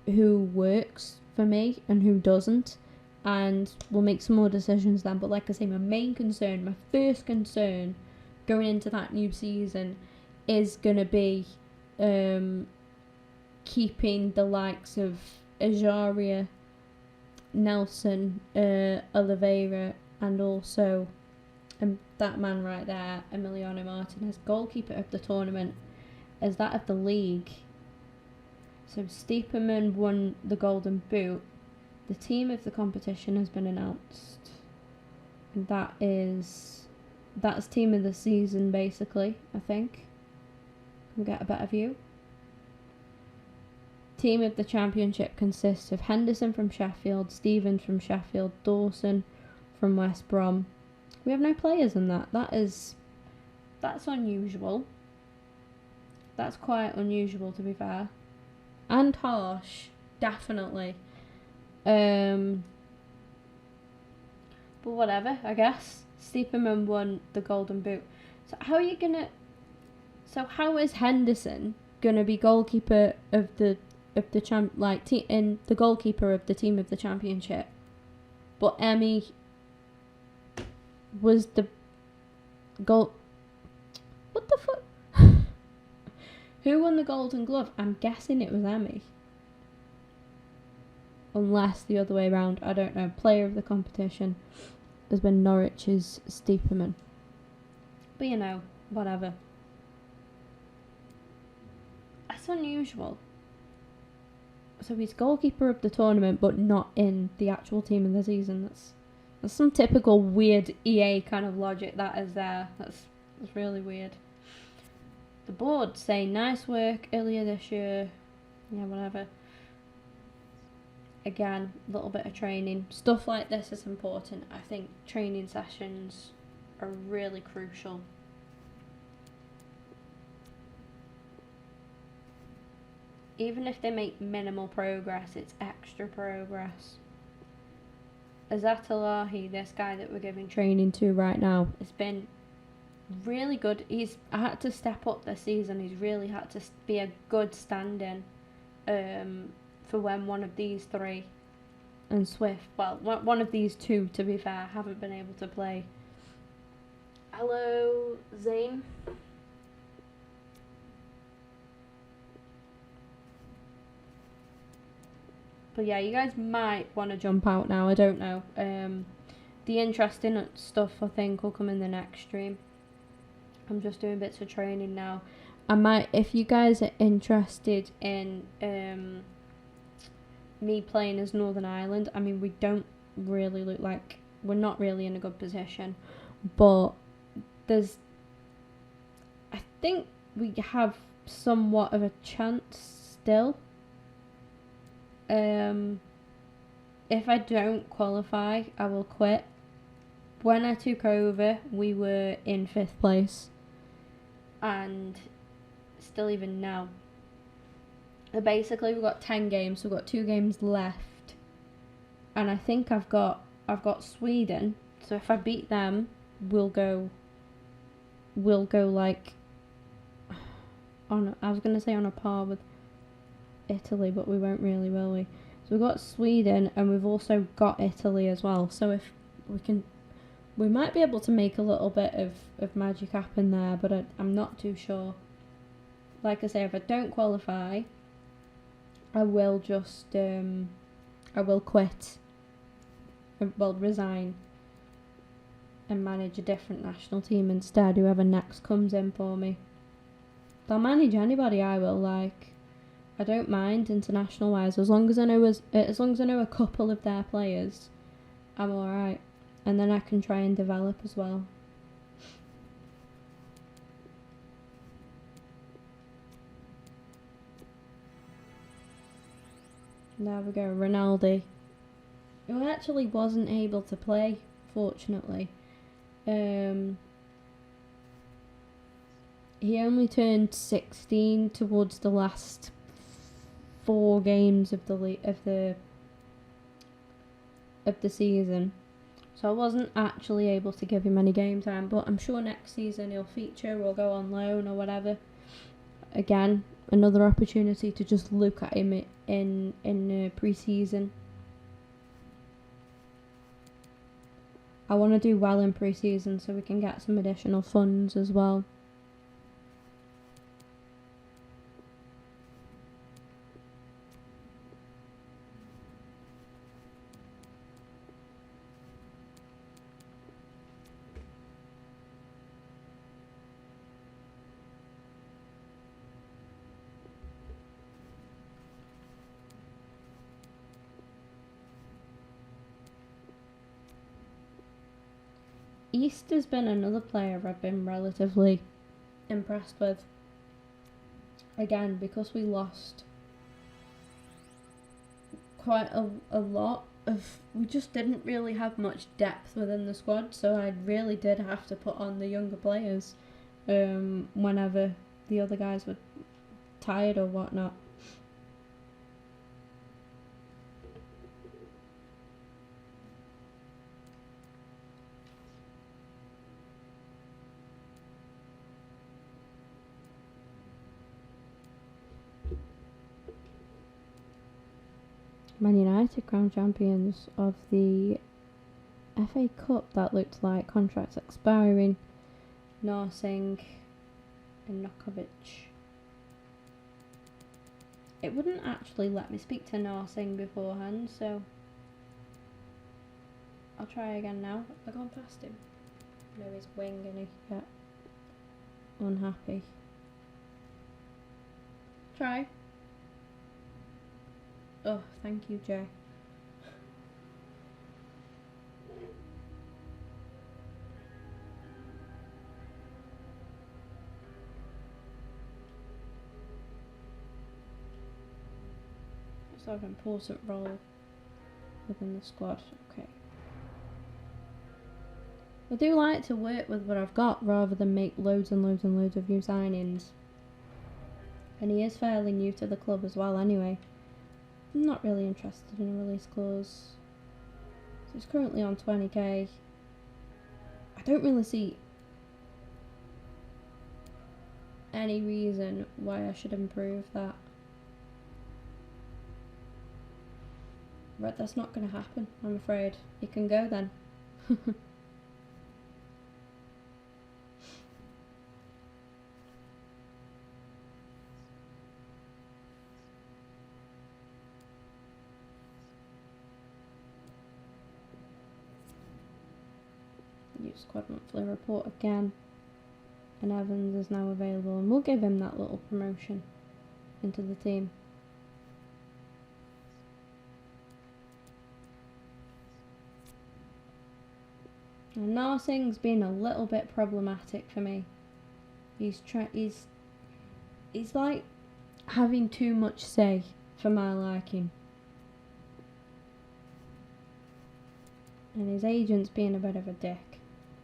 who works for me and who doesn't, and we'll make some more decisions then. But like I say, my first concern going into that new season is going to be keeping the likes of Ajaria, Nelson, Oliveira, and also that man right there, Emiliano Martinez, goalkeeper of the tournament, as that of the league. So Stiepermann won the Golden Boot. The team of the competition has been announced, and that's team of the season, basically, I think. Can we get a better view? Team of the championship consists of Henderson from Sheffield, Stevens from Sheffield, Dawson from West Brom. We have no players in that. That's unusual. That's quite unusual, to be fair. And harsh, definitely. But whatever, I guess. Stiepermann won the Golden Boot. So how is Henderson gonna be goalkeeper of the goalkeeper of the team of the championship, but Emmy was the goal? What the fuck? Who won the Golden Glove? I'm guessing it was Emmy. Unless the other way around, I don't know. Player of the competition has been Norwich's Stiepermann. But whatever. That's unusual. So he's goalkeeper of the tournament, but not in the actual team of the season. That's some typical weird EA kind of logic that is there. That's really weird. The board say nice work earlier this year. Yeah, whatever. Again, a little bit of training. Stuff like this is important. I think training sessions are really crucial. Even if they make minimal progress, it's extra progress. Azatalahi, this guy that we're giving training to right now, has been really good. I had to step up this season. He's really had to be a good stand-in for when one of these three and Swift, well, one of these two, to be fair, haven't been able to play. Hello, Zane. But yeah, you guys might want to jump out now, I don't know. The interesting stuff, I think, will come in the next stream. I'm just doing bits of training now. I might, if you guys are interested in me playing as Northern Ireland, I mean, we don't really look like, we're not really in a good position, but I think we have somewhat of a chance still. If I don't qualify, I will quit. When I took over, we were in 5th place, and still even now. Basically, we've got 10 games, so we've got 2 games left, and I think I've got Sweden. So if I beat them, we'll go like on. I was gonna say on a par with Italy, but we won't really, will we? So we've got Sweden and we've also got Italy as well. So if we might be able to make a little bit of magic happen there, but I'm not too sure. Like I say, if I don't qualify, I will just, I will quit. Well, resign. And manage a different national team instead, whoever next comes in for me. I'll manage anybody, I will, like. I don't mind international wise, as long as I know a couple of their players, I'm alright. And then I can try and develop as well. There we go, Ronaldo, who actually wasn't able to play, fortunately. He only turned 16 towards the last 4 games of the season, so I wasn't actually able to give him any game time. But I'm sure next season he'll feature or go on loan or whatever. Again, another opportunity to just look at him in pre-season. I want to do well in pre-season so we can get some additional funds as well. East has been another player I've been relatively impressed with. Again, because we lost quite a lot of... We just didn't really have much depth within the squad, so I really did have to put on the younger players whenever the other guys were tired or whatnot. Man United crowned champions of the FA Cup. That looked like contracts expiring. Narsing and Nokovic. It wouldn't actually let me speak to Narsing beforehand, so I'll try again now. Have I gone past him? No, he's wing and he get unhappy. Try. Oh, thank you, Jay. It's an important role within the squad. Okay. I do like to work with what I've got rather than make loads and loads and loads of new signings. And he is fairly new to the club as well anyway. I'm not really interested in a release clause. So it's currently on 20k. I don't really see any reason why I should improve that. Right, that's not going to happen, I'm afraid. You can go then. Youth squad monthly report again. And Evans is now available, and we'll give him that little promotion into the team. And Narsing's been a little bit problematic for me. He's like having too much say for my liking. And his agent's being a bit of a dick.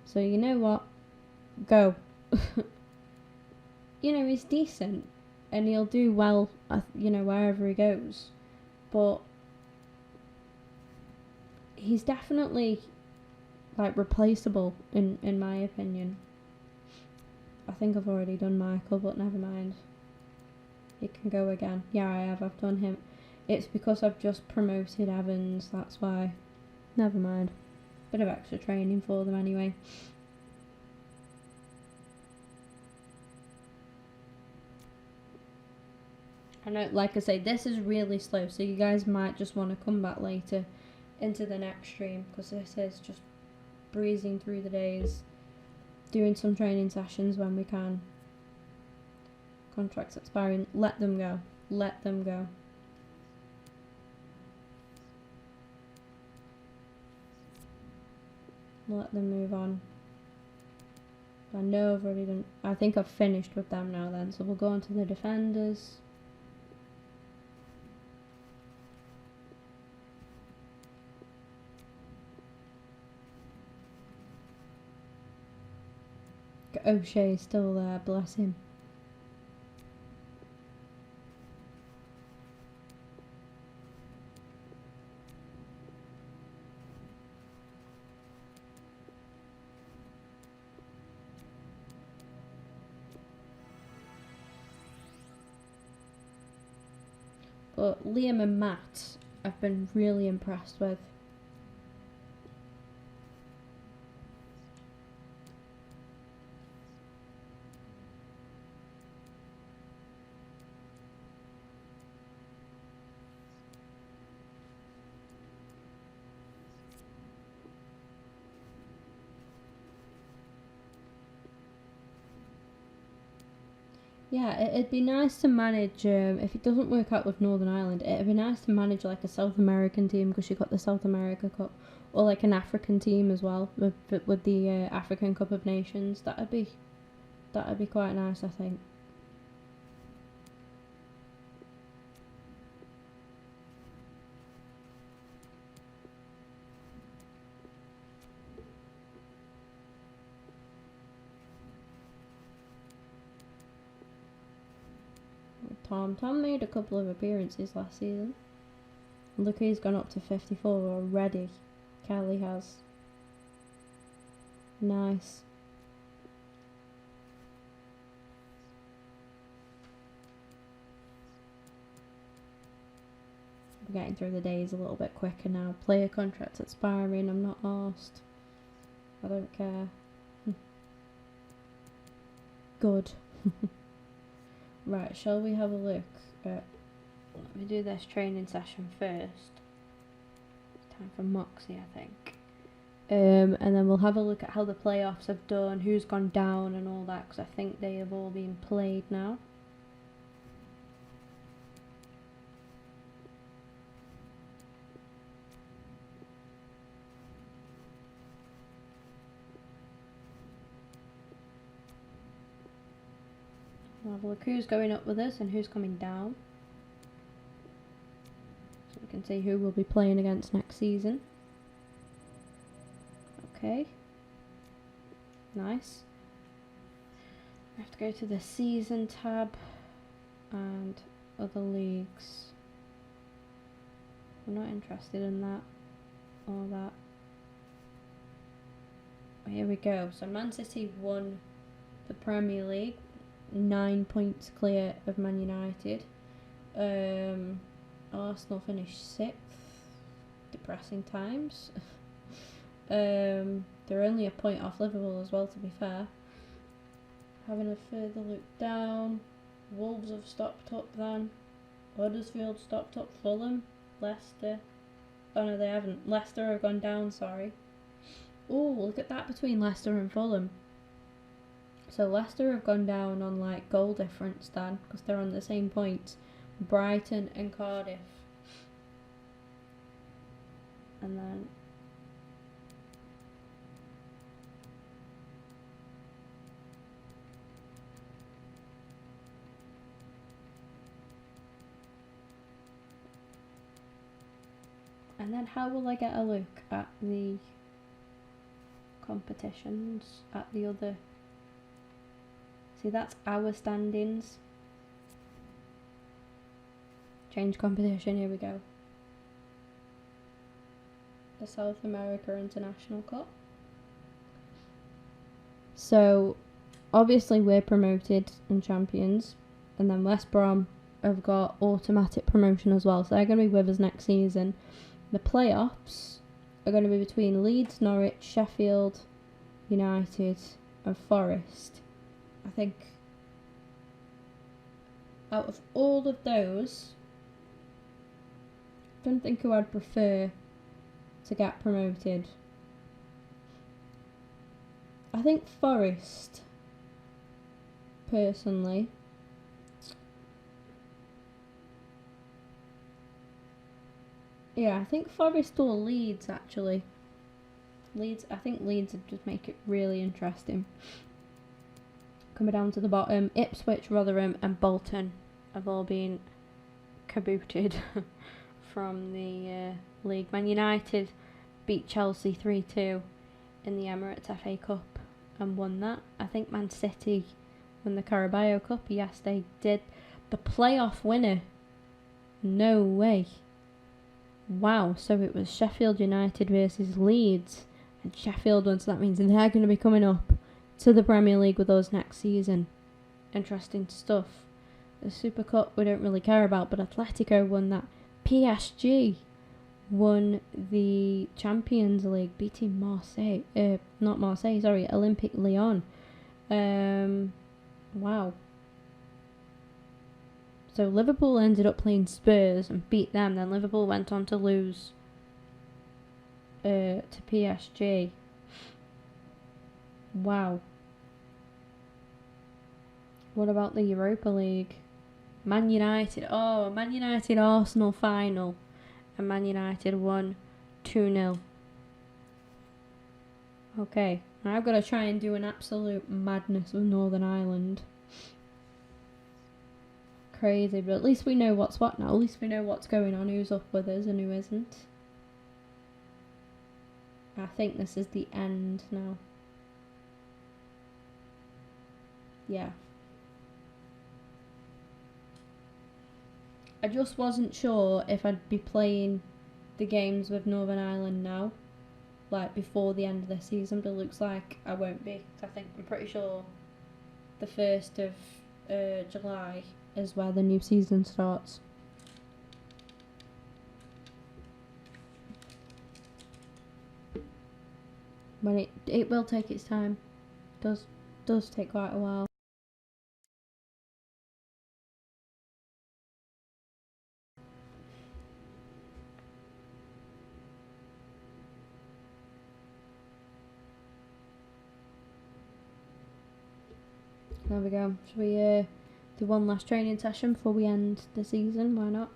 So you know what? Go. You know, he's decent and he'll do well, you know, wherever he goes. But he's definitely like replaceable in my opinion. I think I've already done Michael, but never mind. He can go again. Yeah, I have. I've done him. It's because I've just promoted Evans, that's why. Never mind. Bit of extra training for them anyway. I know, like I say, this is really slow, so you guys might just want to come back later into the next stream, because this is just breezing through the days, doing some training sessions when we can. Contracts expiring, let them go. Let them go. Let them move on. I know I've already done. I think I've finished with them now then, so we'll go on to the defenders. O'Shea's still there, bless him. But Liam and Matt, I've been really impressed with. Yeah, it'd be nice to manage, if it doesn't work out with Northern Ireland, it'd be nice to manage like a South American team, because you've got the South America Cup, or like an African team as well, with the African Cup of Nations. That'd be quite nice, I think. Tom made a couple of appearances last season. Look, he's gone up to 54 already. Kelly has. Nice. We're getting through the days a little bit quicker now. Player contracts expiring, I'm not arsed. I don't care. Good. Right, shall we have a look at... Let me do this training session first. Time for Moxie, I think. And then we'll have a look at how the playoffs have done, who's gone down and all that, because I think they have all been played now. We'll have a look who's going up with us and who's coming down. So we can see who we'll be playing against next season. Okay. Nice. We have to go to the season tab and other leagues. I'm not interested in that or that. Here we go. So Man City won the Premier League. 9 points clear of Man United. Arsenal finished 6th. Depressing times. They're only a point off Liverpool as well, to be fair. Having a further look down. Wolves have stopped up then. Huddersfield stopped up. Fulham. Leicester. Oh no, they haven't. Leicester have gone down, sorry. Oh, look at that between Leicester and Fulham. So Leicester have gone down on like goal difference then, because they're on the same points. Brighton and Cardiff. And then how will I get a look at the competitions, at the other... See, that's our standings. Change competition, here we go. The South America International Cup. So, obviously we're promoted and champions. And then West Brom have got automatic promotion as well, so they're going to be with us next season. The playoffs are going to be between Leeds, Norwich, Sheffield United and Forest. I think out of all of those, I don't think who I'd prefer to get promoted. I think Forest, personally. Yeah, I think Forest or Leeds, actually. I think Leeds would just make it really interesting. Coming down to the bottom, Ipswich, Rotherham and Bolton have all been cabooted from the league. Man United beat Chelsea 3-2 in the Emirates FA Cup and won that. I think Man City won the Carabao Cup. Yes, they did. The playoff winner. No way. Wow, so it was Sheffield United versus Leeds. And Sheffield won, so that means they're going to be coming up to the Premier League with us next season. Interesting stuff. The Super Cup we don't really care about, but Atletico won that. PSG won the Champions League, beating Olympique Lyon. Wow. So Liverpool ended up playing Spurs and beat them. Then Liverpool went on to lose to PSG. Wow. What about the Europa League? Man United Arsenal final. And Man United won 2-0. Okay, now I've got to try and do an absolute madness with Northern Ireland. Crazy, but at least we know what's what now. At least we know what's going on, who's up with us and who isn't. I think this is the end now. Yeah. I just wasn't sure if I'd be playing the games with Northern Ireland now, like before the end of the season, but it looks like I won't be. I'm pretty sure the 1st of July is where the new season starts. But it will take its time. Does take quite a while. There we go. Should we do one last training session before we end the season? Why not?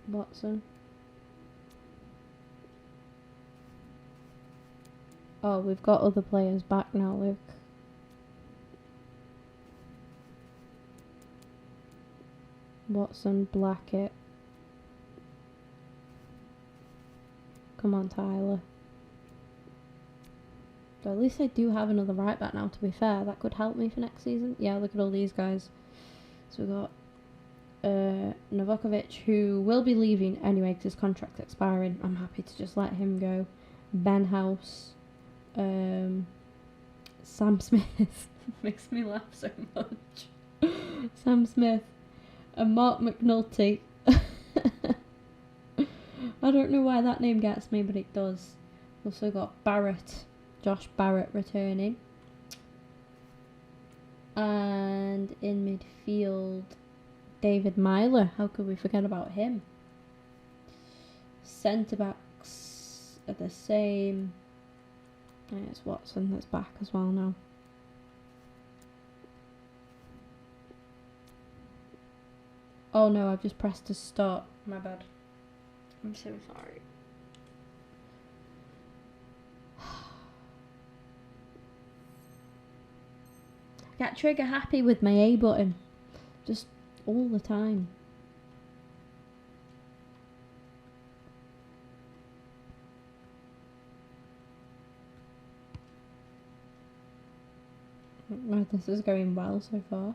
Watson. Oh, we've got other players back now, Luke. Watson, Blackett. Come on, Tyler. So at least I do have another right back now, to be fair. That could help me for next season. Yeah, look at all these guys. So we've got Novakovic, who will be leaving anyway because his contract's expiring. I'm happy to just let him go. Ben House. Sam Smith. Makes me laugh so much. Sam Smith. And Mark McNulty. I don't know why that name gets me, but it does. Also got Barrett. Josh Barrett returning. And in midfield, David Myler. How could we forget about him? Centre backs are the same. And it's Watson that's back as well now. Oh no, I've just pressed to start. My bad. I'm so sorry. I get trigger happy with my A button. Just all the time. Oh, this is going well so far.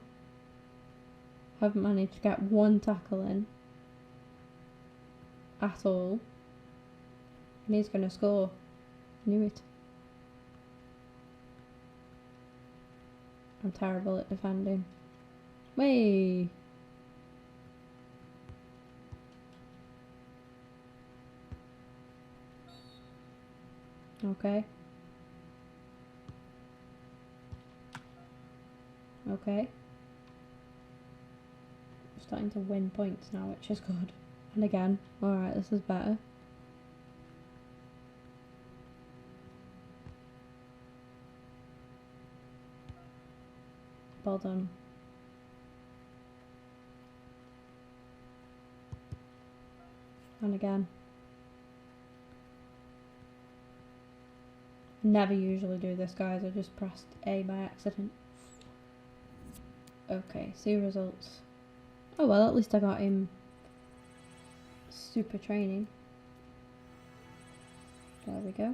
Haven't managed to get one tackle in at all. And he's going to score. Knew it. I'm terrible at defending. Way. Okay. Okay. I'm starting to win points now, which is good. And again, alright, this is better. Well done. And again. Never usually do this, guys. I just pressed A by accident. Okay, see results. Oh well, at least I got him super training. There we go.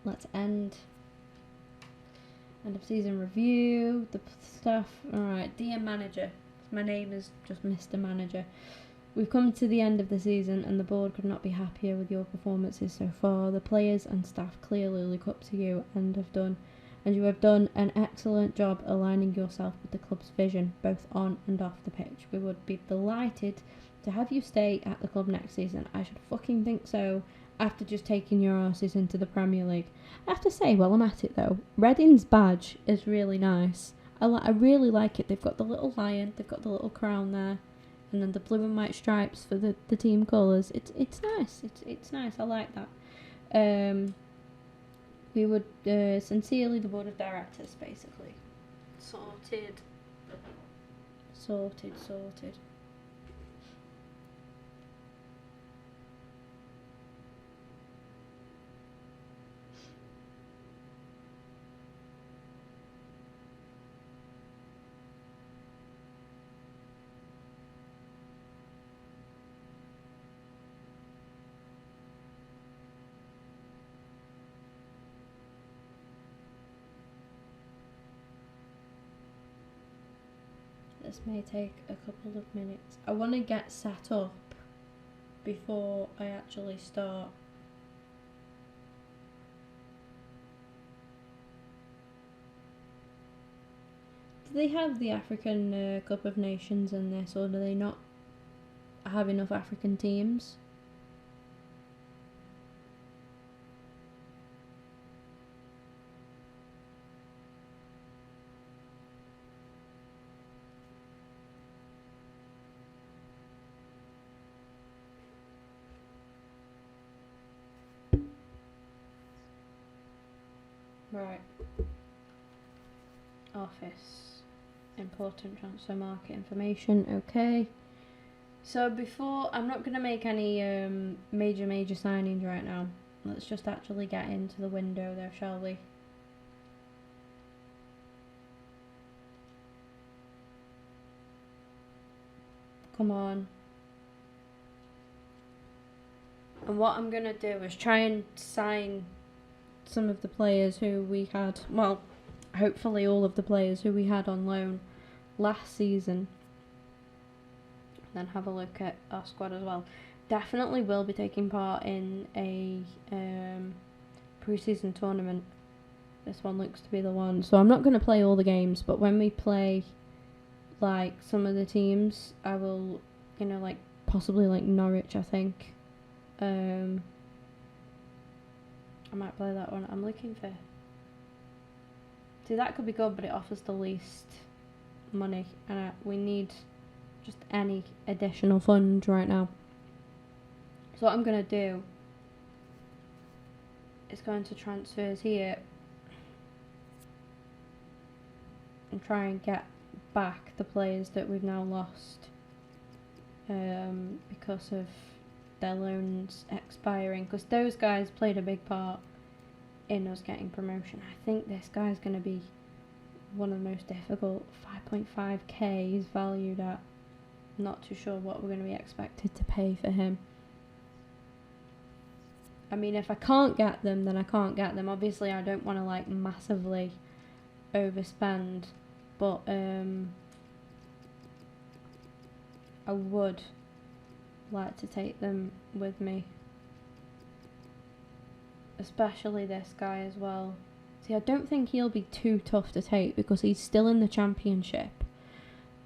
Let's end of season review, the stuff. Alright, dear manager. My name is just Mr. Manager. We've come to the end of the season and the board could not be happier with your performances so far. The players and staff clearly look up to you and you have done an excellent job aligning yourself with the club's vision, both on and off the pitch. We would be delighted to have you stay at the club next season. I should fucking think so, after just taking your asses into the Premier League. I have to say, while I'm at it though, Reading's badge is really nice. I really like it. They've got the little lion, they've got the little crown there, and then the blue and white stripes for the team colours. It's nice. It's nice. I like that. We would sincerely, the board of directors, basically. Sorted. This may take a couple of minutes. I want to get set up before I actually start. Do they have the African Cup of Nations in this, or do they not have enough African teams? Right. Office. Important transfer market information. Okay. So before, I'm not going to make any major signings right now. Let's just actually get into the window there, shall we? Come on. And what I'm going to do is try and sign some of the players who we had, well, hopefully all of the players who we had on loan last season. Then have a look at our squad as well. Definitely will be taking part in a pre-season tournament. This one looks to be the one. So I'm not going to play all the games, but when we play like some of the teams, I will, you know, like possibly like Norwich, I think. I might play that one. I'm looking for... See, that could be good, but it offers the least money. And we need just any additional funds right now. So what I'm going to do is go into transfers here and try and get back the players that we've now lost because of their loans expiring, because those guys played a big part in us getting promotion. I think this guy's going to be one of the most difficult. 5.5k is valued at. Not too sure what we're going to be expected to pay for him. I mean, if I can't get them, then I can't get them. Obviously, I don't want to like massively overspend, but I would like to take them with me. Especially this guy as well. See, I don't think he'll be too tough to take because he's still in the Championship.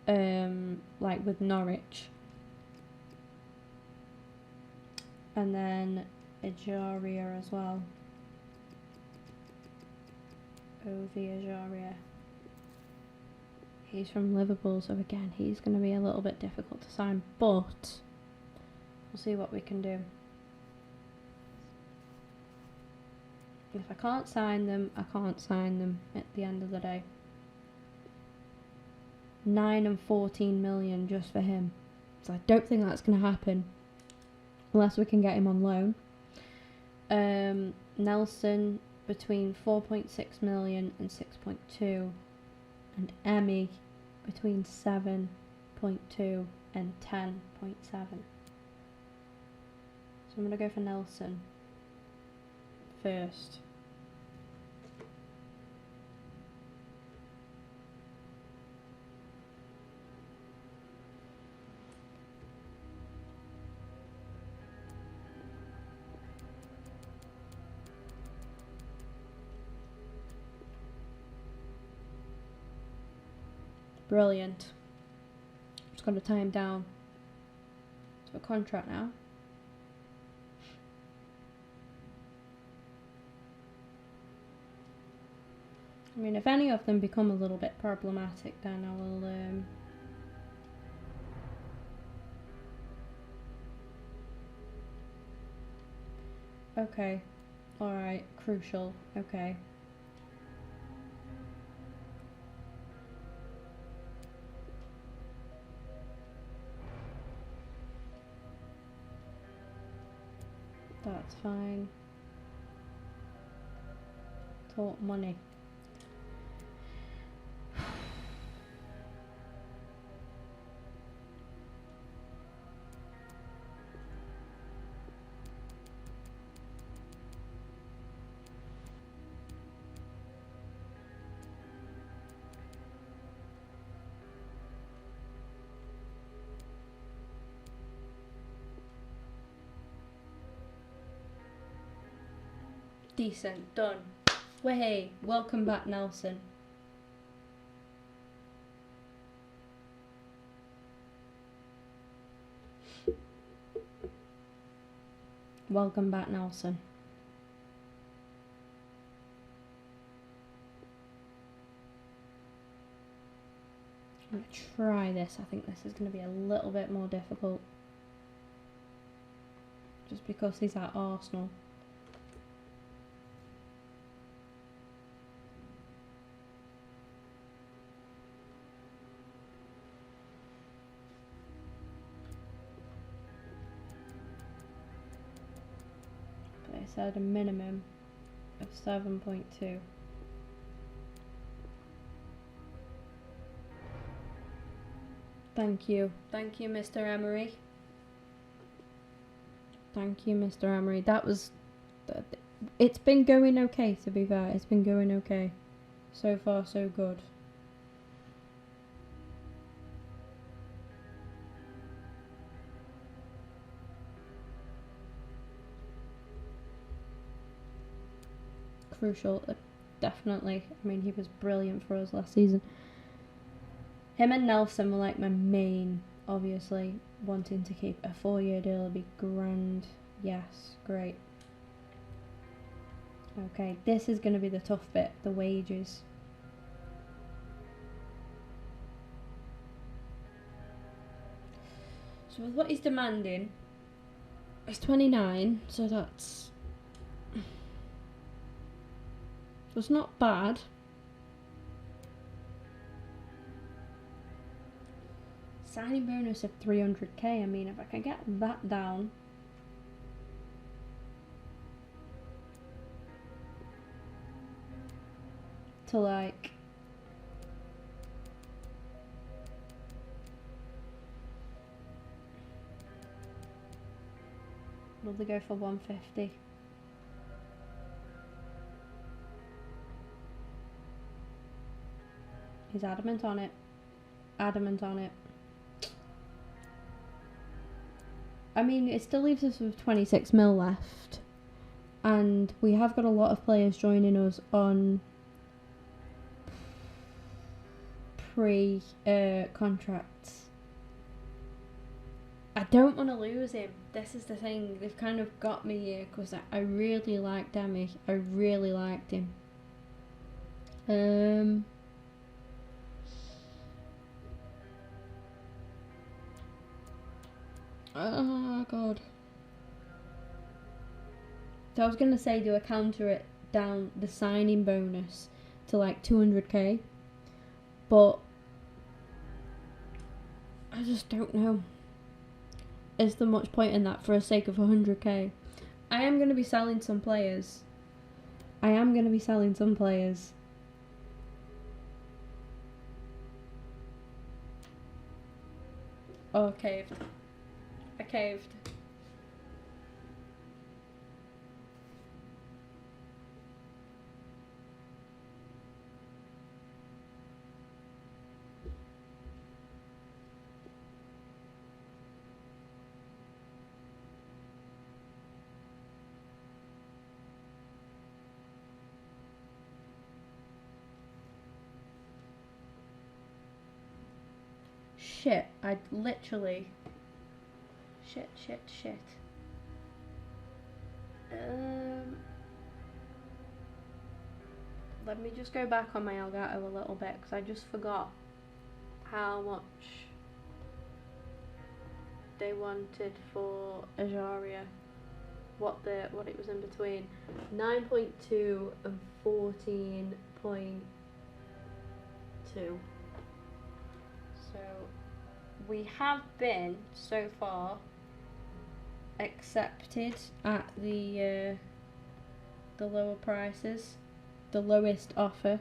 Like with Norwich. And then Ajaria as well. Ovi Ajaria. He's from Liverpool, so again, he's going to be a little bit difficult to sign, but we'll see what we can do. If I can't sign them, I can't sign them at the end of the day. 9 and 14 million just for him. So I don't think that's going to happen unless we can get him on loan. Nelson between 4.6 million and 6.2, and Emmy between 7.2 and 10.7. So I'm going to go for Nelson first. Brilliant. Just got to tie him down to a contract now. I mean, if any of them become a little bit problematic, then I will, okay. Alright, crucial. Okay. That's fine. Talk money. Decent, done. Way, welcome back, Nelson. Welcome back, Nelson. I'm going to try this. I think this is going to be a little bit more difficult. Just because he's at Arsenal. But I said a minimum of 7.2. Thank you, Mr. Emery. Thank you, Mr. Emery. That was... It's been going okay, to be fair. It's been going okay. So far, so good. Crucial, definitely. I mean, he was brilliant for us last season. Him and Nelson were like my main, obviously, wanting to keep a 4-year deal would be grand. Yes, great. Okay, this is going to be the tough bit, the wages. So with what he's demanding, it's 29, so that's... It's not bad. Signing bonus of 300k, I mean, if I can get that down. To like... Will they go for 150? He's adamant on it. Adamant on it. I mean, it still leaves us with 26 mil left. And we have got a lot of players joining us on contracts. I don't want to lose him. This is the thing. They've kind of got me here because I really like Demi. I really liked him. Oh god. So I was gonna say, do I counter it down the signing bonus to like 200k, but I just don't know. Is there much point in that for the sake of 100k? I am gonna be selling some players. Oh, caved. I caved. Shit, I literally... Shit. Let me just go back on my Elgato a little bit, because I just forgot how much they wanted for Ajaria. What it was in between 9.2 and 14.2. So we have been so far accepted at the lower prices, the lowest offer.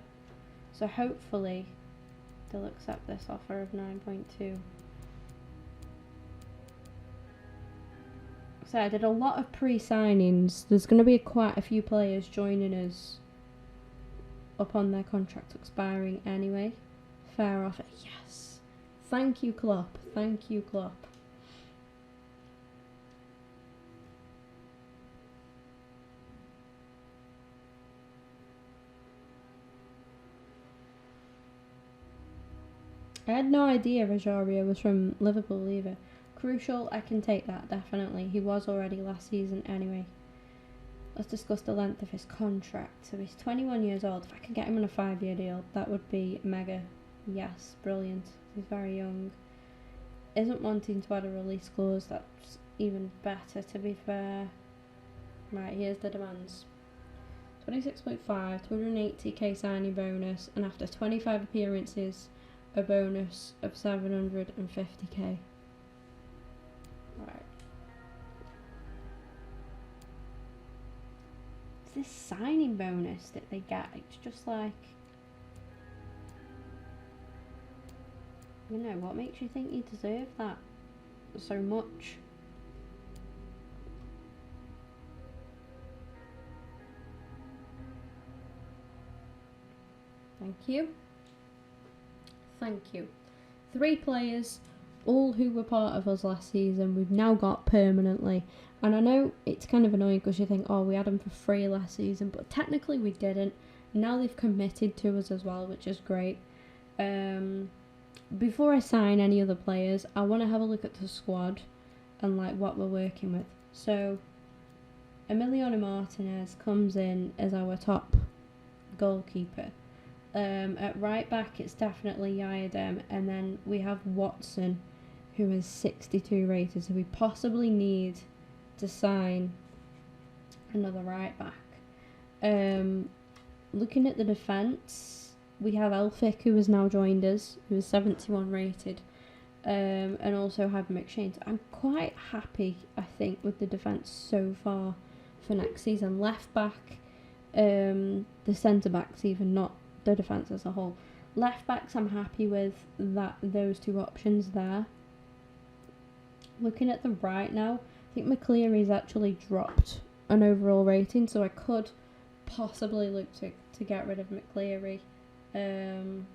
So hopefully they'll accept this offer of 9.2. So I did a lot of pre-signings. There's going to be quite a few players joining us upon their contract expiring anyway. Fair offer. Yes. Thank you, Klopp. Thank you, Klopp. I had no idea Rosario was from Liverpool either. Crucial, I can take that, definitely. He was already last season anyway. Let's discuss the length of his contract. So he's 21 years old. If I can get him on a 5-year deal, that would be mega. Yes, brilliant. He's very young. Isn't wanting to add a release clause. That's even better, to be fair. Right, here's the demands. 26.5, 280k signing bonus, and after 25 appearances, a bonus of 750k. Right. It's this signing bonus that they get. It's just like, you know, what makes you think you deserve that so much? Thank you. Thank you. 3 players, all who were part of us last season, we've now got permanently. And I know it's kind of annoying because you think, oh, we had them for free last season, but technically we didn't. Now they've committed to us as well, which is great. Before I sign any other players, I want to have a look at the squad and like what we're working with. So Emiliano Martinez comes in as our top goalkeeper. At right back, it's definitely Yadem, and then we have Watson, who is 62 rated, so we possibly need to sign another right back. Looking at the defence, we have Elphick, who has now joined us, who is 71 rated, and also have McShane. I'm quite happy, I think, with the defence so far for next season. Left back, the centre backs even, not the defence as a whole. Left backs, I'm happy with those 2 options there. Looking at the right now, I think McCleary's actually dropped an overall rating, so I could possibly look to get rid of McCleary. I'm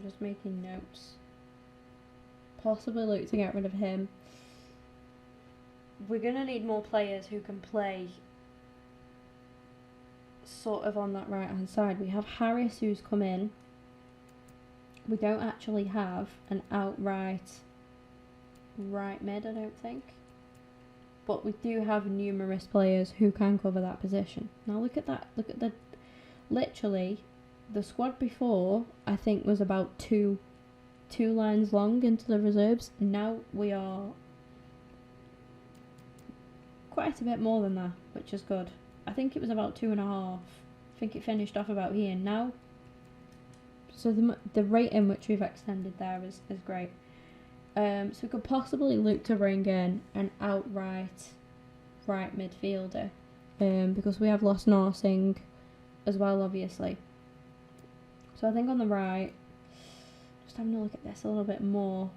just making notes. possibly look to get rid of him. We're going to need more players who can play sort of on that right hand side. We have Harris who's come in. We don't actually have an outright right mid, I don't think. But we do have numerous players who can cover that position. Now look at that. Look at the... Literally, the squad before, I think, was about two lines long into the reserves. Now we are quite a bit more than that, which is good. I think it was about 2.5. I think it finished off about here now. So the rate in which we've extended there is great. So we could possibly look to bring in an outright right midfielder, because we have lost Narsing as well, obviously. So I think on the right, just having a look at this a little bit more,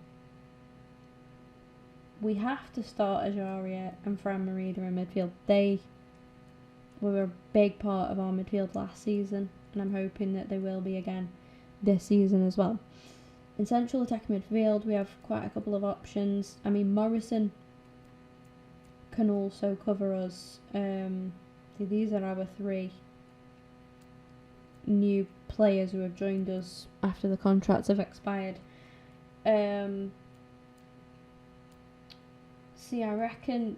we have to start Ajaria and Fran Merida in midfield. They were a big part of our midfield last season, and I'm hoping that they will be again this season as well. In central attacking midfield, we have quite a couple of options. I mean, Morrison can also cover us. These are our 3 new players who have joined us after the contracts have expired. See, I reckon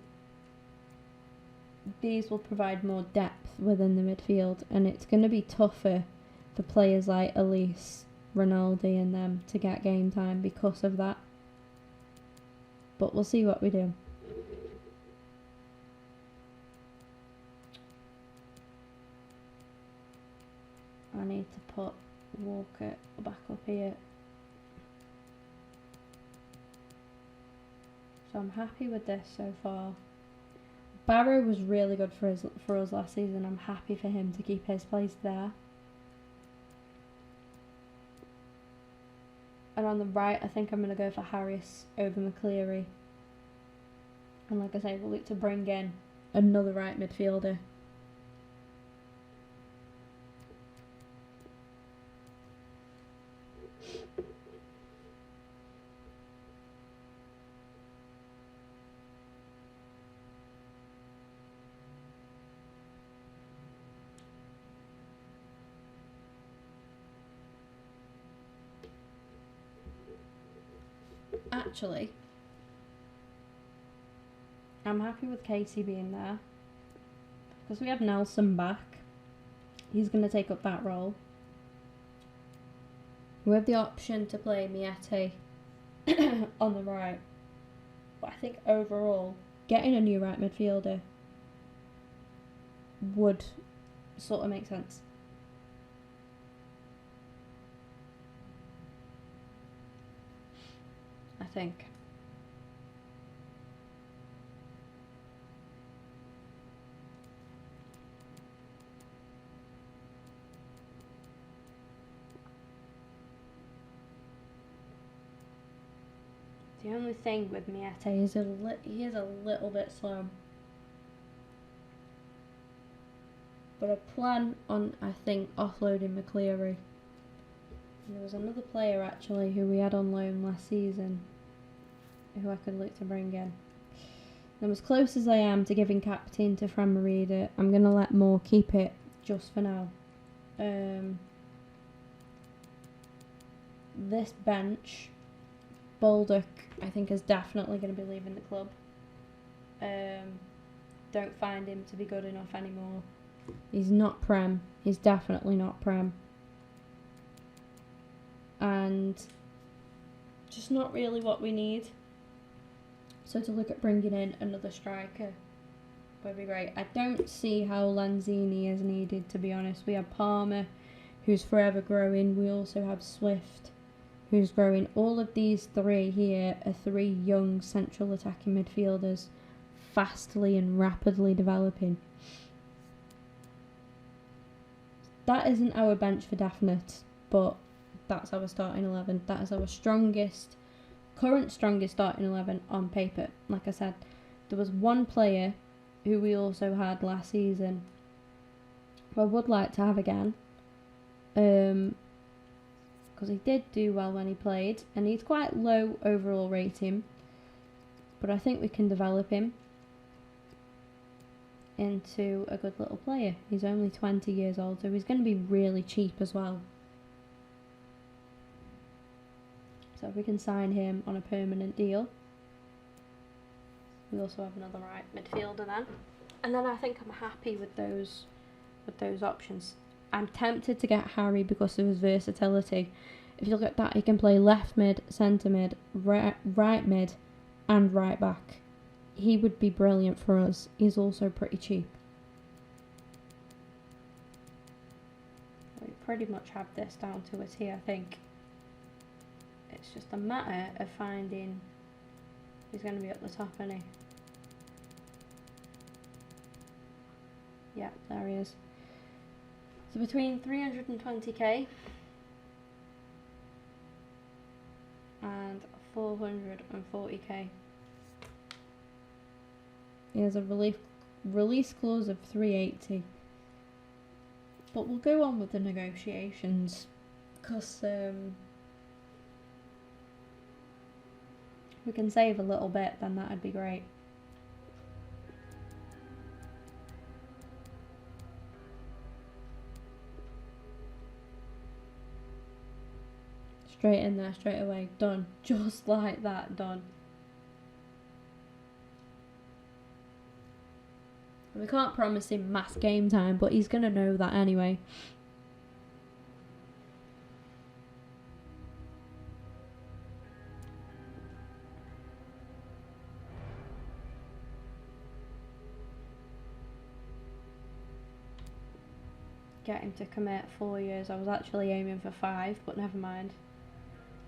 these will provide more depth within the midfield, and it's going to be tougher for players like Elise, Rinaldi and them to get game time because of that. But we'll see what we do. I need to put Walker back up here. So I'm happy with this so far. Barrow was really good for us last season. I'm happy for him to keep his place there. And on the right, I think I'm going to go for Harris over McCleary. And like I say, we'll look to bring in another right midfielder. Actually, I'm happy with Casey being there because we have Nelson back. He's going to take up that role. We have the option to play Miete on the right, but I think overall getting a new right midfielder would sort of make sense. I think. The only thing with Miete is he is a little bit slow. But I plan on, I think, offloading McCleary. There was another player actually who we had on loan last season who I could look to bring in. And as close as I am to giving captain to Fran Merida, I'm going to let Moore keep it just for now. This bench, Baldock, I think is definitely going to be leaving the club. Don't find him to be good enough anymore. He's not Prem. He's definitely not Prem. And just not really what we need. So to look at bringing in another striker would be great. I don't see how Lanzini is needed, to be honest. We have Palmer, who's forever growing. We also have Swift, who's growing. All of these 3 here are 3 young central attacking midfielders, fastly and rapidly developing. That isn't our bench for definite, but that's our starting 11. That is our current strongest starting 11 on paper. Like I said, there was one player who we also had last season who I would like to have again. because he did do well when he played, and he's quite low overall rating, but I think we can develop him into a good little player. He's only 20 years old, so he's going to be really cheap as well. So we can sign him on a permanent deal. We also have another right midfielder then. And then I think I'm happy with those options. I'm tempted to get Harry because of his versatility. If you look at that, he can play left mid, centre mid, right mid, and right back. He would be brilliant for us. He's also pretty cheap. We pretty much have this down to a T, I think. It's just a matter of finding who's going to be at the top, isn't he? Yeah, there he is. So between 320k and 440k. He has a release clause of 380. But we'll go on with the negotiations because we can save a little bit, then that'd be great. Straight in there, straight away, done. Just like that, done. We can't promise him mass game time, but he's going to know that anyway. Get him to commit 4 years. I was actually aiming for 5, but never mind.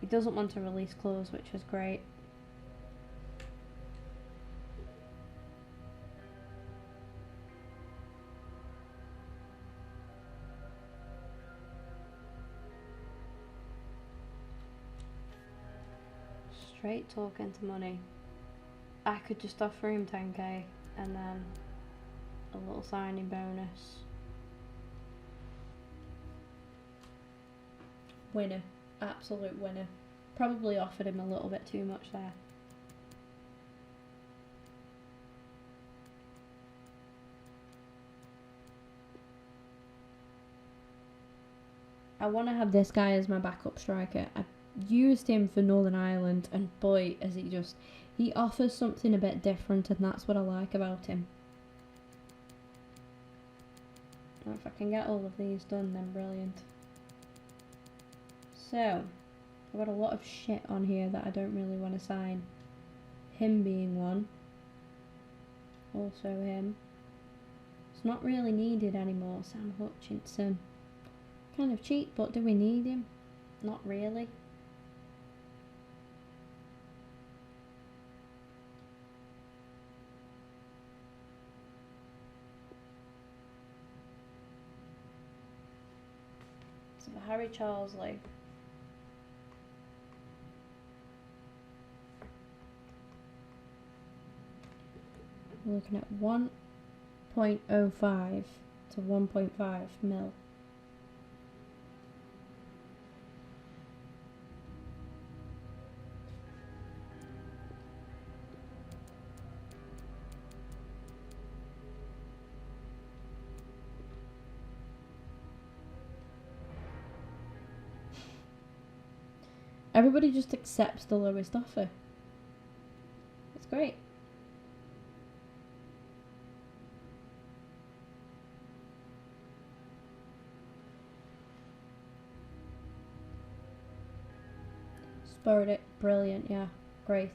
He doesn't want a release clause, which is great. Straight talking to money. I could just offer him 10k and then a little signing bonus. Winner. Absolute winner. Probably offered him a little bit too much there. I want to have this guy as my backup striker. I used him for Northern Ireland, and boy, as he offers something a bit different, and that's what I like about him. And if I can get all of these done, then brilliant. So, I've got a lot of shit on here that I don't really want to sign. Him being one. Also him. It's not really needed anymore. Sam Hutchinson. Kind of cheap, but do we need him? Not really. So for Harry Charlesley. We're looking at 1.05 to 1.5 mil. Everybody just accepts the lowest offer. It's great. Sporadic, brilliant, yeah, great.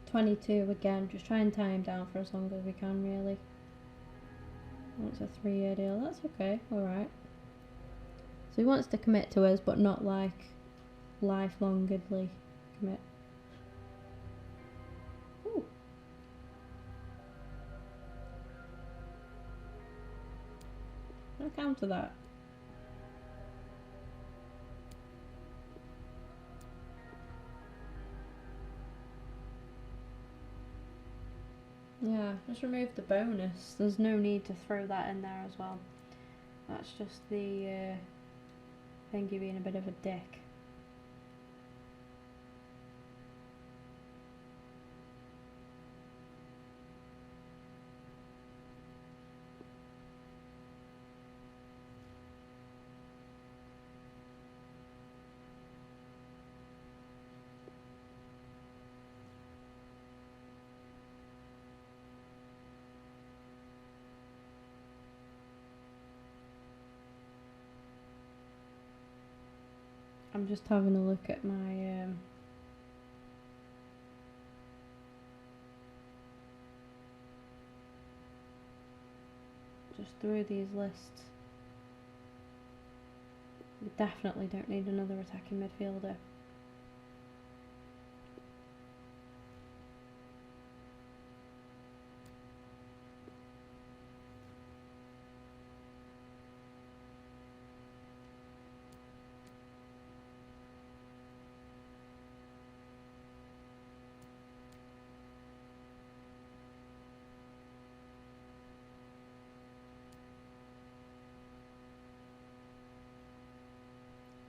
22 again, just try and tie him down for as long as we can, really. Wants a 3-year deal, that's okay, alright. So he wants to commit to us, but not like lifelongedly commit. Ooh. I'll counter that. Yeah, just remove the bonus. There's no need to throw that in there as well. That's just the thingy being a bit of a dick. I'm just having a look at my just through these lists. We definitely don't need another attacking midfielder.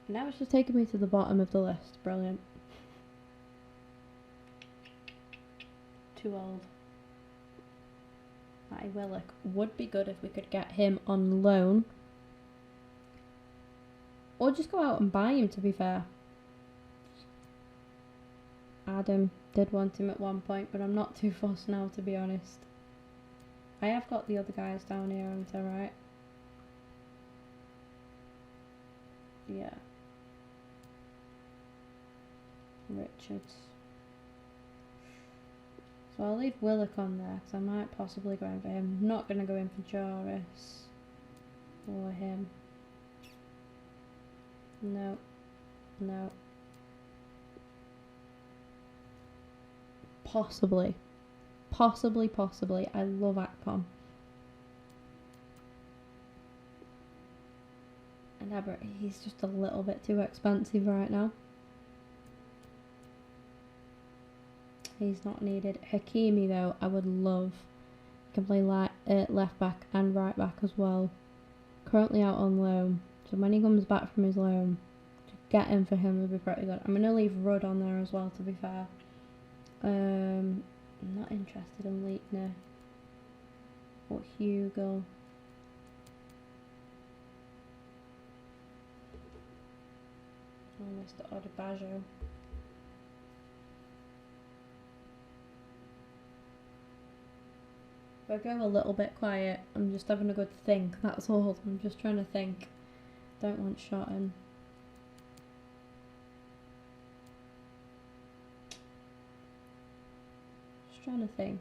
Now it's just taking me to the bottom of the list. Brilliant. Too old. Matty Willock would be good if we could get him on loan. Or just go out and buy him, to be fair. Adam did want him at one point, but I'm not too fussed now, to be honest. I have got the other guys down here, haven't I, right? Yeah. Richards. So I'll leave Willock on there because I might possibly go in for him. I'm not going to go in for Joris or him. No. No. Possibly. Possibly. I love Akpom. And Ebert, he's just a little bit too expensive right now. He's not needed. Hakimi though, I would love. He can play left back and right back as well. Currently out on loan. So when he comes back from his loan, to get him for him would be pretty good. I'm going to leave Rudd on there as well, to be fair. I'm not interested in Leitner or Hugo. Or Mr. Odebajo. If I go a little bit quiet, I'm just having a good think, that's all. I'm just trying to think. Don't want Shotton. Just trying to think.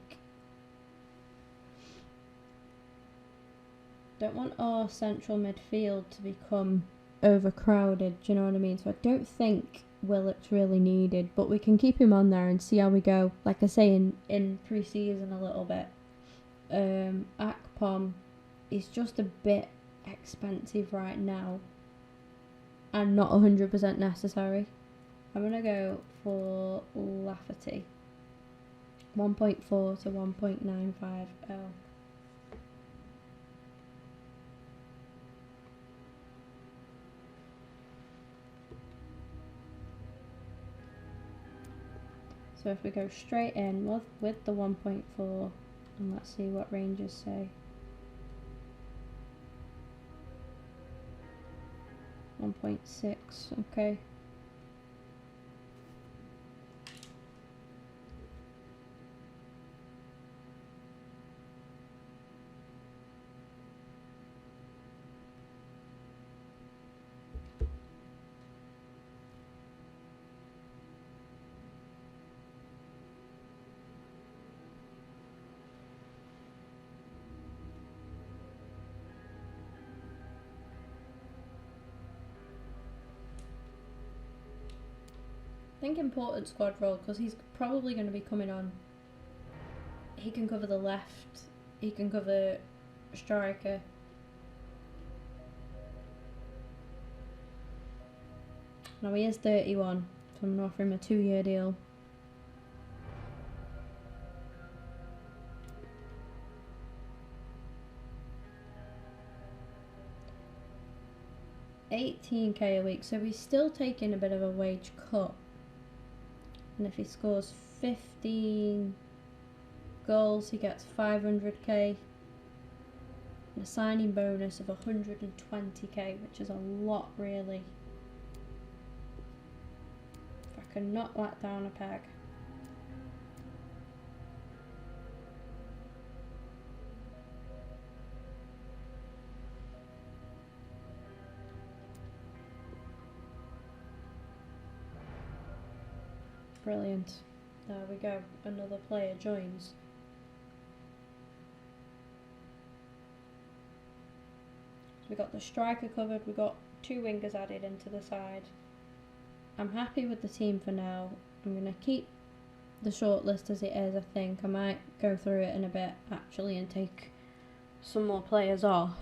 Don't want our central midfield to become overcrowded, do you know what I mean? So I don't think Willock's really needed, but we can keep him on there and see how we go. Like I say, in pre-season a little bit. Akpom is just a bit expensive right now and not 100% necessary. I'm gonna go for Lafferty. 1.4 to 1.95. So if we go straight in with the 1.4, and let's see what ranges say. 1.6, okay. I think important squad role because he's probably going to be coming on. He can cover the left, he can cover striker. Now he is 31, so I'm going to offer him a 2-year deal. 18k a week, so he's still taking a bit of a wage cut. And if he scores 15 goals, he gets 500k. And a signing bonus of 120k, which is a lot, really. If I can knock that down a peg. Brilliant. There we go. Another player joins. We got the striker covered. We got 2 wingers added into the side. I'm happy with the team for now. I'm going to keep the shortlist as it is. I think I might go through it in a bit actually and take some more players off.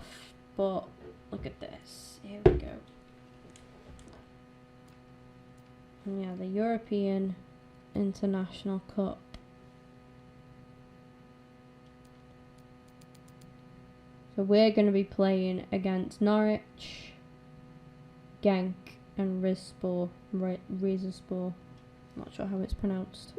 But look at this. Here we go. And yeah, the European International Cup. So we're going to be playing against Norwich, Genk and Rizespor. Not sure how it's pronounced.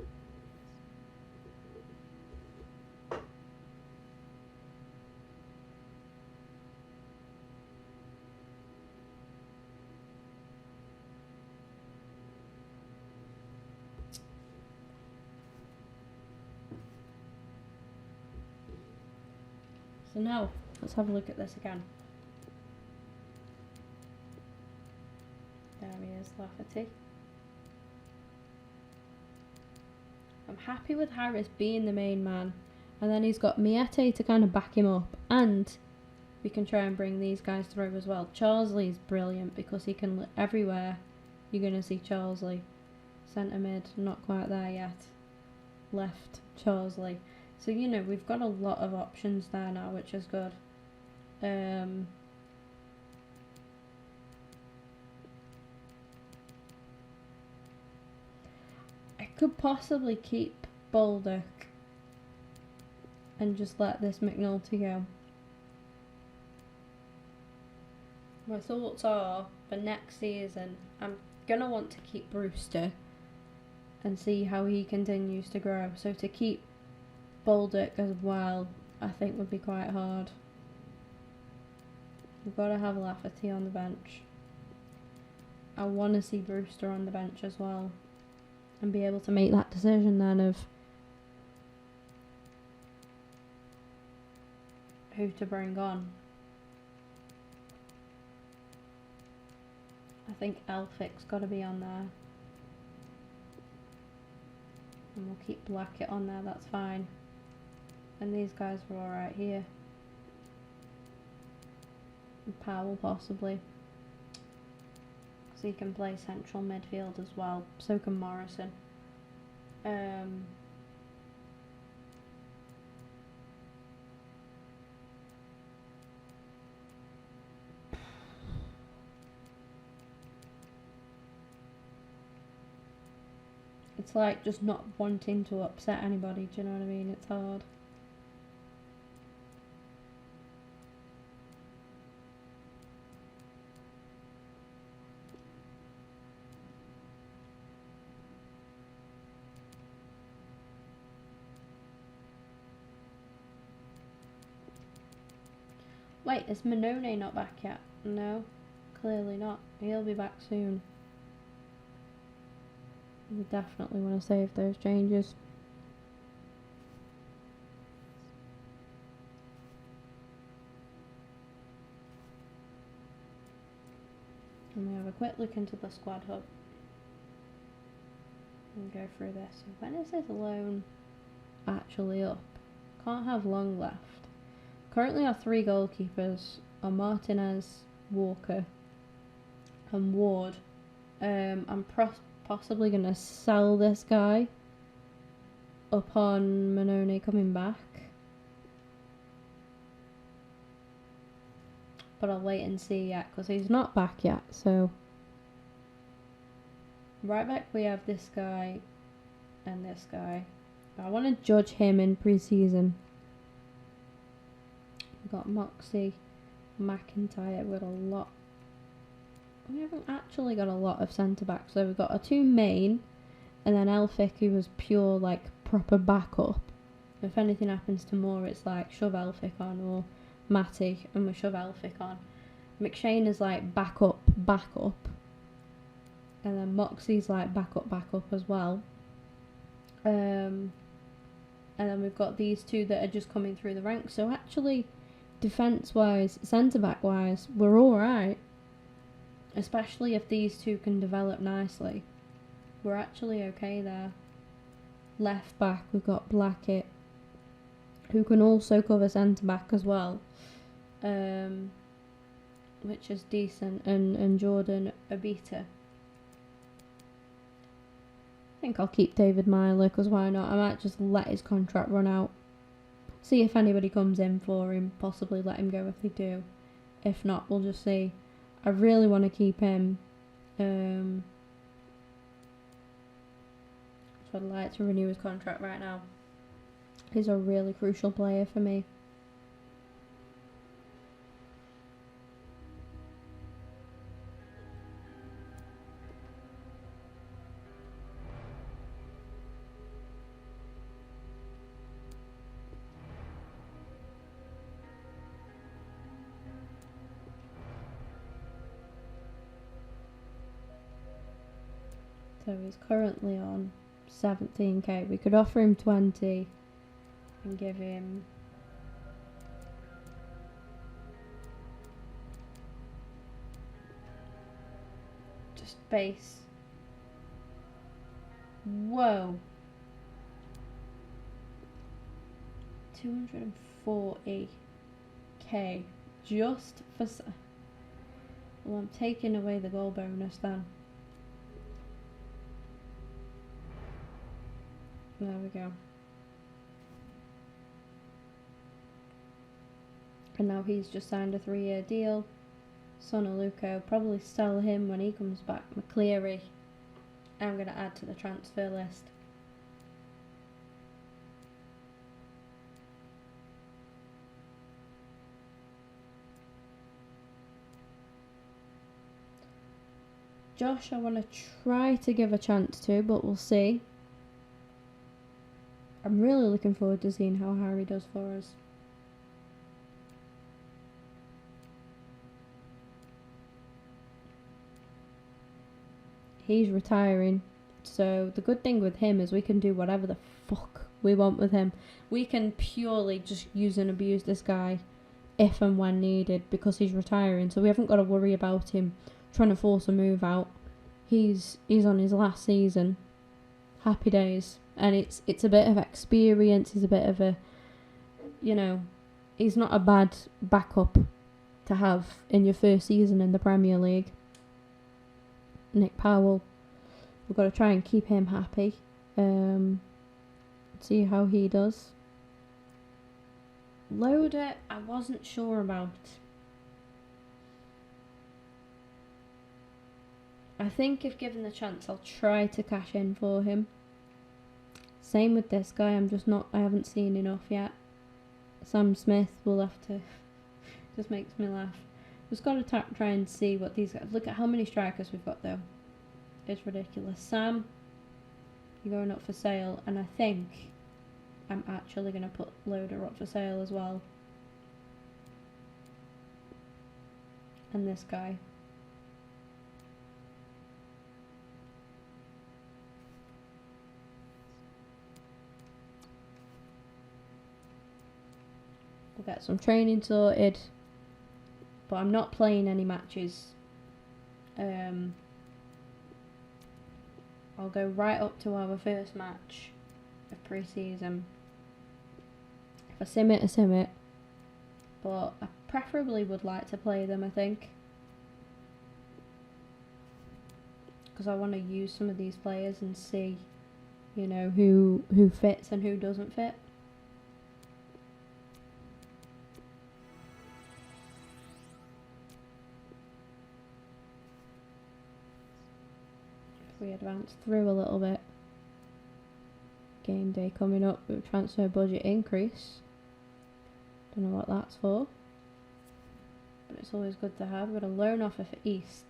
So now, let's have a look at this again. There he is, Lafferty. I'm happy with Harris being the main man. And then he's got Miete to kind of back him up. And we can try and bring these guys through as well. Charlesley is brilliant because he can look everywhere. You're going to see Charlesley. Centre mid, not quite there yet. Left, Charlesley. So, you know, we've got a lot of options there now, which is good. I could possibly keep Baldock and just let this McNulty go. My thoughts are, for next season, I'm going to want to keep Brewster and see how he continues to grow. So to keep Baldock as well, I think would be quite hard. We've got to have Lafferty on the bench. I want to see Brewster on the bench as well and be able to make that decision then of who to bring on. I think Elphic's got to be on there. And we'll keep Blackett on there, that's fine. And these guys are alright here. And Powell possibly. Because he can play central midfield as well. So can Morrison. It's like just not wanting to upset anybody, do you know what I mean? It's hard. Wait, is Manone not back yet? No, clearly not. He'll be back soon. We definitely want to save those changes. And we have a quick look into the squad hub. And go through this. So when is this loan actually up? Can't have long left. Currently our 3 goalkeepers are Martinez, Walker and Ward. I'm possibly going to sell this guy upon Manone coming back. But I'll wait and see yet because he's not back yet. So right back we have this guy and this guy. I want to judge him in pre-season. We've got Moxie, McIntyre with a lot we haven't actually got a lot of centre-backs. So we've got our two main, and then Elphick, who was pure, like, proper backup. If anything happens to Moore, it's like, shove Elphick on, or Matty, and we shove Elphick on. McShane is, like, backup. And then Moxie's, like, backup as well. And then we've got these two that are just coming through the ranks. So actually, defence-wise, centre-back-wise, we're alright. Especially if these two can develop nicely. We're actually okay there. Left back, we've got Blackett, who can also cover centre-back as well. Which is decent. And Jordan Abita. I think I'll keep David Myler, because why not? I might just let his contract run out. See if anybody comes in for him. Possibly let him go if they do. If not, we'll just see. I really want to keep him. So I'd like to renew his contract right now. He's a really crucial player for me. So he's currently on 17k. We could offer him 20 and give him just base. Whoa. 240k just for. Well, I'm taking away the goal bonus then. There we go. And now he's just signed a 3-year deal. Sonaluko, probably sell him when he comes back. McCleary, I'm going to add to the transfer list. Josh, I want to try to give a chance to, but we'll see. I'm really looking forward to seeing how Harry does for us. He's retiring, so the good thing with him is we can do whatever the fuck we want with him. We can purely just use and abuse this guy if and when needed because he's retiring, so we haven't got to worry about him trying to force a move out. He's on his last season. Happy days. And it's a bit of experience. He's a bit of a, he's not a bad backup to have in your first season in the Premier League. Nick Powell, we've got to try and keep him happy. See how he does. Loader, I wasn't sure about. I think if given the chance, I'll try to cash in for him. Same with this guy, I haven't seen enough yet. Sam Smith will have to, just makes me laugh. Just got to try and see what these guys, look at how many strikers we've got though. It's ridiculous. Sam, you're going up for sale, and I think I'm actually going to put Loader up for sale as well. And this guy. We'll get some training sorted, but I'm not playing any matches. I'll go right up to our first match of pre-season. If I sim it, I sim it, but I preferably would like to play them, I think, because I want to use some of these players and see, who fits and who doesn't fit. We advance through a little bit. Game day coming up with transfer budget increase. Don't know what that's for, but it's always good to have. We've got a loan offer for East.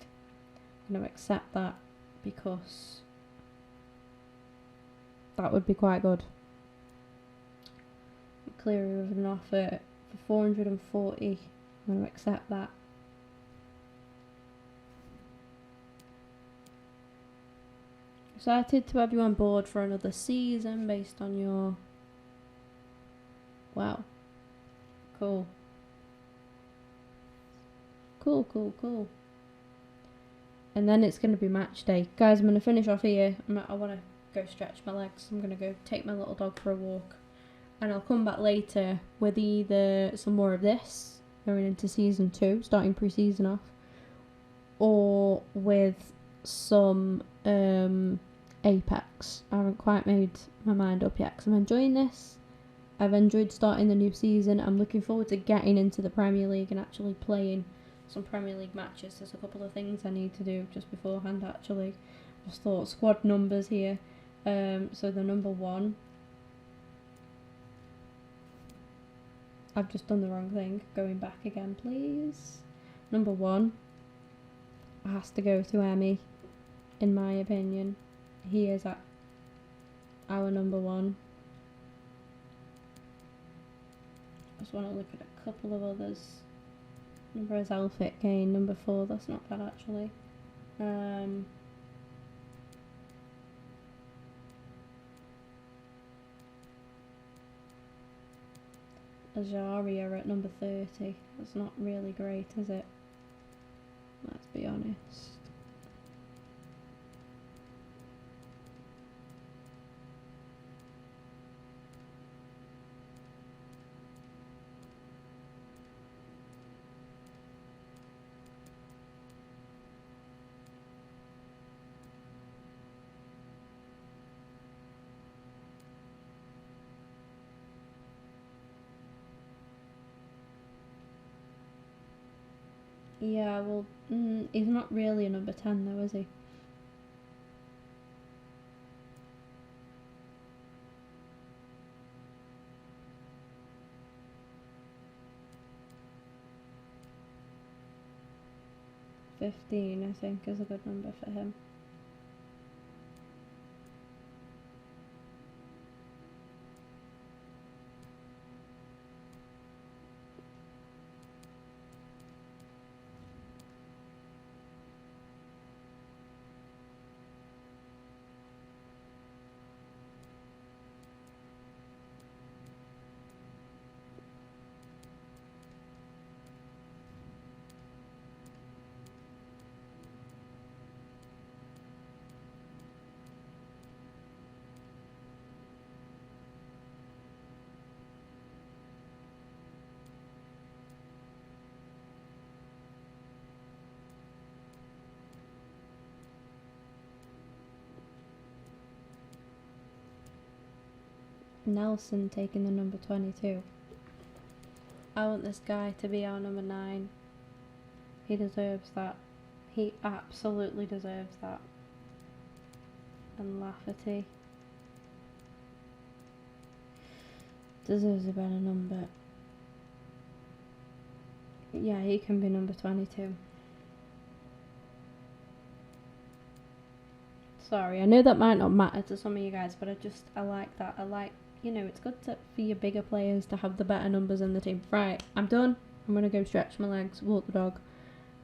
I'm going to accept that because that would be quite good. Cleary with an offer for 440. I'm going to accept that. Excited to have you on board for another season based on your... Wow. Cool. Cool. And then it's going to be match day. Guys, I'm going to finish off here. I want to go stretch my legs. I'm going to go take my little dog for a walk. And I'll come back later with either some more of this, going into season 2, starting pre-season off, or with some Apex. I haven't quite made my mind up yet because I'm enjoying this. I've enjoyed starting the new season. I'm looking forward to getting into the Premier League and actually playing some Premier League matches. There's a couple of things I need to do just beforehand actually. Just thought squad numbers here. So the number 1. I've just done the wrong thing. Going back again, please. Number 1 has to go to Emmy, in my opinion. He is at our number 1. Just want to look at a couple of others. Number is Alfit Kane, number 4. That's not bad actually. Ajaria at number 30. That's not really great, is it? Let's be honest. Yeah, well, he's not really a number 10 though, is he? $15, I think, is a good number for him. Nelson taking the number 22. I want this guy to be our number 9. He deserves that. He absolutely deserves that. And Lafferty deserves a better number. Yeah, he can be number 22. Sorry, I know that might not matter to some of you guys, but I like that. I like, you know, it's good for your bigger players to have the better numbers in the team. Right, I'm done. I'm going to go stretch my legs, walk the dog.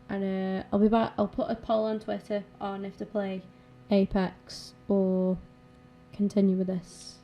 And I'll be back. I'll put a poll on Twitter on if to play Apex or continue with this.